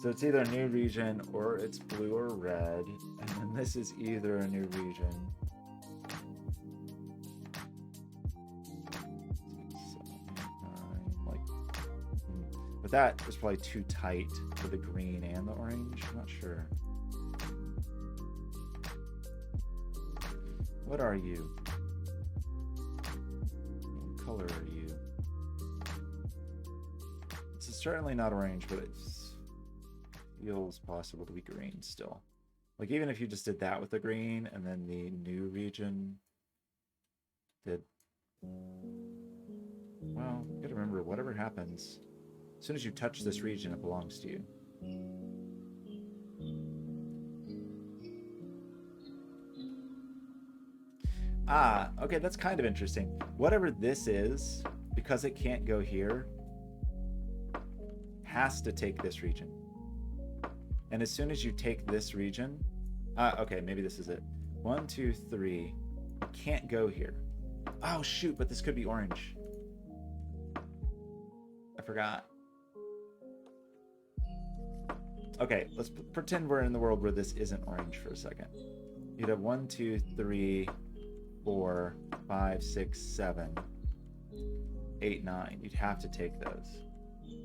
So it's either a new region or it's blue or red, and then this is either a new region. But that is probably too tight for the green and the orange. I'm not sure. What are you? What color are you? This is certainly not orange, but it feels possible to be green still. Like even if you just did that with the green and then the new region did, well, you gotta remember, whatever happens, as soon as you touch this region, it belongs to you. Ah, okay, that's kind of interesting. Whatever this is, because it can't go here, has to take this region. And as soon as you take this region, okay, maybe this is it. 1, 2, 3, can't go here. Oh shoot, but this could be orange. I forgot. Okay, let's pretend we're in the world where this isn't orange for a second. You'd have 1, 2, 3, 4, 5, 6, 7, 8, 9. You'd have to take those.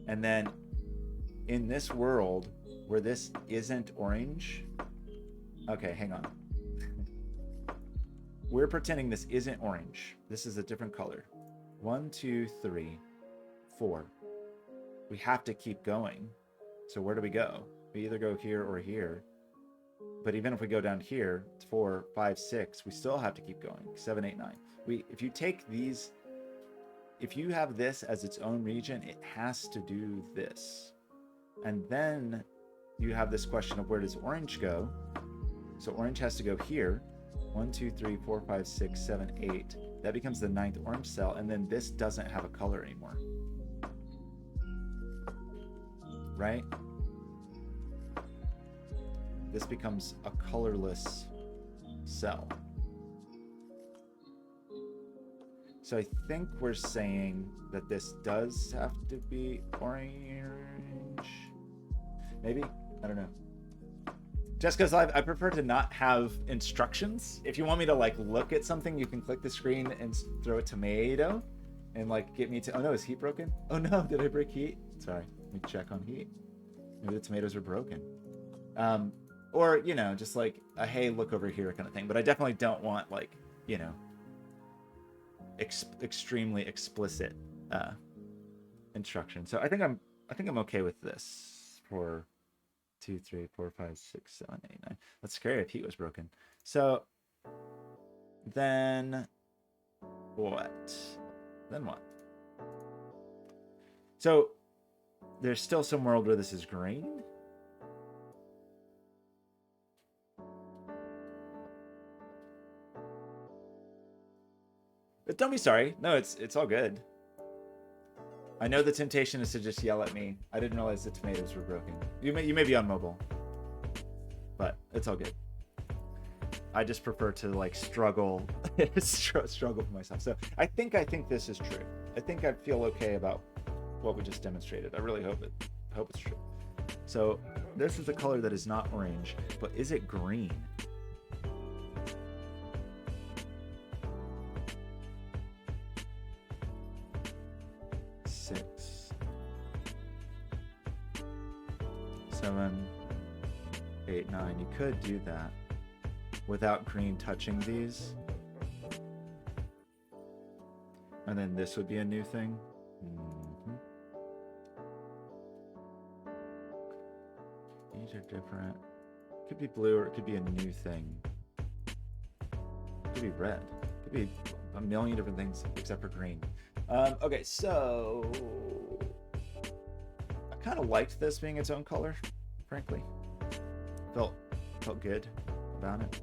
And then in this world where this isn't orange, okay, hang on. We're pretending this isn't orange. This is a different color. 1, 2, 3, 4. We have to keep going. So where do we go? We either go here or here. But even if we go down here, it's 4, 5, 6, we still have to keep going. 7, 8, 9. If you take these, if you have this as its own region, it has to do this. And then you have this question of where does orange go? So orange has to go here. 1, 2, 3, 4, 5, 6, 7, 8. That becomes the 9th orange cell, and then this doesn't have a color anymore. Right? This becomes a colorless cell. So I think we're saying that this does have to be orange. Maybe? I don't know. Just because I prefer to not have instructions. If you want me to like look at something, you can click the screen and throw a tomato and like get me to, oh no, is heat broken? Oh no, did I break heat? Sorry, let me check on heat. Maybe the tomatoes are broken. Or, you know, just like a, hey, look over here kind of thing. But I definitely don't want like, you know, extremely explicit instruction. So I think I'm okay with this for 2, 3, 4, 5, 6, 7, 8, 9. That's scary if heat was broken. So then what? Then what? So there's still some world where this is green. But don't be sorry. No, it's all good. I know the temptation is to just yell at me. I didn't realize the tomatoes were broken. You may be on mobile, but it's all good. I just prefer to like struggle for myself. So I think this is true. I think I feel okay about what we just demonstrated. I really hope it's true. So this is a color that is not orange, but is it green? Six, 7, 8, 9. You could do that without green touching these. And then this would be a new thing. Mm-hmm. These are different. It could be blue or it could be a new thing. It could be red. It could be a million different things except for green. Okay, so I kind of liked this being its own color, frankly. Felt good about it.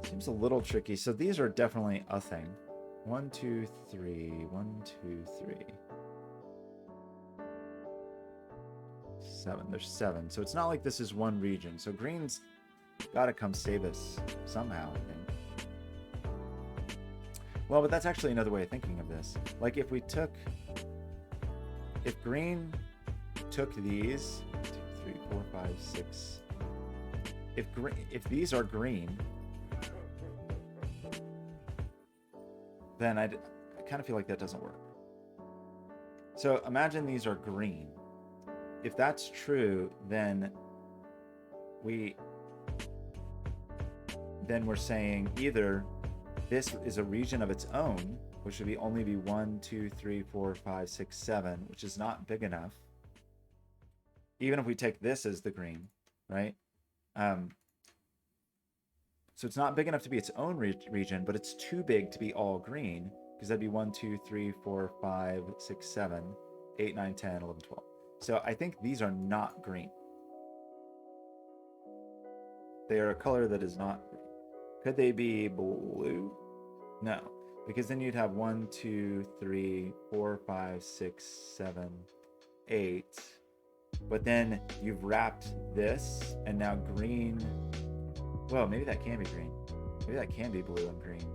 Seems a little tricky. So these are definitely a thing. 1, 2, 3. 1, 2, 3. 7. There's 7. So it's not like this is one region. So green's got to come save us somehow, I think. Well, but that's actually another way of thinking of this. Like if green took these 2, 3, 4, 5, 6. If these are green, then I kind of feel like that doesn't work. So imagine these are green. If that's true, then we're saying either this is a region of its own, which would only be 1, 2, 3, 4, 5, 6, 7, which is not big enough. Even if we take this as the green, right? So it's not big enough to be its own region, but it's too big to be all green, because that'd be 1, 2, 3, 4, 5, 6, 7, 8, 9, 10, 11, 12. So I think these are not green. They are a color that is not green. Could they be blue? No, because then you'd have 1, 2, 3, 4, 5, 6, 7, 8. But then you've wrapped this, and now green. Well, maybe that can be green. Maybe that can be blue and green.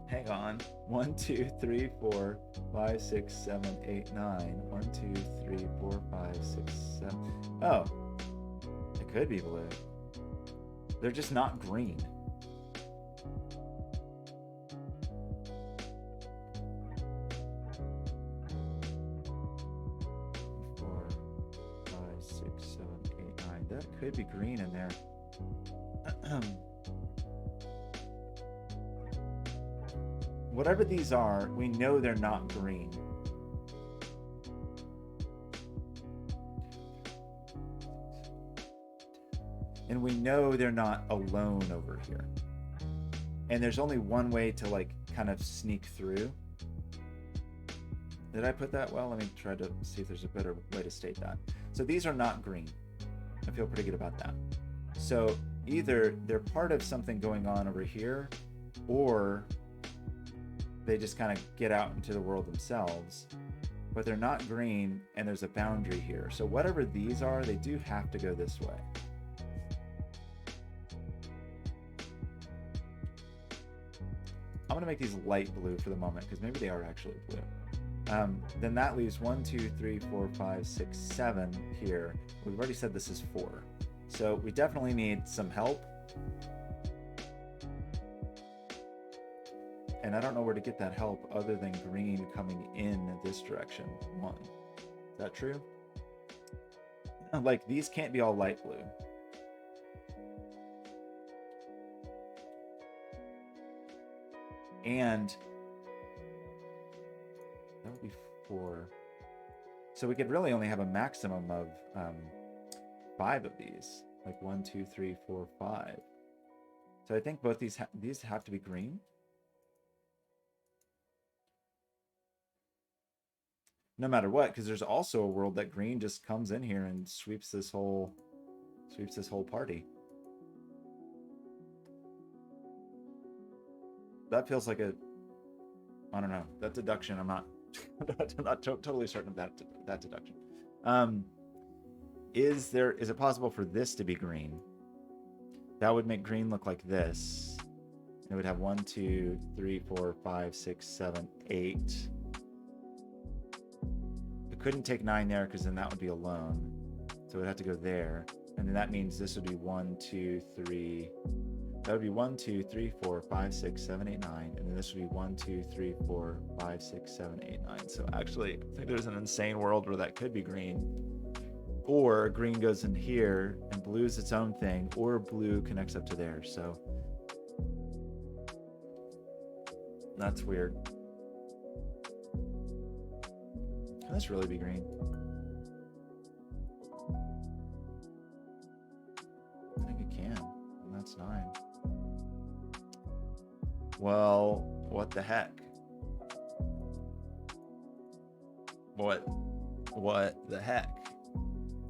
Hang on. 1, 2, 3, 4, 5, 6, 7, 8, 9. 1, 2, 3, 4, 5, 6, 7. Oh, it could be blue. They're just not green. That could be green in there. Whatever these are, we know they're not green. And we know they're not alone over here. And there's only one way to like kind of sneak through. Did I put that well? Let me try to see if there's a better way to state that. So these are not green. I feel pretty good about that. So either they're part of something going on over here, or they just kind of get out into the world themselves, but they're not green and there's a boundary here. So whatever these are, they do have to go this way. I'm gonna make these light blue for the moment because maybe they are actually blue. Then that leaves 1, 2, 3, 4, 5, 6, 7 here. We've already said this is 4. So we definitely need some help. And I don't know where to get that help other than green coming in this direction. 1. Is that true? Like these can't be all light blue. And that would be 4. So we could really only have a maximum of 5 of these. Like 1, 2, 3, 4, 5. So I think both these have to be green. No matter what, because there's also a world that green just comes in here and sweeps this whole party. That feels like I don't know, that deduction. I'm not I'm not totally certain of that deduction. Is it possible for this to be green? That would make green look like this. It would have 1, 2, 3, 4, 5, 6, 7, 8. It couldn't take 9 there because then that would be alone. So it would have to go there. And then that means this would be 1, 2, 3. That would be 1, 2, 3, 4, 5, 6, 7, 8, 9. And then this would be 1, 2, 3, 4, 5, 6, 7, 8, 9. So actually, I think there's an insane world where that could be green. Or green goes in here and blue is its own thing, or blue connects up to there. So that's weird. Can this really be green? I think it can. And that's 9. Well, what the heck? What the heck?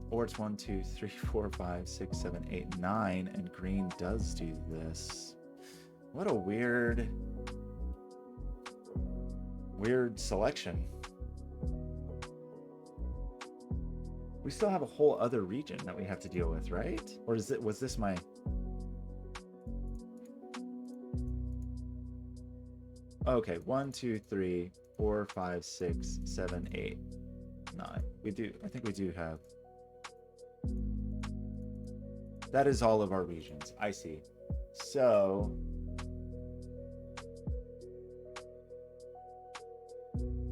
Or it's 1, 2, 3, 4, 5, 6, 7, 8, 9, and green does do this. What a weird selection. We still have a whole other region that we have to deal with, right? Or was this my... Okay, 1, 2, 3, 4, 5, 6, 7, 8, 9. I think we do have... That is all of our regions. I see. So...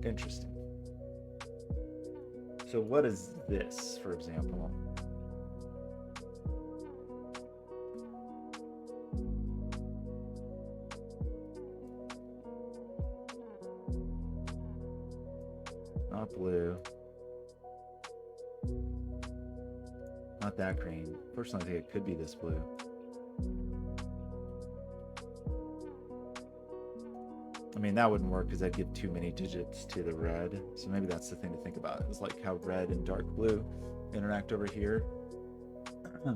Interesting. So what is this, for example? Not blue. Not that green. Personally, I think it could be this blue. I mean, that wouldn't work because I'd give too many digits to the red. So maybe that's the thing to think about. It's like how red and dark blue interact over here. I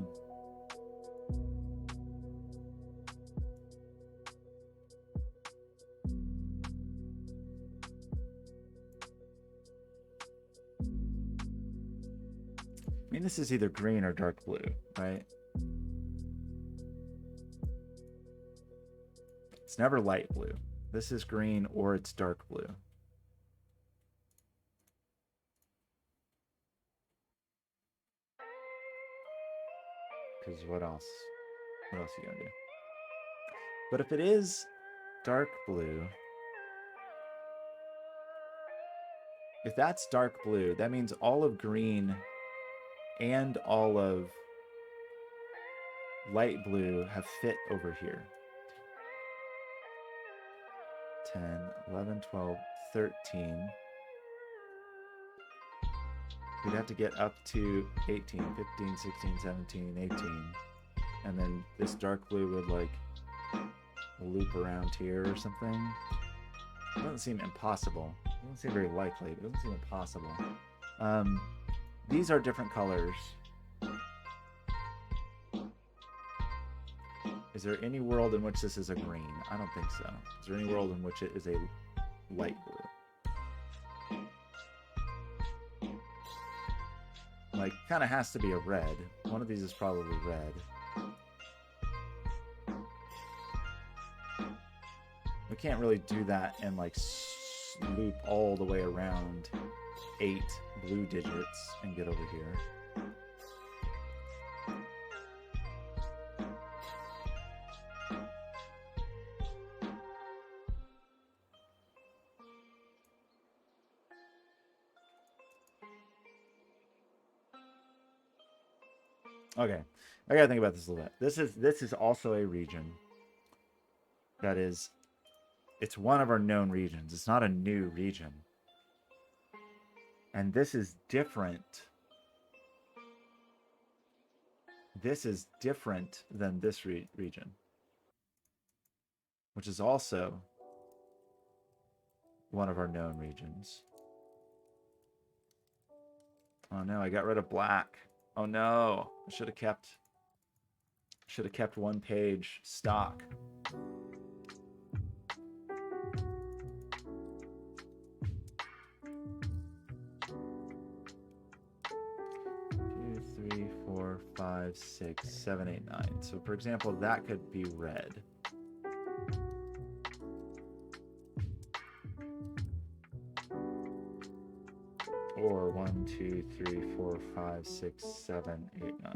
mean, this is either green or dark blue, right? It's never light blue. This is green or it's dark blue. Because what else? What else are you gonna do? But if it is dark blue, if that's dark blue, that means all of green and all of light blue have fit over here. 10, 11, 12, 13. We'd have to get up to 18, 15, 16, 17, 18. And then this dark blue would like loop around here or something. It doesn't seem impossible. It doesn't seem very likely. It doesn't seem impossible. These are different colors. Is there any world in which this is a green? I don't think so. Is there any world in which it is a light blue? Like, kind of has to be a red. One of these is probably red. We can't really do that and like loop all the way around 8 blue digits and get over here. Okay, I gotta think about this a little bit. This is also a region that is, it's one of our known regions. It's not a new region. And this is different. This is different than this region, which is also one of our known regions. Oh no, I got rid of black. Oh no, I should have kept one page stock. Two, 3, 4, 5, 6, 7, 8, 9. So for example, that could be red. Or 1, 2, 3, 4, 5, 6, 7, 8, 9.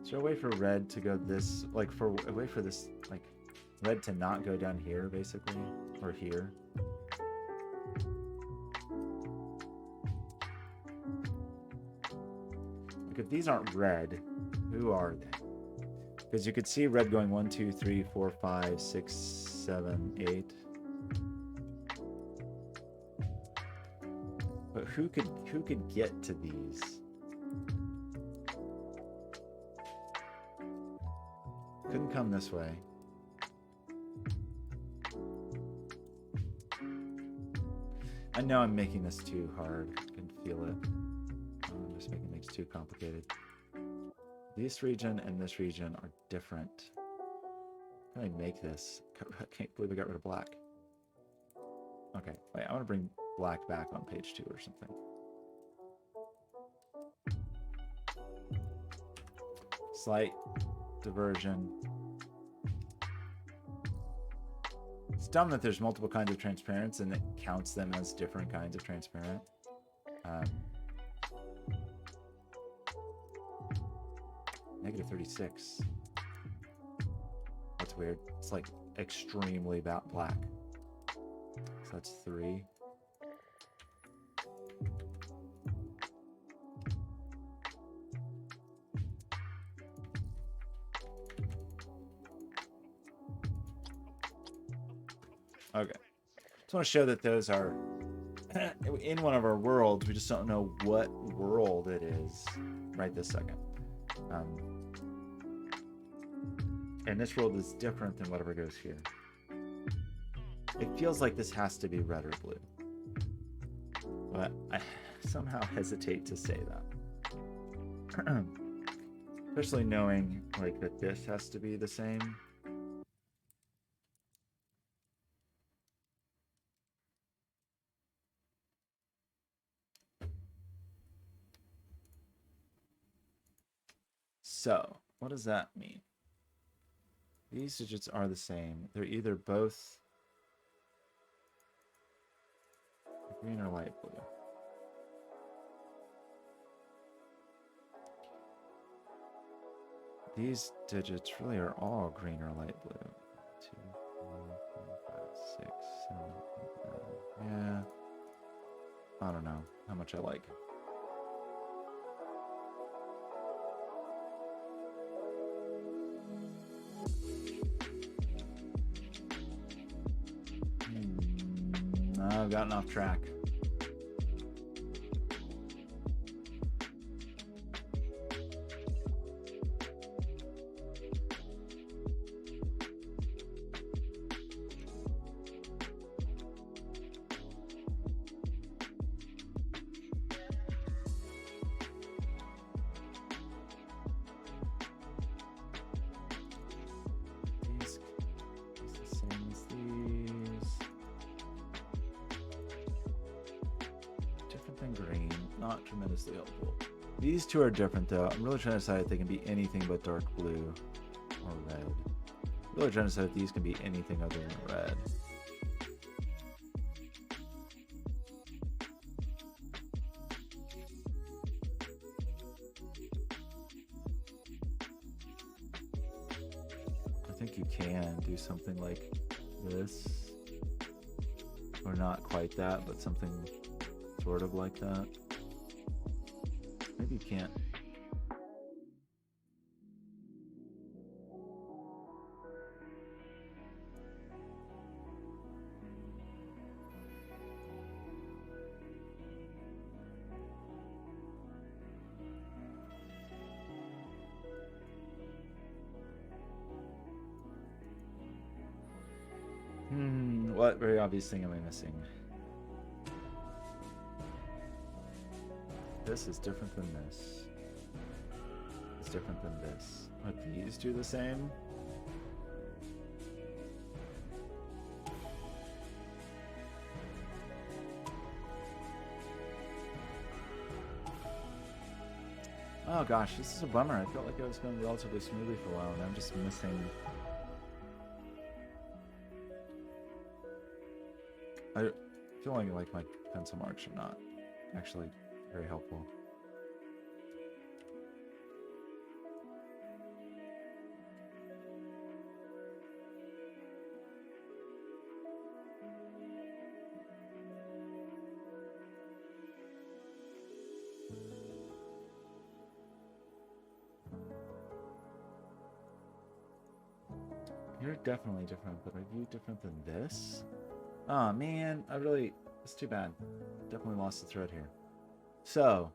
Is there a way for red to go this, like for a way for this, like red to not go down here basically, or here? Like if these aren't red, who are they? Because you could see red going 1, 2, 3, 4, 5, 6, 7, 8. But who could get to these? Couldn't come this way. I know I'm making this too hard. I can feel it. I'm just making things too complicated. This region and this region are different. How can I make this? I can't believe I got rid of black. Okay, wait, I want to bring black back on page 2 or something. Slight diversion. It's dumb that there's multiple kinds of transparents and it counts them as different kinds of transparent. Negative 36. That's weird. It's like extremely black. So that's 3. Okay. Just want to show that those are in one of our worlds. We just don't know what world it is right this second. And this world is different than whatever goes here. It feels like this has to be red or blue. But I somehow hesitate to say that. Especially knowing like that this has to be the same. So, what does that mean? These digits are the same. They're either both green or light blue. These digits really are all green or light blue. 2, 4, 5, 6, 7, 8, 9. Yeah. I don't know how much I like. I've gotten off track. These the same as these. Different than green, not tremendously helpful. These two are different though. I'm really trying to decide if they can be anything but dark blue or red. I'm really trying to decide if these can be anything other than red. I think you can do something like this. Or not quite that, but something sort of like that. Maybe you can't. What very obvious thing am I missing? This is different than this. It's different than this. But these do the same? Oh gosh, this is a bummer. I felt like I was going relatively smoothly for a while and I'm just missing. I feeling like my pencil marks are not actually very helpful. You're definitely different, but are you different than this? Oh man, it's too bad. Definitely lost the thread here. So,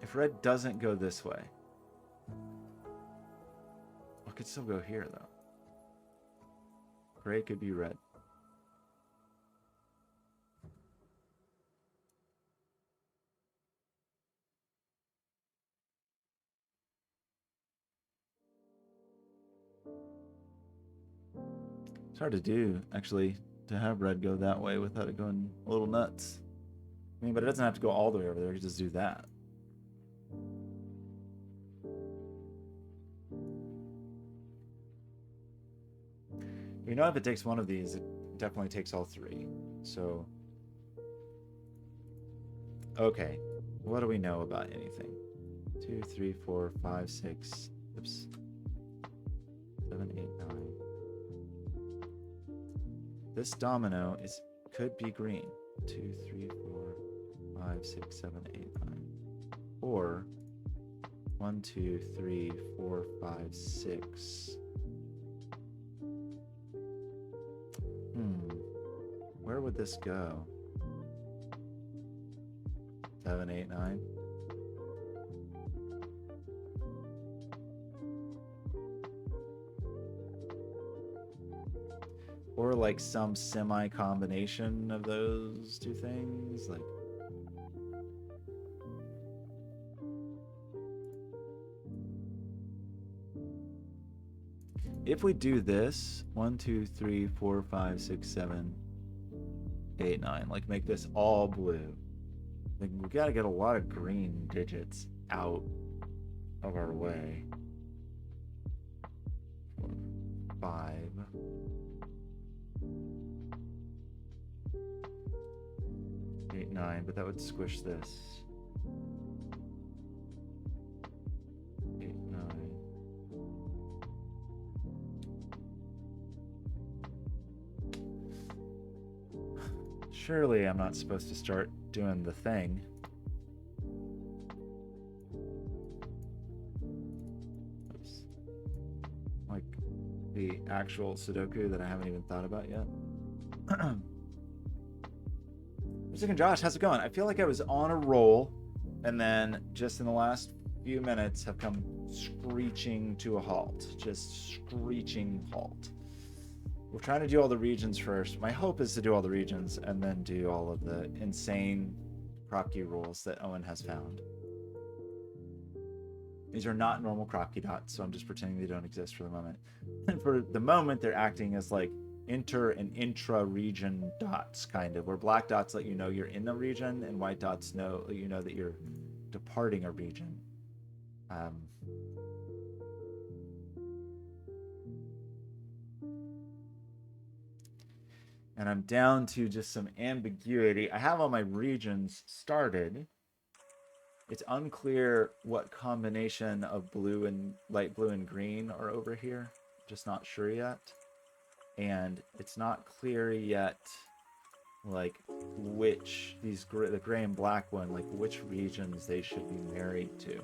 if red doesn't go this way, it could still go here though. Gray could be red. It's hard to do, actually, to have red go that way without it going a little nuts. I mean, but it doesn't have to go all the way over there. You can just do that. You know, if it takes one of these, it definitely takes all three. So, okay. What do we know about anything? 2, 3, 4, 5, 6, oops. 7, 8, 9. This domino could be green. 2, 3, 4, 5, 6, 7, 8, 9. Or 1, 2, 3, 4, 5, 6. Where would this go? 7, 8, 9. Or like some semi-combination of those two things, like if we do this 1, 2, 3, 4, 5, 6, 7, 8, 9, like make this all blue, like we gotta get a lot of green digits out of our way. 4, 5, 8, 9, but that would squish this. 8, 9. Surely I'm not supposed to start doing the thing. Oops. Like the actual Sudoku that I haven't even thought about yet. Second, Josh, how's it going? I feel like I was on a roll, and then just in the last few minutes have come screeching to a halt. Just screeching halt. We're trying to do all the regions first. My hope is to do all the regions and then do all of the insane crop key rules that Owen has found. These are not normal crop key dots, so I'm just pretending they don't exist for the moment. And for the moment, they're acting as like inter and intra region dots, kind of, where black dots let you know you're in the region and white dots let you know that you're departing a region. And I'm down to just some ambiguity. I have all my regions started. It's unclear what combination of blue and light blue and green are over here. Just not sure yet. And it's not clear yet, like which the gray and black one, like which regions they should be married to.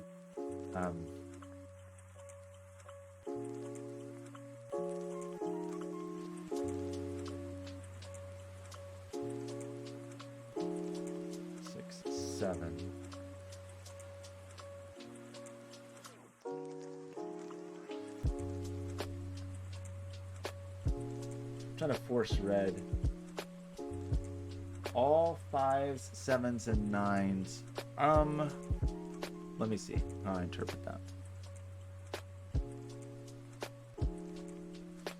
Six, 7. Trying to force red. All 5s, 7s, and 9s. Let me see how I interpret that.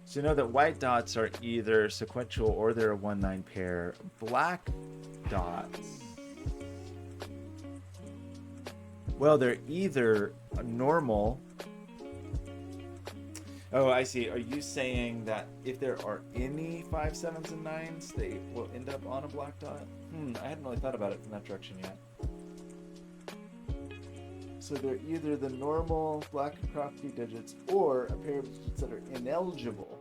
So you know that white dots are either sequential or they're a 1-9 pair. Black dots, well, they're either a normal. Oh, I see. Are you saying that if there are any 5, 7s, and 9s, they will end up on a black dot? I hadn't really thought about it from that direction yet. So they're either the normal black crop key digits or a pair of digits that are ineligible.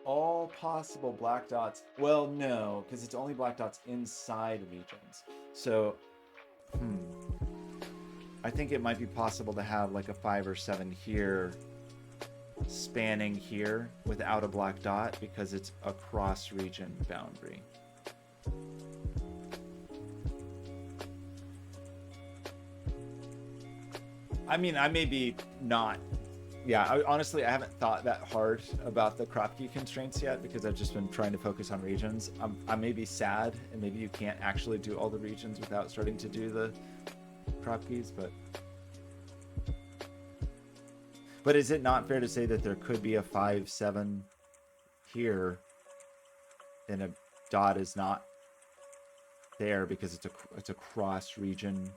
All possible black dots. Well, no, because it's only black dots inside regions. So, I think it might be possible to have like a 5 or 7 here spanning here without a black dot because it's a cross region boundary. I mean, I may be not. Yeah, honestly, I haven't thought that hard about the crop key constraints yet because I've just been trying to focus on regions. I may be sad, and maybe you can't actually do all the regions without starting to do the crop keys, but But is it not fair to say that there could be a 5, 7 here, and a dot is not there because it's a cross region?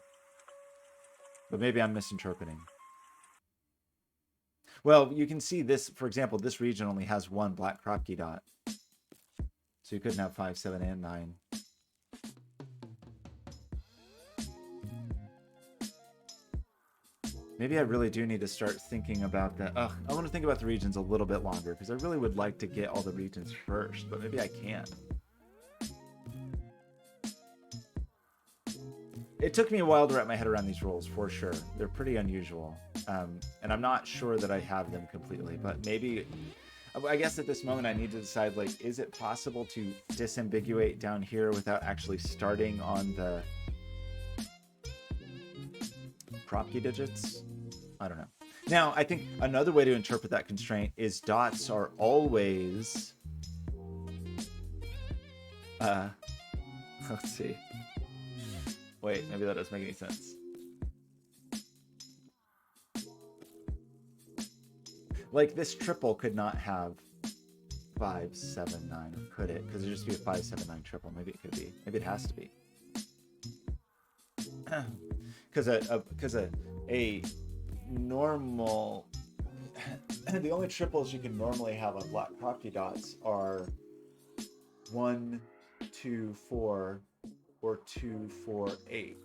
But maybe I'm misinterpreting. Well, you can see this, for example, this region only has one black Kropke dot. So you couldn't have 5, 7, and 9. Maybe I really do need to start thinking about that. I want to think about the regions a little bit longer because I really would like to get all the regions first, but maybe I can't. It took me a while to wrap my head around these rules, for sure. They're pretty unusual. And I'm not sure that I have them completely, but maybe, I guess at this moment I need to decide, like, is it possible to disambiguate down here without actually starting on the Kropke digits? I don't know. Now, I think another way to interpret that constraint is dots are always, let's see. Wait, maybe that doesn't make any sense. Like, this triple could not have 5, 7, 9, could it? Because it'd just be a 5, 7, 9 triple. Maybe it could be. Maybe it has to be. Because a normal... the only triples you can normally have on black Kropke dots are 1, 2, 4, or 2, 4, 8.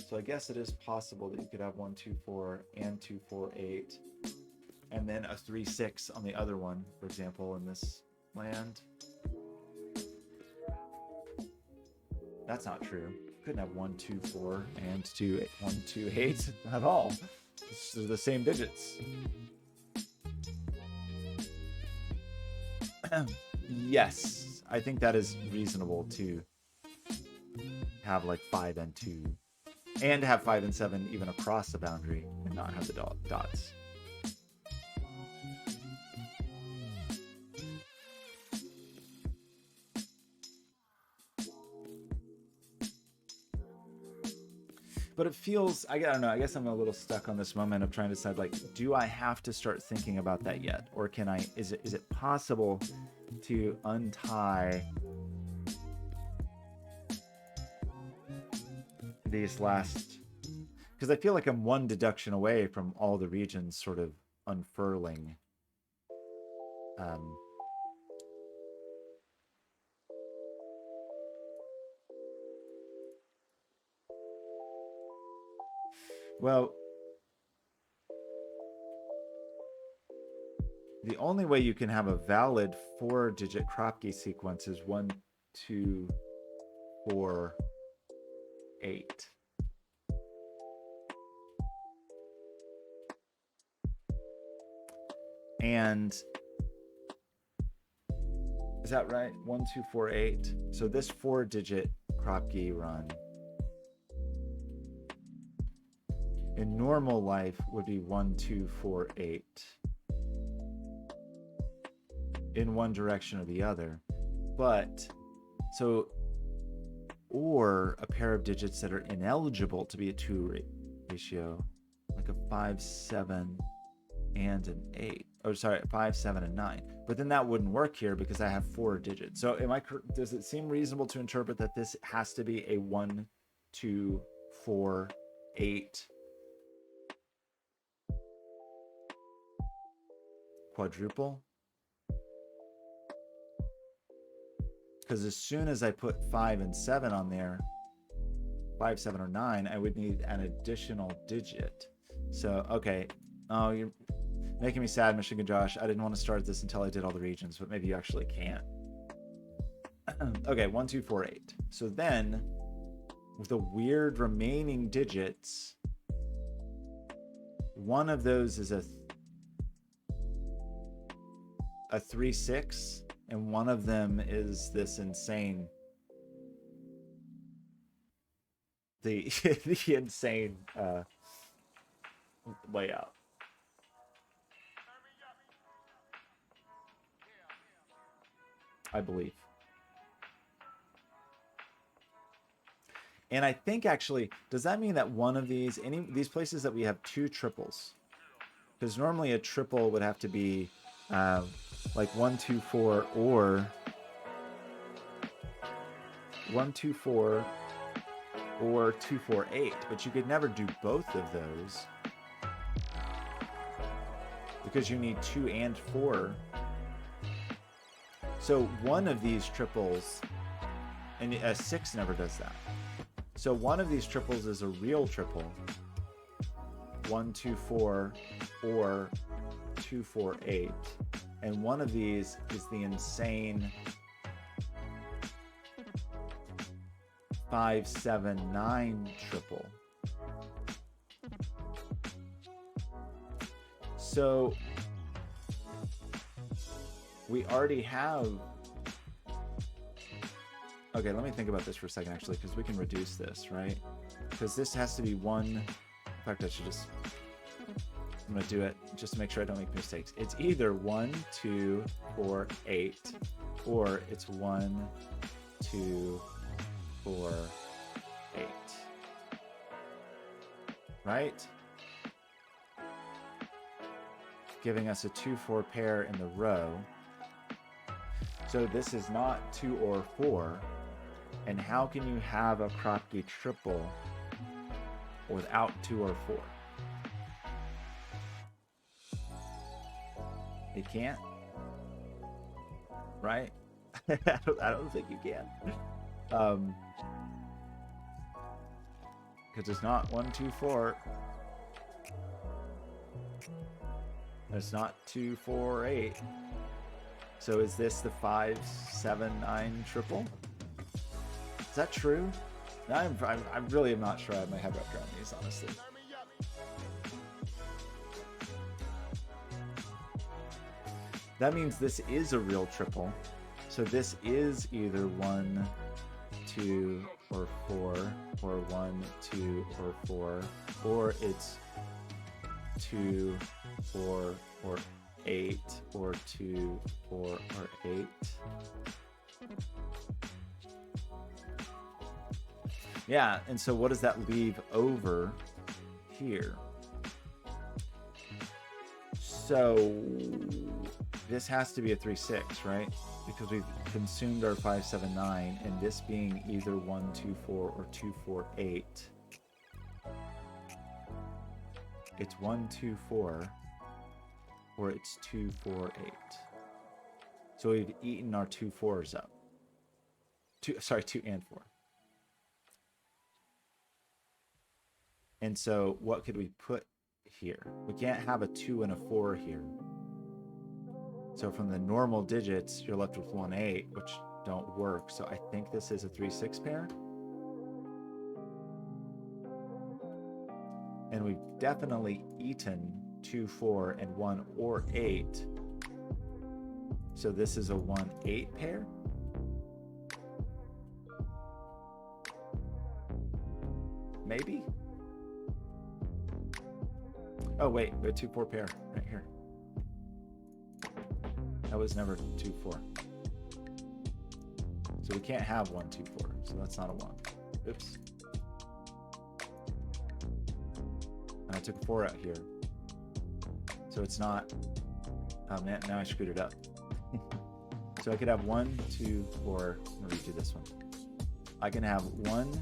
So I guess it is possible that you could have 1, 2, 4 and 2, 4, 8, and then a 3, 6 on the other one, for example, in this land. That's not true. You couldn't have 1, 2, 4 and 1, 2, 8 at all. They're the same digits. Yes, I think that is reasonable to have like 5 and 2, and have 5 and 7 even across the boundary and not have the dots. But it feels, I don't know, I guess I'm a little stuck on this moment of trying to decide, like, do I have to start thinking about that yet? Or can I, is it possible to untie these last, because I feel like I'm one deduction away from all the regions sort of unfurling. Well, the only way you can have a valid 4-digit Kropke sequence is 1, 2, 4, 8. And is that right? 1, 2, 4, 8. So this 4-digit Kropke run in normal life would be 1, 2, 4, 8 in one direction or the other. But so, or a pair of digits that are ineligible to be a 2 ratio, like a 5, 7 and an 8. Oh, sorry, 5, 7 and 9. But then that wouldn't work here because I have 4 digits. So does it seem reasonable to interpret that this has to be a 1, 2, 4, 8 quadruple? Because as soon as I put 5 and 7 on there, 5, 7, or 9, I would need an additional digit. So, okay. Oh, you're making me sad, Michigan Josh. I didn't want to start this until I did all the regions, but maybe you actually can't. Okay, 1, 2, 4, 8. So then, with the weird remaining digits, one of those is a 3, 6, and one of them is this insane, the insane layout. I believe. And I think actually, does that mean that one of these places that we have 2 triples, Because normally a triple would have to be like 1, 2, 4, or 1, 2, 4, or 2, 4, 8. But you could never do both of those because you need 2 and 4. So one of these triples, and a 6 never does that. So one of these triples is a real triple. 1, 2, 4, or 2, 4, 8. And one of these is the insane 5, 7, 9 triple. So we already have. Okay, let me think about this for a second, actually, because we can reduce this, right? Because this has to be 1. In fact, I should just. I'm going to do it just to make sure I don't make mistakes. It's either 1, 2, 4, 8, or it's 1, 2, 4, 8. Right? Giving us a 2, 4 pair in the row. So this is not 2 or 4. And how can you have a Kropke triple without 2 or 4? You can't, right? I don't think you can, because it's not 1, 2, 4. It's not 2, 4, 8. So is this the 5, 7, 9 triple? Is that true? I really am not sure. I have my head wrapped around these, honestly. That means this is a real triple. So this is either 1, 2, or 4, or 1, 2, or 4, or it's 2, 4, or 8, or 2, 4, or 8. Yeah, and so what does that leave over here? So this has to be a 3, 6, right? Because we've consumed our 5, 7, 9, and this being either 1, 2, 4, or 2, 4, 8. It's 1, 2, 4, or it's 2, 4, 8. So we've eaten our 2 4s up. 2 and 4. And so what could we put here? We can't have a 2 and a 4 here. So from the normal digits, you're left with 1, 8, which don't work. So I think this is a 3, 6 pair. And we've definitely eaten 2, 4, and 1 or 8. So this is a 1, 8 pair. Maybe. Oh wait, we had 2, 4 pair right here. That was never 2, 4. So we can't have 1, 2, 4. So that's not a 1. Oops. And I took a 4 out here. So it's not. Oh man, now I screwed it up. So I could have 1, 2, 4. I'm gonna redo this one. I can have 1,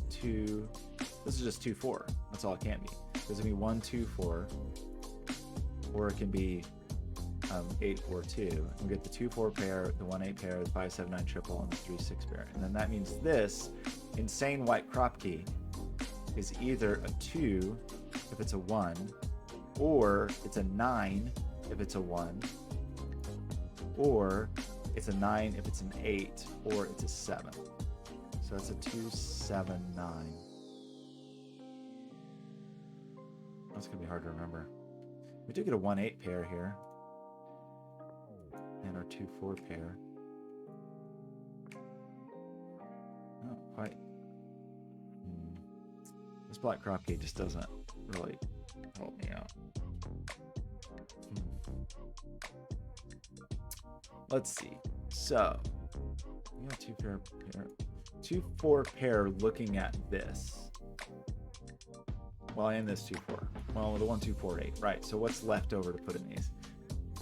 2. This is just 2, 4. That's all it can be. There's gonna be 1, 2, 4, or it can be 8, 4, 2. And get the 2, 4 pair, the 1, 8 pair, the 5, 7, 9 triple, and the 3, 6 pair. And then that means this insane white Kropke is either a 2 if it's a 1, or it's a 9 if it's a 1, or it's a 9 if it's an 8, or it's a 7. So that's a 2, 7, 9. That's gonna be hard to remember. We do get a 1, 8 pair here. And our 2, 4 pair. Not quite. This black Kropke just doesn't really help me out. Let's see. So, we got 2 pair, 2, 4 pair looking at this. Well, and this 2-4. Well, the 1, 2, 4, 8. Right. So what's left over to put in these?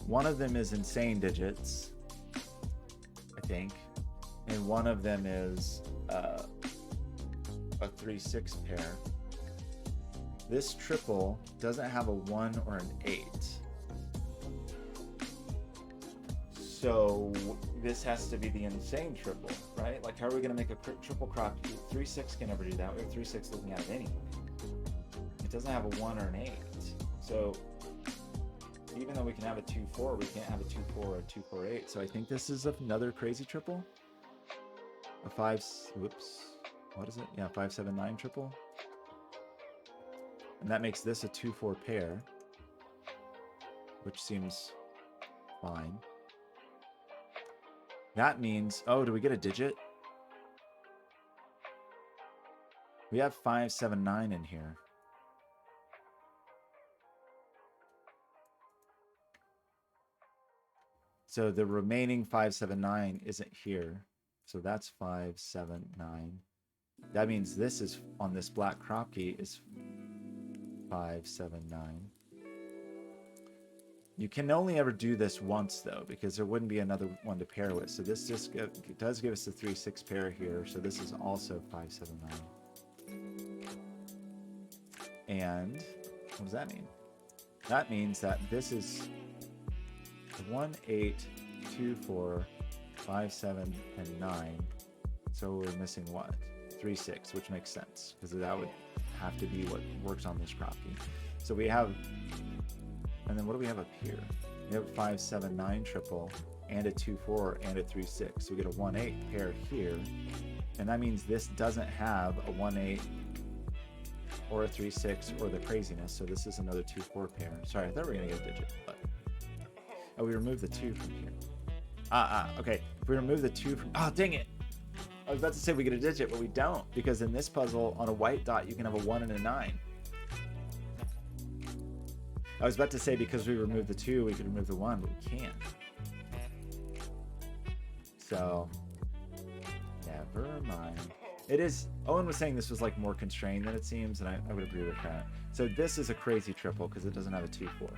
One of them is insane digits, I think, and one of them is a 3-6 pair. This triple doesn't have a 1 or an 8. So this has to be the insane triple, right? Like, how are we going to make a triple crop? 3-6 can never do that. We have 3-6 looking at it anyway. It doesn't have a 1 or an 8. So even though we can have a 2-4, we can't have a 2-4 or a 2-4-8. So I think this is another crazy triple. A 5, whoops, what is it? Yeah, 5-7-9 triple. And that makes this a 2-4 pair, which seems fine. That means, oh, do we get a digit? We have 5-7-9 in here. So the remaining 5-7-9 isn't here. So that's 5-7-9. That means this is on this black crop key is 5-7-9. You can only ever do this once though, because there wouldn't be another one to pair with. So this just does give us the 3-6 pair here. So this is also 5-7-9. And what does that mean? That means that this is 1, 8, 2, 4, 5, 7, and 9. So we're missing what? 3, 6, which makes sense because that would have to be what works on this crop key. So we have, and then what do we have up here? We have a 5-7-9 triple and a 2-4 and a 3-6. So we get a 1-8 pair here, and that means this doesn't have a 1-8 or a 3-6 or the craziness. So this is another 2-4 pair. Sorry, I thought we were gonna get a digit, but oh, we removed the 2 from here. Okay. If we remove the 2 from, oh, dang it. I was about to say we get a digit, but we don't, because in this puzzle on a white dot you can have a 1 and a 9. I was about to say because we removed the 2 we could remove the 1, but we can't. So never mind. It is, Owen was saying this was like more constrained than it seems, and I would agree with that. So this is a crazy triple because it doesn't have a 2-4.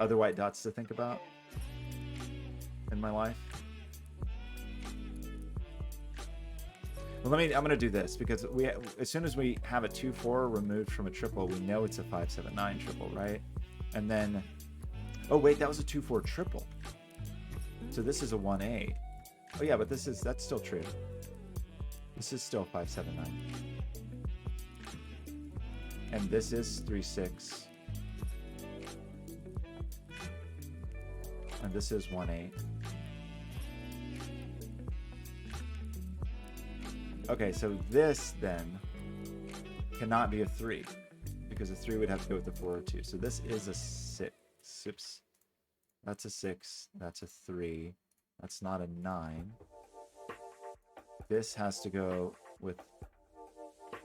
Other white dots to think about in my life. Well, I'm gonna do this because as soon as we have a 2-4 removed from a triple, we know it's a 5-7-9 triple, right? And then, oh wait, that was a 2-4 triple. So this is a 1-8. Oh yeah, but that's still true. This is still 5-7-9. And this is 3-6. And this is 1-8. Okay, so this then cannot be a 3 because a 3 would have to go with the 4 or 2. So this is a 6. Oops. That's a 6. That's a 3. That's not a 9. This has to go with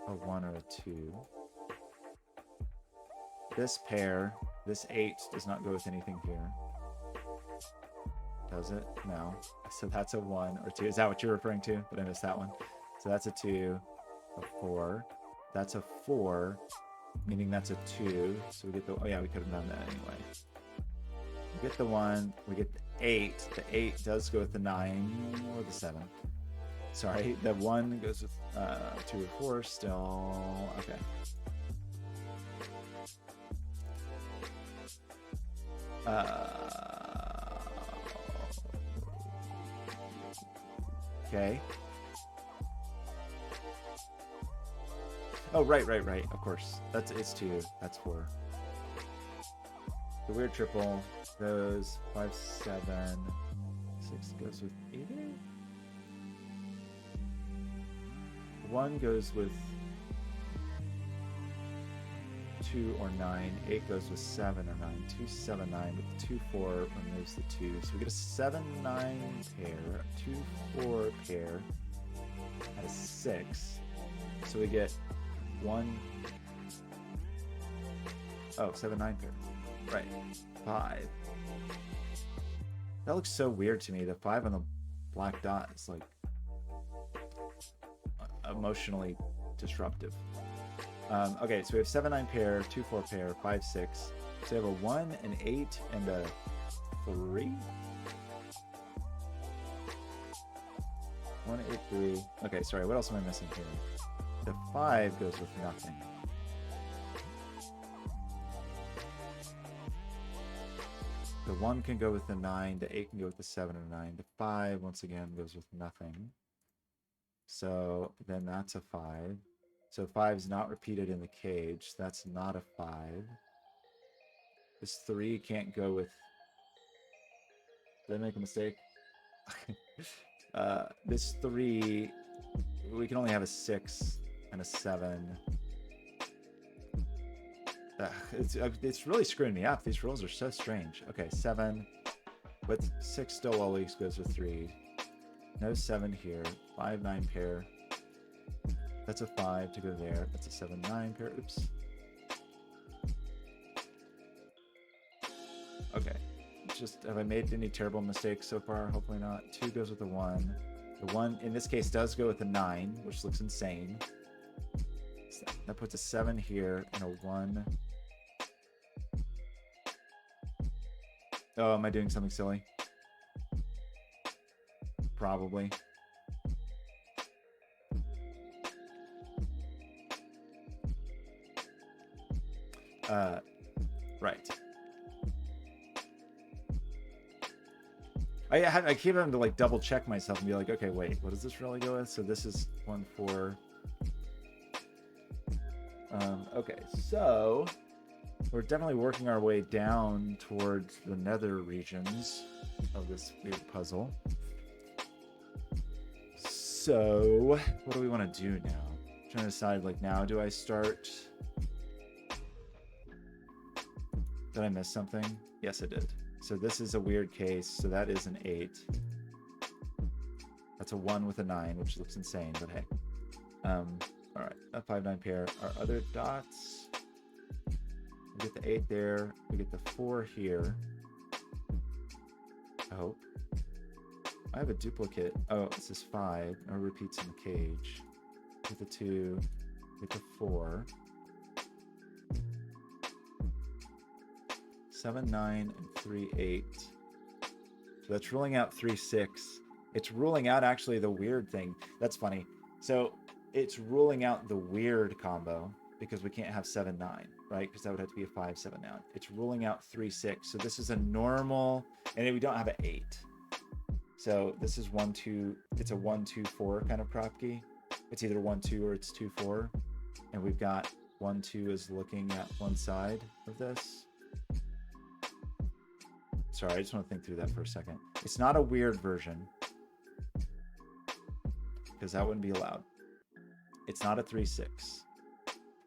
a 1 or a 2. This pair, this 8 does not go with anything here. Does it? No. So that's a 1 or 2. Is that what you're referring to? Did I miss that one? So that's a 2, a 4. That's a 4, meaning that's a 2. So we get the, oh yeah, we could have done that anyway. We get the 1, we get the 8. The 8 does go with the 9 or the 7. Sorry, the 1 goes with 2 or 4 still. Okay. Okay. Oh, right. Of course. It's 2. That's 4. The weird triple goes 5, 7, 6 goes with 8. 1 goes with 2 or 9. 8 goes with 7 or 9. 2, 7, 9. With the 2, 4 removes the 2. So we get a 7, 9 pair, a 2, 4 pair, and a 6. So we get 1. Oh, 7, 9 pair. Right. 5. That looks so weird to me. The 5 on the black dot is like emotionally disruptive. Okay, so we have 7, 9 pair, 2, 4 pair, 5, 6. So we have a 1, an 8, and a 3. 1, 8, 3. Okay, sorry, what else am I missing here? The 5 goes with nothing. The 1 can go with the 9, the 8 can go with the 7 and 9. The 5, once again, goes with nothing. So then that's a 5. So 5 is not repeated in the cage. That's not a 5. This 3 can't go with... Did I make a mistake? This 3, we can only have a 6 and a 7. It's really screwing me up. These rules are so strange. Okay, 7, but 6 still always goes with 3. No 7 here. 5, 9 pair. That's a 5 to go there. That's a 7, 9 pair. Oops. Okay. Just, have I made any terrible mistakes so far? Hopefully not. 2 goes with the 1. The 1, in this case, does go with the 9, which looks insane. So that puts a 7 here and a 1. Oh, am I doing something silly? Probably. Right. I keep having to like double check myself and be like, okay, wait, what does this really go with? So this is 1, 4. Okay, so we're definitely working our way down towards the nether regions of this weird puzzle. So what do we want to do now? I'm trying to decide, like, now do I start? Did I miss something? Yes, I did. So this is a weird case. So that is an 8. That's a 1 with a 9, which looks insane, but hey. All right, a 5, 9 pair. Our other dots. We get the 8 there. We get the 4 here. I hope. I have a duplicate. Oh, this is 5. No repeats in the cage. Get the 2. Get the 4. 7, 9, and 3, 8. So that's ruling out 3, 6. It's ruling out actually the weird thing. That's funny. So it's ruling out the weird combo because we can't have 7, 9, right? Because that would have to be a 5, 7, 9. It's ruling out 3, 6. So this is a normal, and we don't have an 8. So this is 1, 2. It's a 1, 2, 4 kind of prop key. It's either 1, 2 or it's 2, 4. And we've got 1, 2 is looking at one side of this. Sorry, I just want to think through that for a second. It's not a weird version because that wouldn't be allowed. It's not a 3, 6,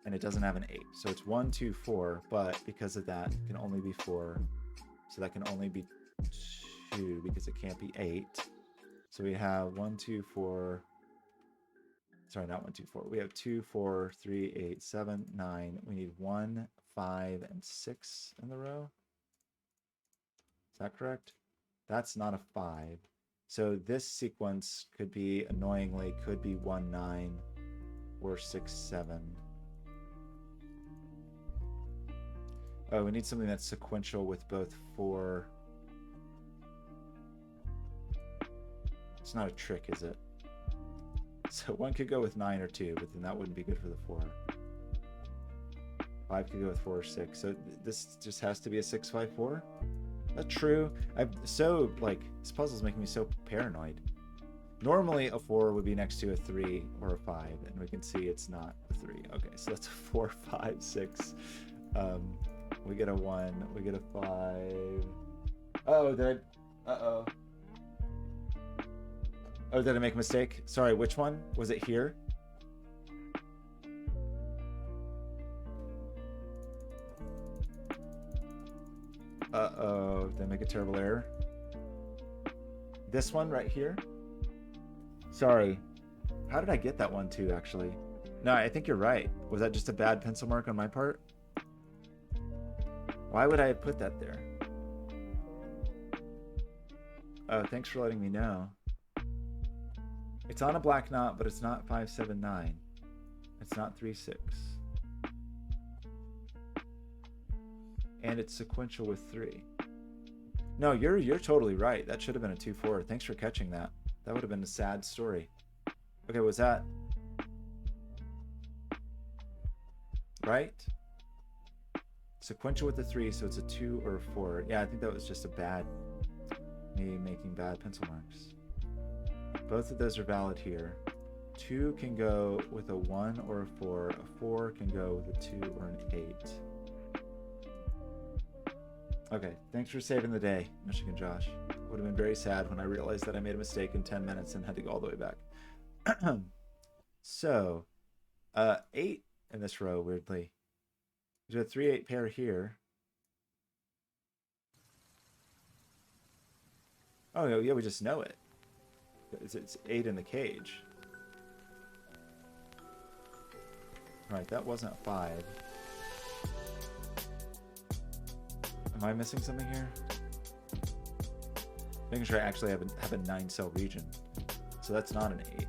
and it doesn't have an 8. So it's 1, 2, 4, but because of that, it can only be 4. So that can only be 2 because it can't be 8. So we have 1, 2, 4. Sorry, not 1, 2, 4. We have 2, 4, 3, 8, 7, 9. We need 1, 5, and 6 in the row. Is that correct? That's not a 5. So this sequence could be, annoyingly, could be 1, 9 or 6, 7. Oh, we need something that's sequential with both 4. It's not a trick, is it? So 1 could go with 9 or 2, but then that wouldn't be good for the 4. 5 could go with 4 or 6. So this just has to be a 6, 5, 4. That's true. I'm so, like, this puzzle's making me so paranoid. Normally a 4 would be next to a 3 or a 5, and we can see it's not a 3. Okay, so that's a 4, 5, 6. We get a 1. We get a 5. Oh, did I... Uh-oh. Oh, did I make a mistake? Sorry, which one? Was it here? Uh-oh, did I make a terrible error? This one right here? Sorry. How did I get that one too, actually? No, I think you're right. Was that just a bad pencil mark on my part? Why would I have put that there? Oh, thanks for letting me know. It's on a black knot, but it's not 5, 7, 9. It's not 3, 6. and it's sequential with 3. No, you're totally right. That should have been a 2-4. Thanks for catching that. That would have been a sad story. Okay, was that right? Sequential with the 3, so it's a 2 or a 4. Yeah, I think that was just a bad, me making bad pencil marks. Both of those are valid here. 2 can go with a 1 or a 4. A 4 can go with a 2 or an 8. Okay, thanks for saving the day, Michigan Josh. Would have been very sad when I realized that I made a mistake in 10 minutes and had to go all the way back. So, 8 in this row, weirdly. There's a 3-8 pair here. Oh, yeah, we just know it. It's 8 in the cage. Right, that wasn't 5. Am I missing something here? Making sure I actually have a 9-cell region. So that's not an 8.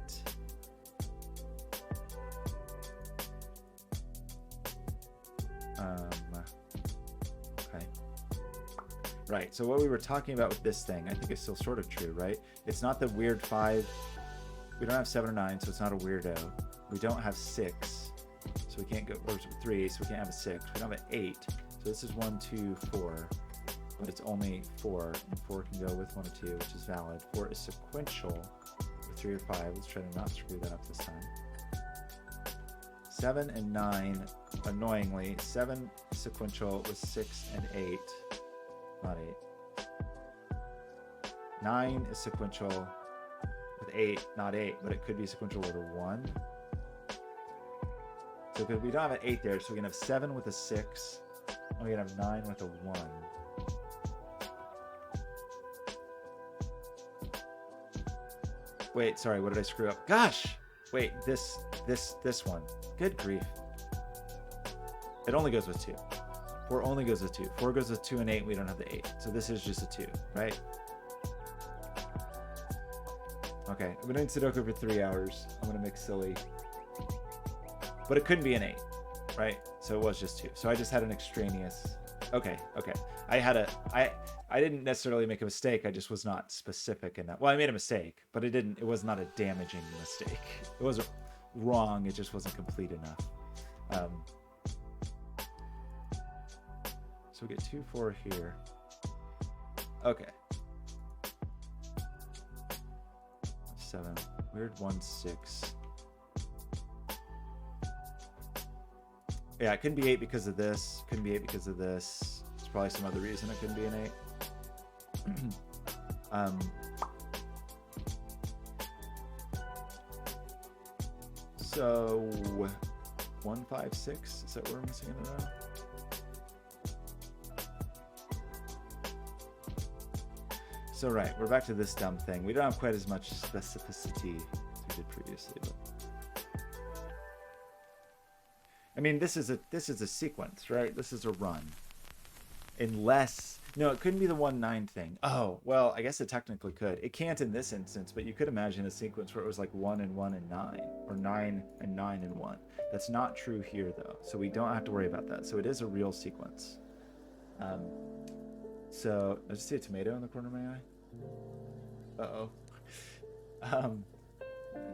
Okay. Right, so what we were talking about with this thing, I think is still sort of true, right? It's not the weird 5. We don't have 7 or 9, so it's not a weirdo. We don't have 6, so we can't go, or 3, so we can't have a 6. We don't have an 8, so this is 1, 2, 4, but it's only 4, and 4 can go with 1 or 2, which is valid. 4 is sequential with 3 or 5. Let's try to not screw that up this time. 7 and 9, annoyingly, 7 is sequential with 6 and 8, not 8. 9 is sequential with 8, not 8, but it could be sequential with a 1. So because we don't have an 8 there, so we can have 7 with a 6, and we can have 9 with a 1. Wait, sorry, what did I screw up? Gosh! Wait, this one. Good grief. It only goes with 2. 4 only goes with 2. 4 goes with 2 and 8, we don't have the 8. So this is just a 2, right? Okay, I've been doing Sudoku for 3 hours. I'm gonna make silly. But it couldn't be an 8, right? So it was just 2. So I just had an extraneous. Okay. I didn't necessarily make a mistake. I just was not specific enough. Well, I made a mistake, but it was not a damaging mistake. It wasn't wrong. It just wasn't complete enough. So we get 2, 4 here. Okay. 7. Weird 1, 6. Yeah, it couldn't be 8 because of this. Couldn't be 8 because of this. There's probably some other reason it couldn't be an 8. So 1, 5, 6. Is that what we're missing in a row? So right, we're back to this dumb thing. We don't have quite as much specificity as we did previously, but I mean, this is a sequence, right? This is a run. Unless, no, it couldn't be the 1, 9 thing. Oh, well, I guess it technically could. It can't in this instance, but you could imagine a sequence where it was like 1 and 1 and 9, or 9 and 9 and 1. That's not true here, though, so we don't have to worry about that. So it is a real sequence. So I just see a tomato in the corner of my eye. Uh-oh.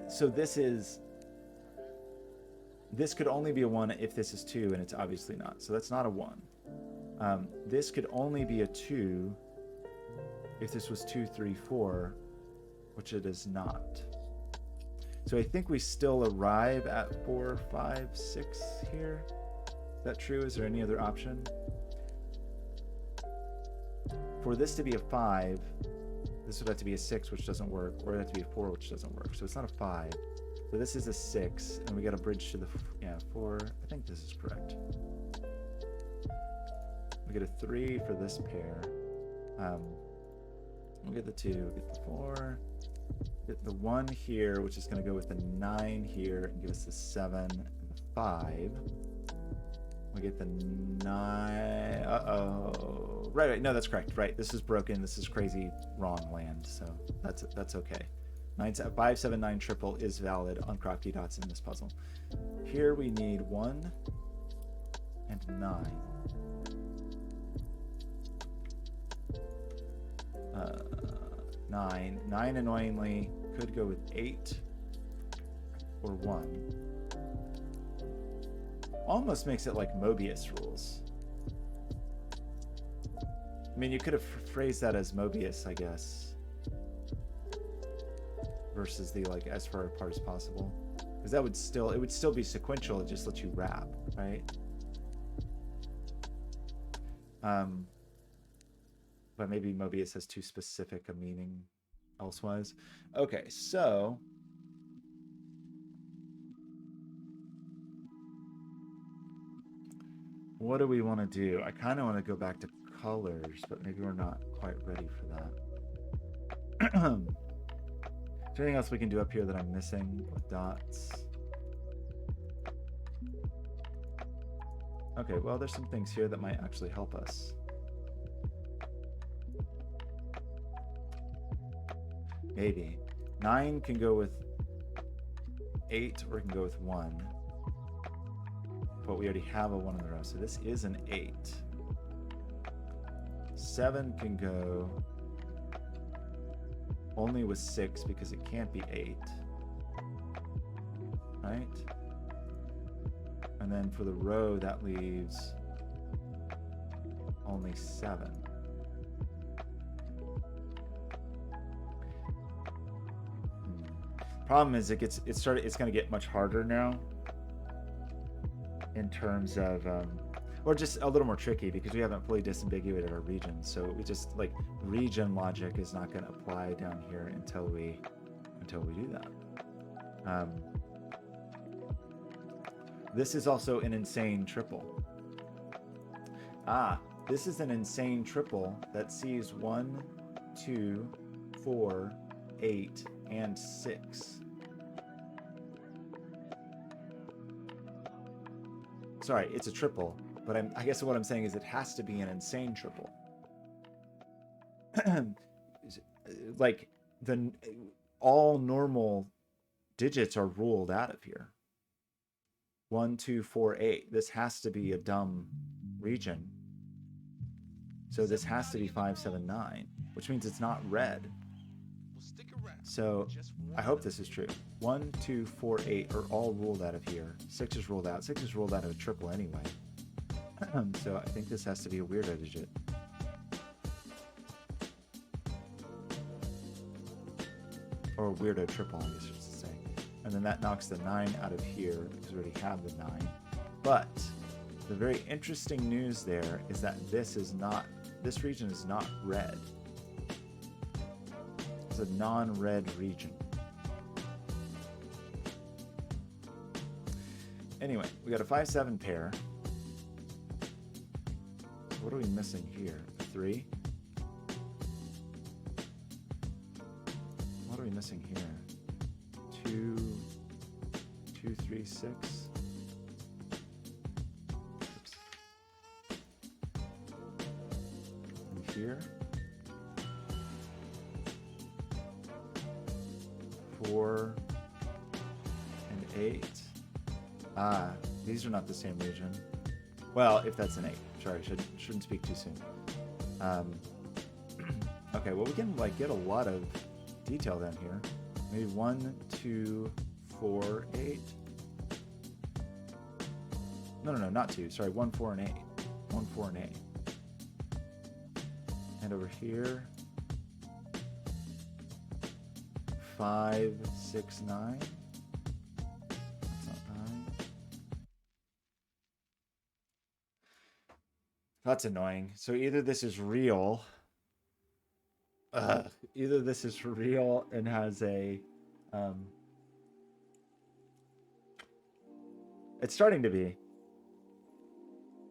So this could only be a 1 if this is 2, and it's obviously not. So that's not a 1. This could only be a 2 if this was 2, 3, 4, which it is not. So I think we still arrive at 4, 5, 6 here. Is that true? Is there any other option? For this to be a 5, this would have to be a 6, which doesn't work, or it would have to be a 4, which doesn't work. So it's not a 5. So this is a 6, and we got a bridge to the 4. I think this is correct. We get a 3 for this pair. We'll get the 2, we'll get the 4, get the 1 here, which is going to go with the 9 here and give us the 7 and the 5. We get the 9. Uh-oh. Right. No, that's correct. Right. This is broken. This is crazy wrong land. So that's okay. 5, 7, 9 triple is valid on Crocty dots in this puzzle. Here we need 1 and 9. 9. 9 annoyingly could go with 8 or 1. Almost makes it like Mobius rules. I mean, you could have phrased that as Mobius, I guess, versus the like as far apart as possible, because that would still, it would still be sequential. It just lets you wrap, right? But maybe Mobius has too specific a meaning elsewise. Okay, so what do we want to do? I kind of want to go back to colors, but maybe we're not quite ready for that. Is there anything else we can do up here that I'm missing with dots? Okay, well, there's some things here that might actually help us. Maybe. 9 can go with 8 or it can go with 1. But we already have a 1 in the row, so this is an 8. 7 can go only with 6 because it can't be 8. Right? And then for the row, that leaves only 7. Problem is, it's going to get much harder now in terms of, or just a little more tricky because we haven't fully disambiguated our region. So we just like region logic is not going to apply down here until we do that. This is also an insane triple. This is an insane triple that sees 1, 2, 4, 8, and 6. Sorry, it's a triple, but I guess what I'm saying is it has to be an insane triple. Like all normal digits are ruled out of here. 1, 2, 4, 8. This has to be a dumb region. So this has to be 5, 7, 9, which means it's not red. So I hope this is true. 1, 2, 4, 8 are all ruled out of here. 6 is ruled out. 6 is ruled out of a triple anyway. So I think this has to be a weirdo digit. Or a weirdo triple, I guess I should say. And then that knocks the 9 out of here because we already have the 9. But the very interesting news there is that this region is not red. It's a non-red region. Anyway, we got a 5, 7 pair. What are we missing here? A 3? What are we missing here? 2, 2, 3, 6. Oops. And here. 4 and 8. These are not the same region. Well, if that's an 8. Sorry, shouldn't speak too soon. Okay, well, we can like get a lot of detail down here. Maybe 1, 2, 4, 8. No, not 2. Sorry, 1, 4, and 8. 1, 4, and 8. And over here, 5, 6, 9. That's not 9. That's annoying. So either this is real. Either this is real and has a. It's starting to be.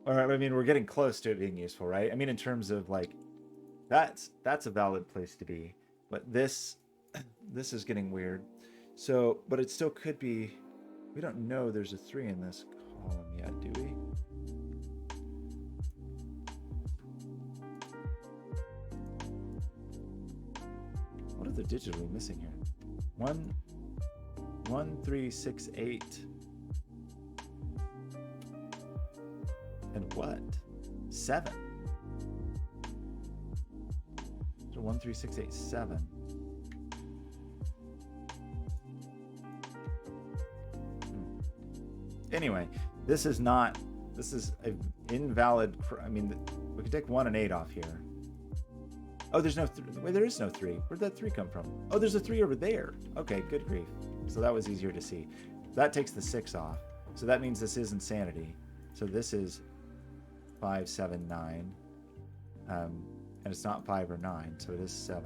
Or I mean, we're getting close to it being useful, right? I mean, in terms of like, that's a valid place to be. But this is getting weird. So, but it still could be. We don't know there's a 3 in this column yet, do we? What other digit are we missing here? 1, 3, 6, 8. And what? 7. So 1, 3, 6, 8, 7. Anyway, this is not. This is an invalid. I mean, we could take 1 and 8 off here. Oh, there's no. Wait, there is no 3. Where'd that 3 come from? Oh, there's a 3 over there. Okay, good grief. So that was easier to see. That takes the 6 off. So that means this is insanity. So this is 5, 7, 9. And it's not 5 or 9, so it is 7.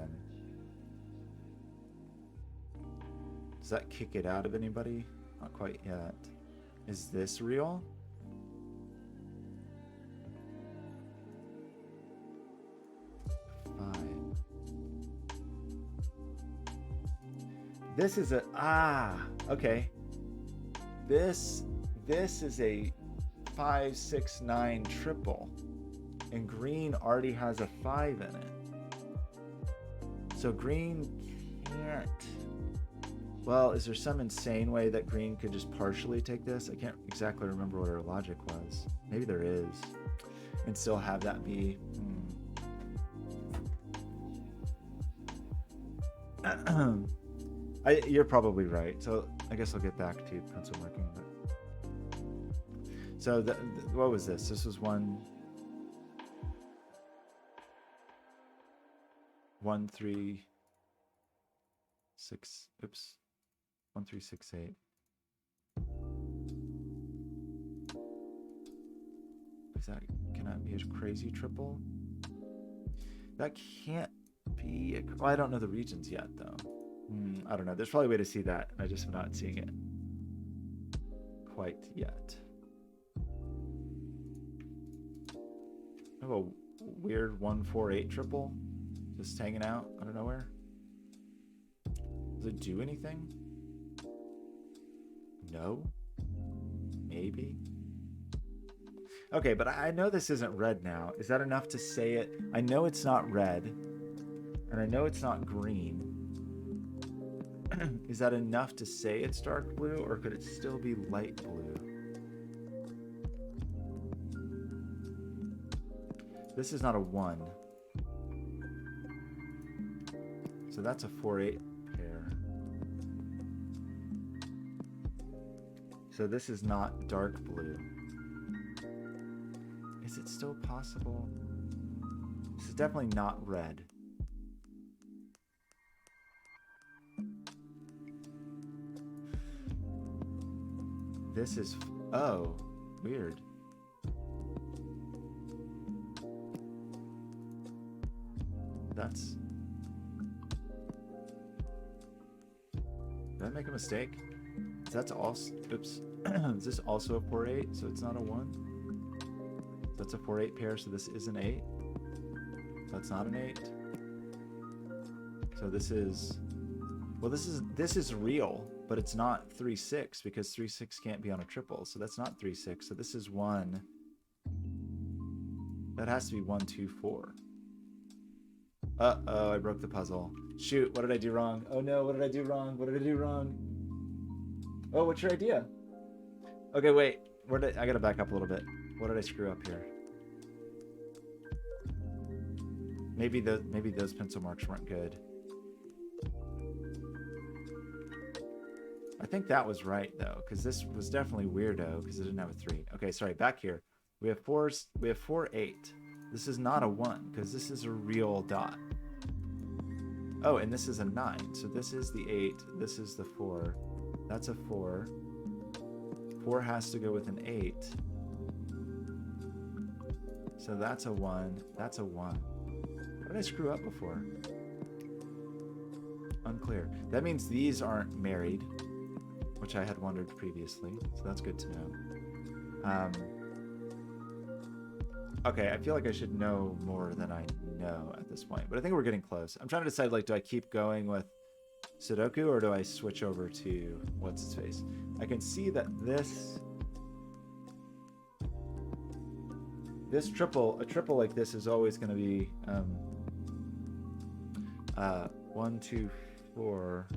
Does that kick it out of anybody? Not quite yet. Is this real? This is a okay. This is a 5, 6, 9 triple, and green already has a 5 in it. So green can't. Well, is there some insane way that green could just partially take this? I can't exactly remember what our logic was. Maybe there is, and still have that be. You're probably right. So I guess I'll get back to pencil marking. But... So what was this? This was 1, 3, 6. Oops, 1, 3, 6, 8. Is that? Can that be a crazy triple? That can't be. Well, I don't know the regions yet, though. I don't know. There's probably a way to see that. I just am not seeing it quite yet. I have a weird 1, 4, 8 triple just hanging out out of nowhere. Does it do anything? No? Maybe? Okay, but I know this isn't red now. Is that enough to say it? I know it's not red, and I know it's not green. Is that enough to say it's dark blue, or could it still be light blue? This is not a 1. So that's a 4, 8 pair. So this is not dark blue. Is it still possible? This is definitely not red. This is, oh, weird. That's, did I make a mistake? That's also, oops. Is this also a 4, 8? So it's not a 1? That's a 4, 8 pair, so this is an 8. That's not an 8. So this is, well, this is real. But it's not 3, 6 because 3, 6 can't be on a triple. So that's not 3, 6. So this is 1. That has to be 1, 2, 4. Uh-oh, I broke the puzzle. Shoot, what did I do wrong? Oh no, what did I do wrong? What did I do wrong? Oh, what's your idea? Okay, wait. I gotta back up a little bit. What did I screw up here? Maybe those pencil marks weren't good. I think that was right though, because this was definitely weirdo because it didn't have a 3. Okay, sorry, back here. We have 4s, we have 4, 8. This is not a 1 because this is a real dot. Oh, and this is a 9. So this is the 8, this is the 4. That's a 4. 4 has to go with an 8. So that's a 1. That's a 1. What did I screw up before? Unclear. That means these aren't married, which I had wondered previously, so that's good to know. Okay, I feel like I should know more than I know at this point, but I think we're getting close. I'm trying to decide, like, do I keep going with Sudoku or do I switch over to what's its face? I can see that this triple, a triple like this is always going to be 1, 2, 4.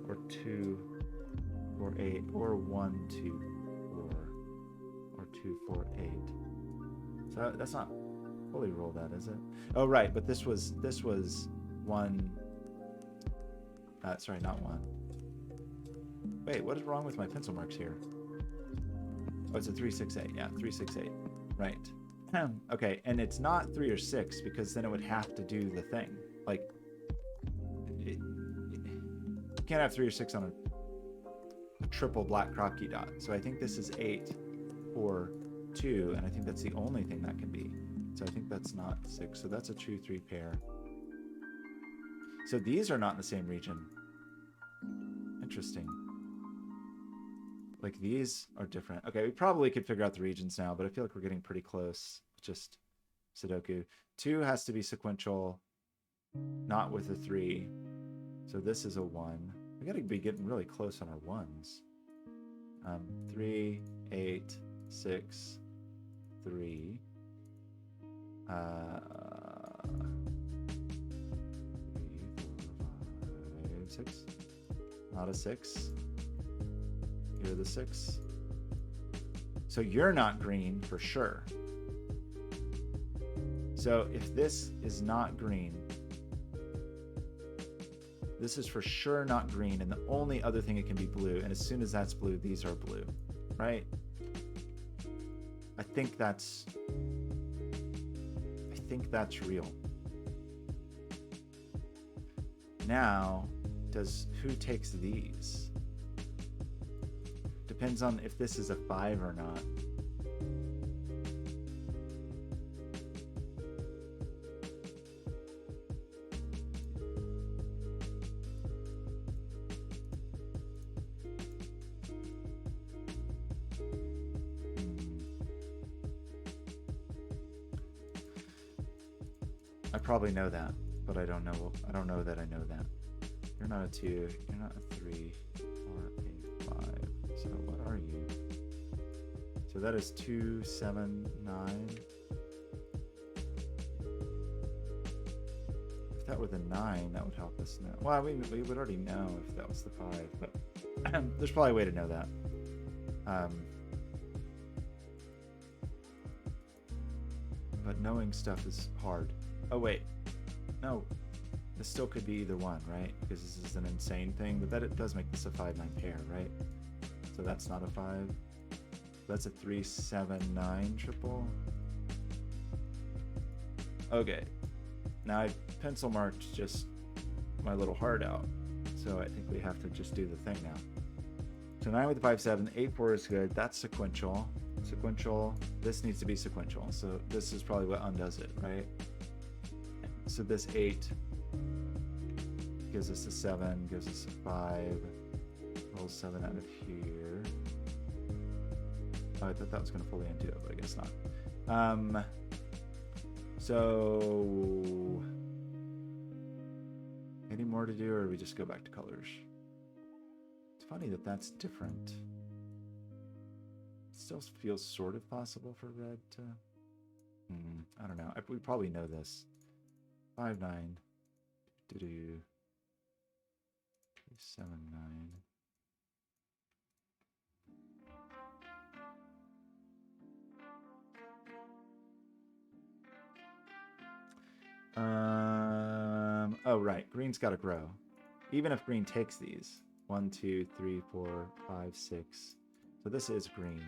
Or 2, 4, 8, or 1, 2, 4, or 2, 4, 8. So that's not fully rolled out, is it? Oh, right, but this was 1. Sorry, not 1. Wait, what is wrong with my pencil marks here? Oh, it's a 3, 6, 8. Yeah, 3, 6, 8. Right. Okay, and it's not 3 or 6 because then it would have to do the thing. Like, you can't have 3 or 6 on a triple black Kropke dot. So I think this is 8, 4, 2, and I think that's the only thing that can be. So I think that's not 6. So that's a true 3 pair. So these are not in the same region. Interesting. Like these are different. Okay, we probably could figure out the regions now, but I feel like we're getting pretty close. Just Sudoku. 2 has to be sequential, not with a 3. So this is a 1. We gotta be getting really close on our 1s. 3, 8, 6, 3. 3, 4, 5, 6. Not a 6. You're the 6. So you're not green for sure. So if this is not green, this is for sure not green, and the only other thing it can be blue, and as soon as that's blue, these are blue, right? I think that's real. Now, who takes these? Depends on if this is a 5 or not. I probably know that, but I don't know. I don't know that I know that. You're not a 2. You're not a 3 or a 5. So what are you? So that is 2, 7, 9. If that were the 9, that would help us know. Well, we would already know if that was the 5, but there's probably a way to know that. But knowing stuff is hard. Oh wait, no, this still could be either one, right? Because this is an insane thing, but that it does make this a 5-9 pair, right? So that's not a 5. That's a 3, 7, 9 triple. Okay, now I pencil marked just my little heart out, so I think we have to just do the thing now. So 9 with the 5, 7, 8, 4 is good. That's sequential. Sequential. This needs to be sequential. So this is probably what undoes it, right? So this 8 gives us a 7, gives us a 5. Roll 7 out of here. Oh, I thought that was going to fully undo it, but I guess not. So any more to do, or we just go back to colors? It's funny that that's different. It still feels sort of possible for red to... I don't know. We probably know this. 5, 9. 7, 9. Oh, right. Green's got to grow. Even if green takes these. 1, 2, 3, 4, 5, 6. So this is green.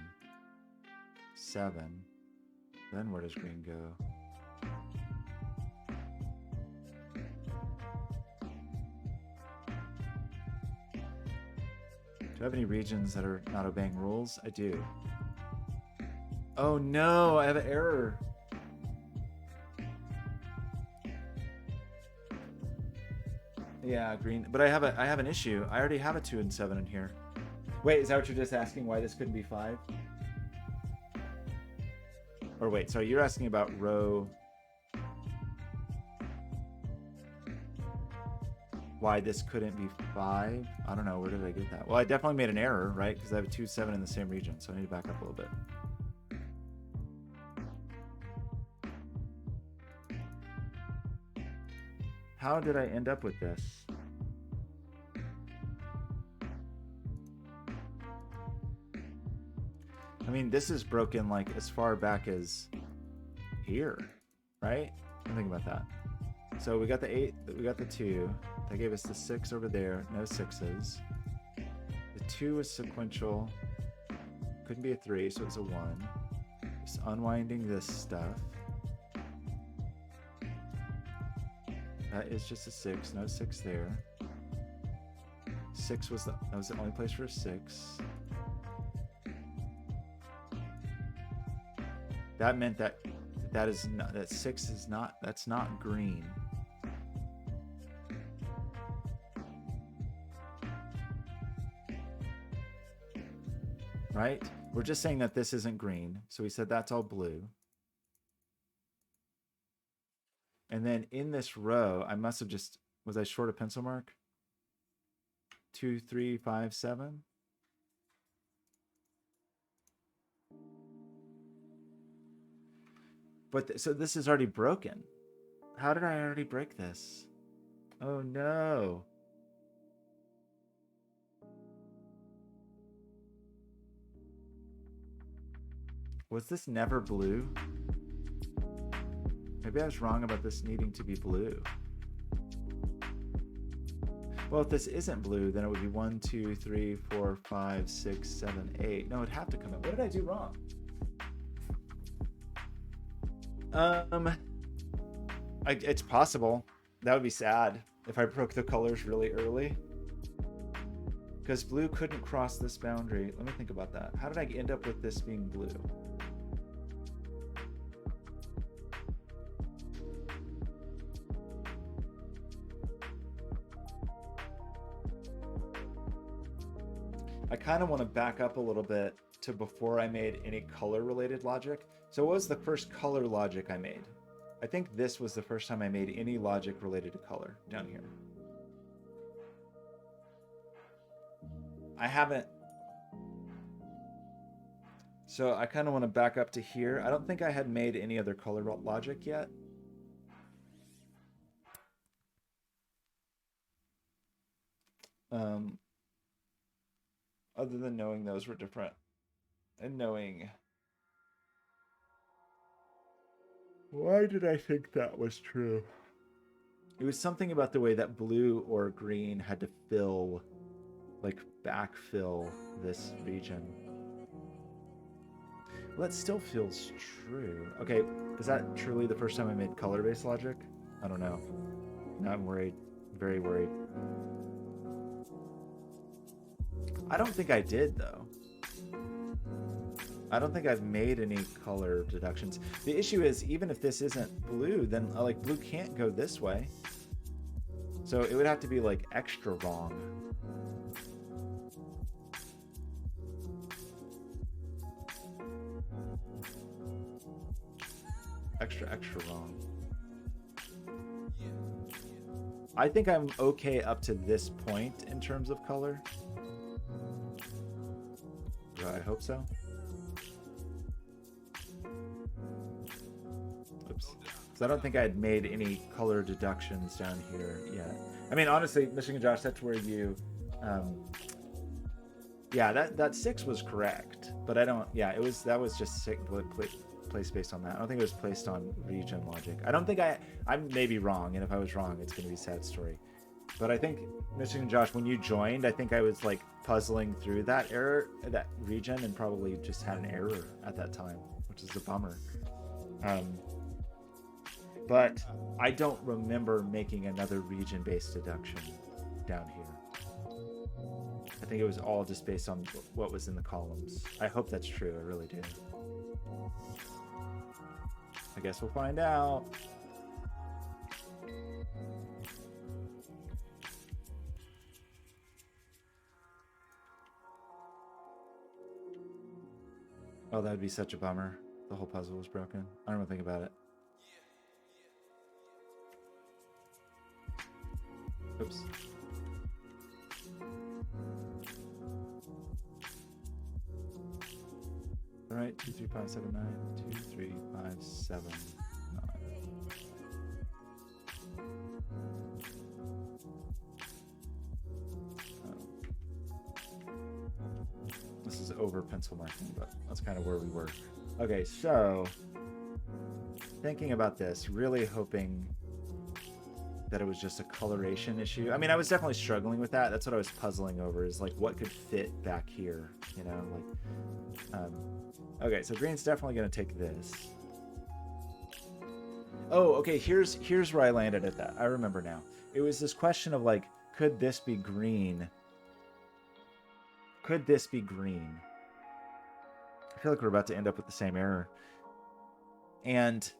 7. Then where does green go? Do I have any regions that are not obeying rules? I do. Oh no, I have an error. Yeah, green. But I have an issue. I already have a 2 and 7 in here. Wait, is that what you're just asking? Why this couldn't be 5? Or wait, sorry, you're asking about row. Why this couldn't be 5? I don't know. Where did I get that? Well, I definitely made an error, right? Because I have a 2, 7 in the same region. So I need to back up a little bit. How did I end up with this? I mean, this is broken like as far back as here, right? Think about that. So we got the 8, we got the 2. That gave us the 6 over there. No 6s. The 2 was sequential. Couldn't be a 3, so it's a 1. Just unwinding this stuff. That is just a 6. No 6 there. 6 was that was the only place for a 6. That meant that is not, that 6 is not, that's not green. Right? We're just saying that this isn't green. So we said that's all blue. And then in this row, I must have just, was I short a pencil mark? 2, 3, 5, 7. But so this is already broken. How did I already break this? Oh no. Was this never blue? Maybe I was wrong about this needing to be blue. Well, if this isn't blue, then it would be 1, 2, 3, 4, 5, 6, 7, 8. No, it'd have to come out. What did I do wrong? It's possible. That would be sad if I broke the colors really early. Because blue couldn't cross this boundary. Let me think about that. How did I end up with this being blue? I kind of want to back up a little bit to before I made any color related logic. So what was the first color logic I made? I think this was the first time I made any logic related to color down here. I haven't. So I kind of want to back up to here. I don't think I had made any other color logic yet. Other than knowing those were different and knowing. Why did I think that was true? It was something about the way that blue or green had to fill, like backfill this region. Well, that still feels true. Okay, is that truly the first time I made color-based logic? I don't know. Now I'm worried, very worried. I don't think I did, though. I don't think I've made any color deductions. The issue is, even if this isn't blue, then like blue can't go this way. So it would have to be like extra wrong. Extra wrong. I think I'm okay up to this point in terms of color. I hope so. Oops. Because I don't think I had made any color deductions down here yet. I mean, honestly, Michigan Josh, that's where you, yeah, that 6 was correct, but I don't. Yeah, that was just placed based on that. I don't think it was placed on region logic. I don't think I may be wrong, and if I was wrong, it's going to be a sad story. But I think, Michigan Josh, when you joined, I think I was like puzzling through that region, and probably just had an error at that time, which is a bummer. But I don't remember making another region-based deduction down here. I think it was all just based on what was in the columns. I hope that's true. I really do. I guess we'll find out. Oh, that would be such a bummer. The whole puzzle was broken. I don't even think about it. Oops. All right, 2, 3, 5, 7, 9. 2, 3, 5, 7, 9. This is over pencil marking, but that's kind of where we were. Okay, so thinking about this, really hoping that it was just a coloration issue. I mean, I was definitely struggling with that. That's what I was puzzling over, is like what could fit back here, you know, like okay, so green's definitely going to take this. Oh, okay, here's where I landed at that. I remember now. It was this question of like, could this be green? Could this be green? I feel like we're about to end up with the same error. And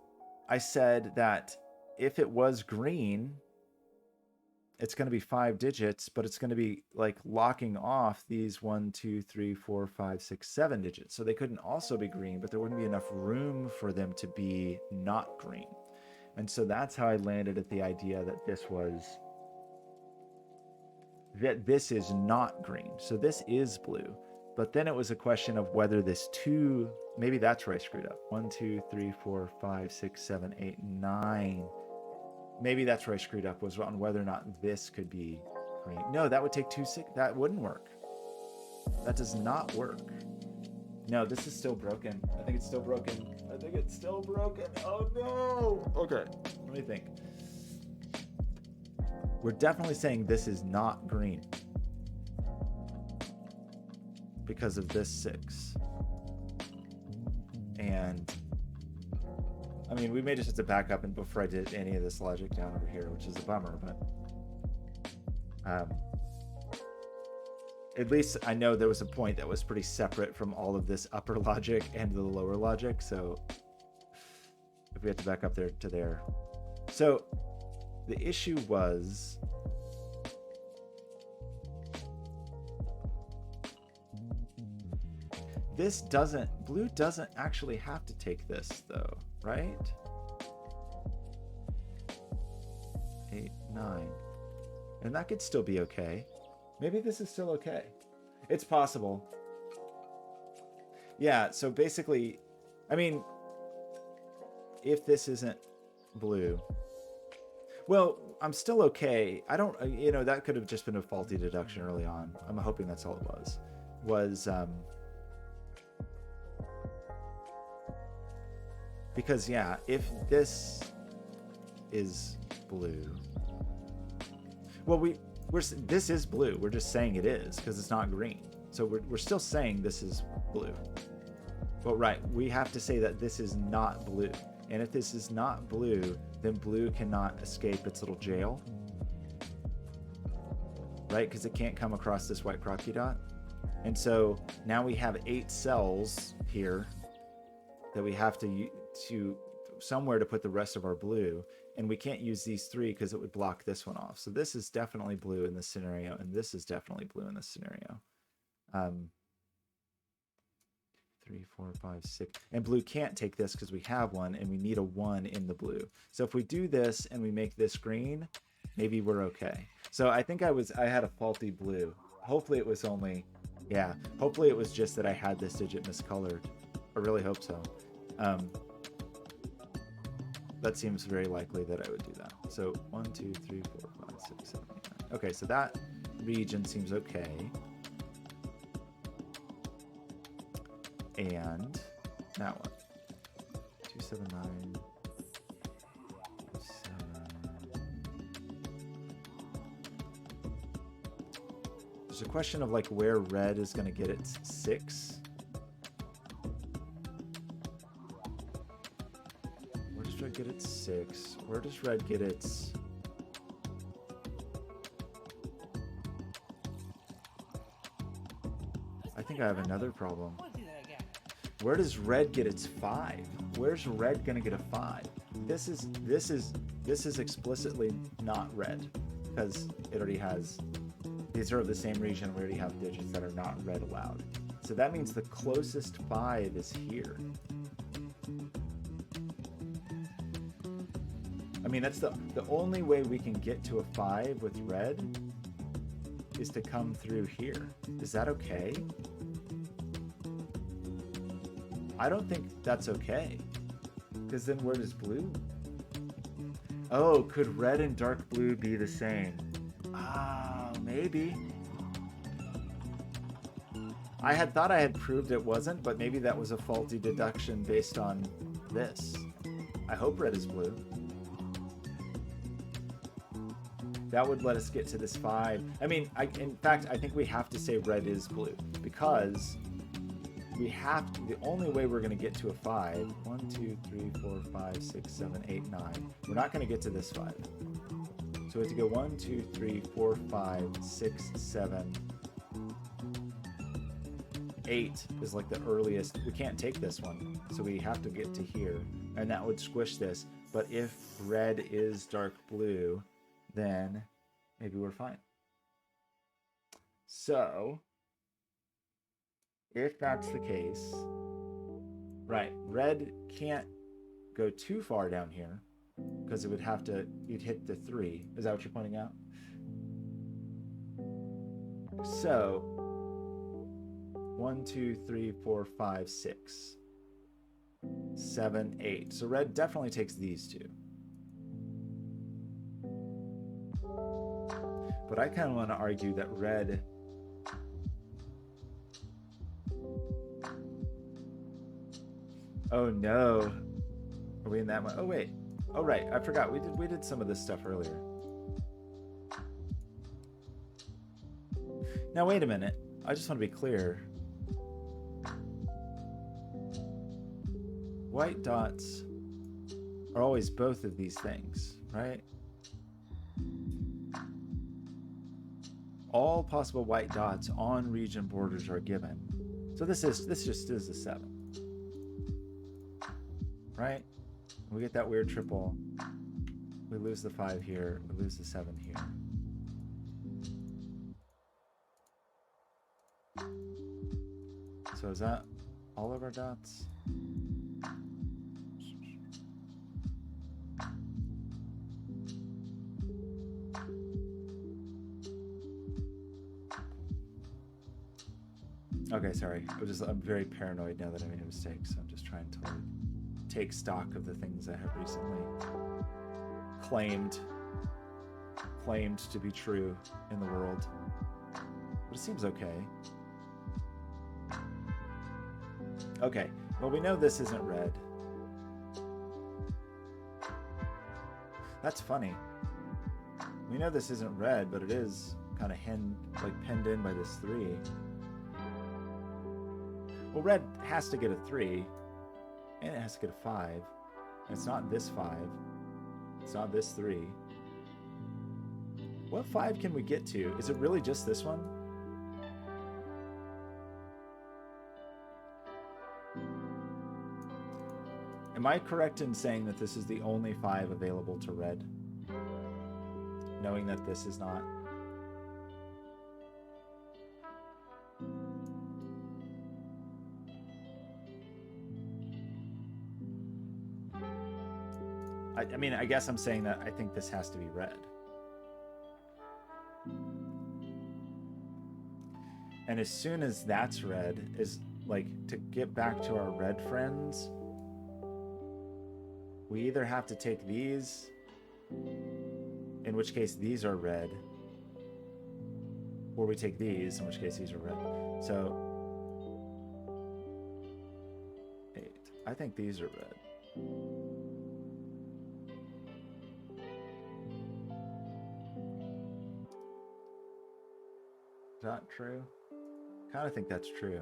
I said that if it was green, it's going to be 5 digits, but it's going to be like locking off these 1, 2, 3, 4, 5, 6, 7 digits. So they couldn't also be green, but there wouldn't be enough room for them to be not green. And so that's how I landed at the idea that this is not green. So this is blue. But then it was a question of whether this 2, maybe that's where I screwed up. 1, 2, 3, 4, 5, 6, 7, 8, 9. Maybe that's where I screwed up, was on whether or not this could be green. No, that would take 2, 6. That wouldn't work. That does not work. No, this is still broken. I think it's still broken. I think it's still broken. Oh no. Okay, let me think. We're definitely saying this is not green because of this 6. And I mean, we may just have to back up and before I did any of this logic down over here, which is a bummer, but at least I know there was a point that was pretty separate from all of this upper logic and the lower logic. So if we have to back up there to there. So the issue was blue doesn't actually have to take this though, right? 8, 9. And that could still be okay. Maybe this is still okay. It's possible. Yeah, so basically, I mean, if this isn't blue, well, I'm still okay. I don't, you know, that could have just been a faulty deduction early on. I'm hoping that's all it was because yeah, if this is blue, well, this is blue. We're just saying it is because it's not green. So we're still saying this is blue. But right, we have to say that this is not blue. And if this is not blue, then blue cannot escape its little jail. Right? Because it can't come across this white property dot. And so now we have 8 cells here that we have to somewhere to put the rest of our blue. And we can't use these 3 because it would block this one off. So this is definitely blue in this scenario, and this is definitely blue in this scenario. 3, 4, 5, 6. And blue can't take this because we have one, and we need a 1 in the blue. So if we do this and we make this green, maybe we're okay. So I think I had a faulty blue. Hopefully it was only, yeah, hopefully it was just that I had this digit miscolored. I really hope so. That seems very likely that I would do that. So 1, 2, 3, 4, 5, 6, 7, 8, 9. Okay, so that region seems okay. And that one. 2, 7, 9. 7. There's a question of like where red is going to get its 6. Get its 6. Where does red get its? I think I have another problem. Where does red get its 5? Where's red gonna get a 5? This is explicitly not red because it already has. These are of the same region. We already have digits that are not red allowed. So that means the closest 5 is here. I mean, that's the only way we can get to a 5 with red is to come through here. Is that okay? I don't think that's okay. Because then where does blue? Oh, could red and dark blue be the same? Ah, maybe. I had thought I had proved it wasn't, but maybe that was a faulty deduction based on this. I hope red is blue. that would let us get to this 5. I mean, in fact, I think we have to say red is blue because we have to, the only way we're going to get to a 5, 1, 2, 3, 4, 5, 6, 7, 8, 9. We're not going to get to this 5. So we have to go 1, 2, 3, 4, 5, 6, 7, 8 is like the earliest. We can't take this one, so we have to get to here, and that would squish this. But if red is dark blue, then maybe we're fine. So if that's the case, right, red can't go too far down here because it would have to, you'd hit the 3. Is that what you're pointing out? So 1, 2, 3, 4, 5, 6, 7, 8. So red definitely takes these two. But I kind of want to argue that red oh no. Are we in that one? Oh wait. Oh right, I forgot. We did some of this stuff earlier. Now wait a minute. I just want to be clear. White dots are always both of these things, right? All possible white dots on region borders are given. So this just is a 7. Right? We get that weird triple. We lose the 5 here. We lose the 7 here. So is that all of our dots? Okay, sorry. I'm very paranoid now that I made a mistake, so I'm just trying to take stock of the things I have recently claimed to be true in the world. But it seems okay. Okay, well, we know this isn't red. That's funny. We know this isn't red, but it is kind of penned in by this 3. Well, red has to get a 3, and it has to get a 5. And it's not this 5. It's not this 3. What 5 can we get to? Is it really just this one? Am I correct in saying that this is the only 5 available to red? Knowing that this is not? I mean, I guess I'm saying that I think this has to be red. And as soon as that's red, is like, to get back to our red friends, we either have to take these, in which case these are red, or we take these, in which case these are red. So 8. I think these are red. Is that true? Kind of think that's true.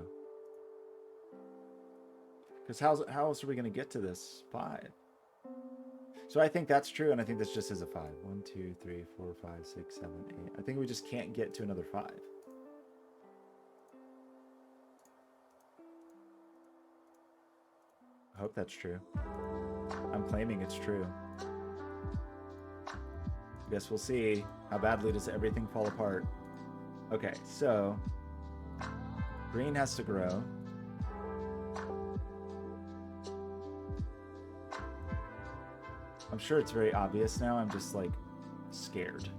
Because how else are we going to get to this 5? So I think that's true, and I think this just is a 5. 1, 2, 3, 4, 5, 6, 7, 8. I think we just can't get to another 5. I hope that's true. I'm claiming it's true. I guess we'll see. How badly does everything fall apart? Okay, so green has to grow. I'm sure it's very obvious now. I'm just like scared.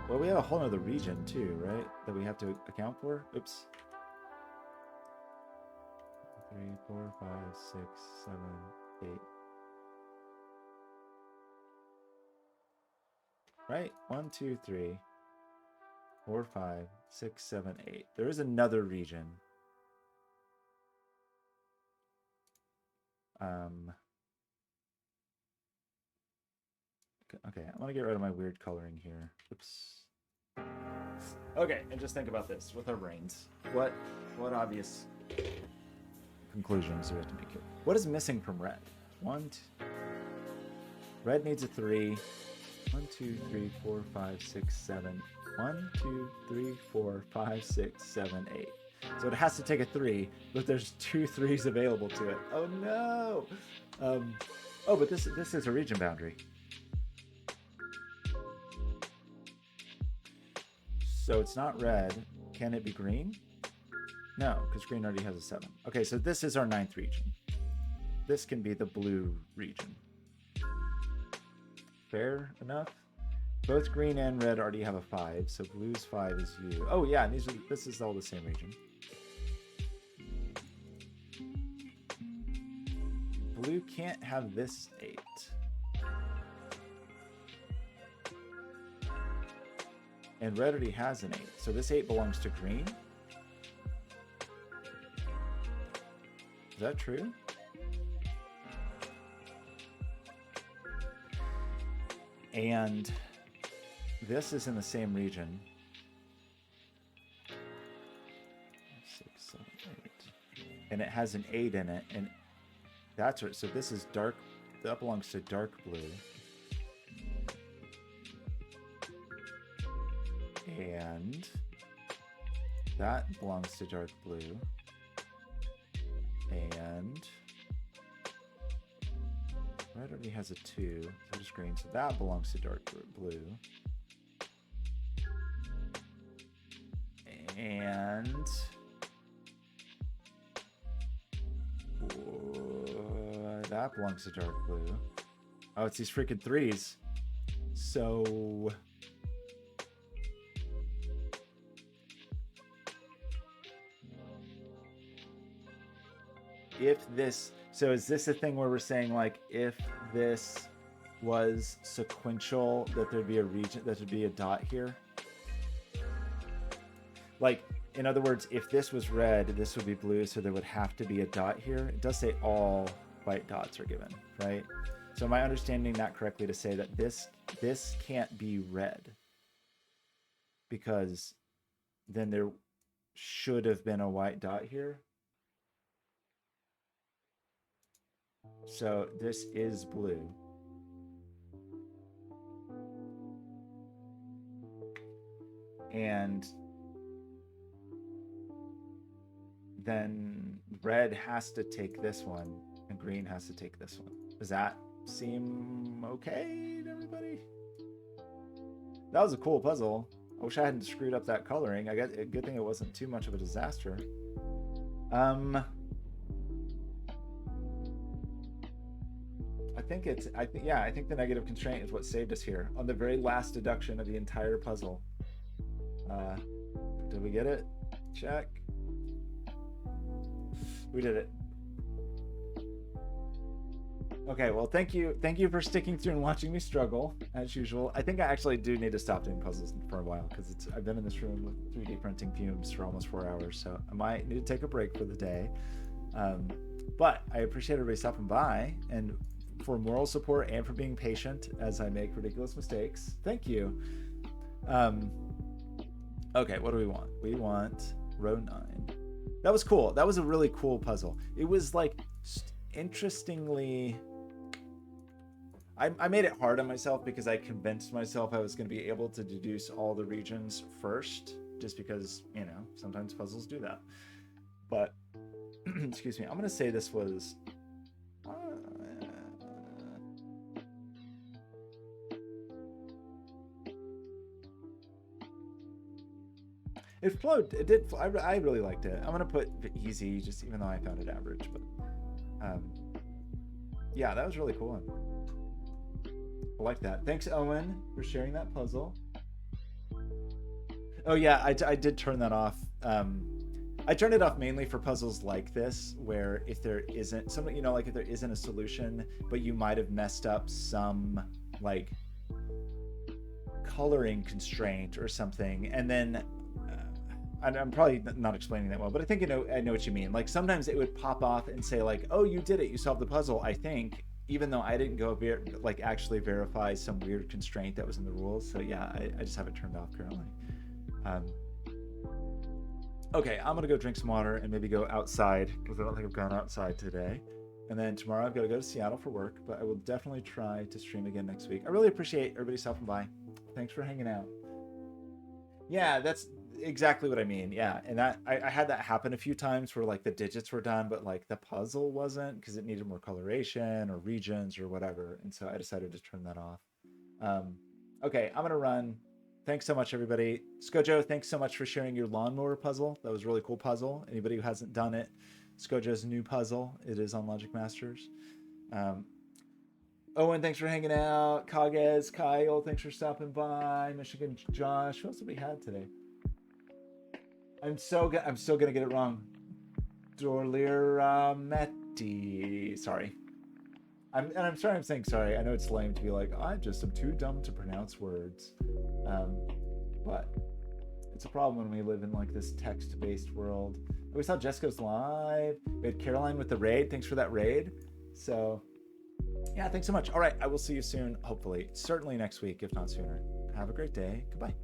Well, we have a whole other region too, right? That we have to account for. Oops. 3, 4, 5, 6, 7, 8. Right? 1, 2, 3, 4, 5, 6, 7, 8. There is another region. Okay, I'm gonna get rid of my weird coloring here. Oops. Okay, and just think about this with our brains. What obvious conclusions do we have to make here? What is missing from red? Red needs a 3. 1, 2, 3, 4, 5, 6, 7. 1, 2, 3, 4, 5, 6, 7, 8. So it has to take a 3, but there's 2 3s available to it. Oh no! Oh, but this is a region boundary. So it's not red. Can it be green? No, because green already has a 7. Okay, so this is our 9th region. This can be the blue region. Fair enough? Both green and red already have a 5, so blue's 5 is you. Oh yeah, and this is all the same region. Blue can't have this 8. And red already has an 8, so this 8 belongs to green? Is that true? And this is in the same region. 6, 7, 8. And it has an 8 in it, and that's right. So this is dark. That belongs to dark blue. And that belongs to dark blue. And red already has a 2, so just green. So that belongs to dark blue. And that belongs to dark blue. Oh, it's these freaking 3s. So if this, so is this a thing where we're saying like if this was sequential, that there'd be a region, that there'd be a dot here? Like, in other words, if this was red, this would be blue, so there would have to be a dot here. It does say all white dots are given, right? So am I understanding that correctly to say that this can't be red? Because then there should have been a white dot here. So this is blue. And then red has to take this one and green has to take this one. Does that seem okay to everybody? That was a cool puzzle. I wish I hadn't screwed up that coloring. I guess a good thing it wasn't too much of a disaster. I think the negative constraint is what saved us here on the very last deduction of the entire puzzle. Did we get it? Check. We did it. Okay, well, thank you for sticking through and watching me struggle as usual. I think I actually do need to stop doing puzzles for a while because I've been in this room with 3D printing fumes for almost 4 hours, so I might need to take a break for the day. But I appreciate everybody stopping by and for moral support and for being patient as I make ridiculous mistakes. Thank you. Okay, what do we want? We want row 9. That was cool. That was a really cool puzzle. It was like interestingly, I made it hard on myself because I convinced myself I was going to be able to deduce all the regions first, just because, you know, sometimes puzzles do that. But excuse me, I'm going to say this was it flowed. It did. I really liked it. I'm gonna put easy, just even though I found it average. But yeah, that was really cool. I like that. Thanks, Owen, for sharing that puzzle. Oh yeah, I did turn that off. I turned it off mainly for puzzles like this, where if there isn't something, you know, like if there isn't a solution, but you might have messed up some like coloring constraint or something, and then. I'm probably not explaining that well, but I think I know what you mean. Like sometimes it would pop off and say like, "Oh, you did it. You solved the puzzle." I think, even though I didn't go like actually verify some weird constraint that was in the rules. So yeah, I just have it turned off currently. Okay, I'm gonna go drink some water and maybe go outside because I don't think I've gone outside today. And then tomorrow I've got to go to Seattle for work, but I will definitely try to stream again next week. I really appreciate everybody stopping by. Thanks for hanging out. Yeah, that's exactly what I mean. Yeah, and that I had that happen a few times where like the digits were done, but like the puzzle wasn't because it needed more coloration or regions or whatever. And so I decided to turn that off. Okay, I'm gonna run. Thanks so much, everybody. ScoJo, thanks so much for sharing your lawnmower puzzle. That was a really cool puzzle. Anybody who hasn't done it, ScoJo's new puzzle. It is on Logic Masters. Owen, thanks for hanging out. Kages, Kyle, thanks for stopping by. Michigan Josh. What else have we had today? I'm still gonna get it wrong. Dorlirametti. Sorry. I'm sorry I'm saying sorry. I know it's lame to be like, I'm too dumb to pronounce words. But it's a problem when we live in like this text-based world. We saw Jessica's live. We had Caroline with the raid. Thanks for that raid. So yeah, thanks so much. All right, I will see you soon, hopefully. Certainly next week, if not sooner. Have a great day. Goodbye.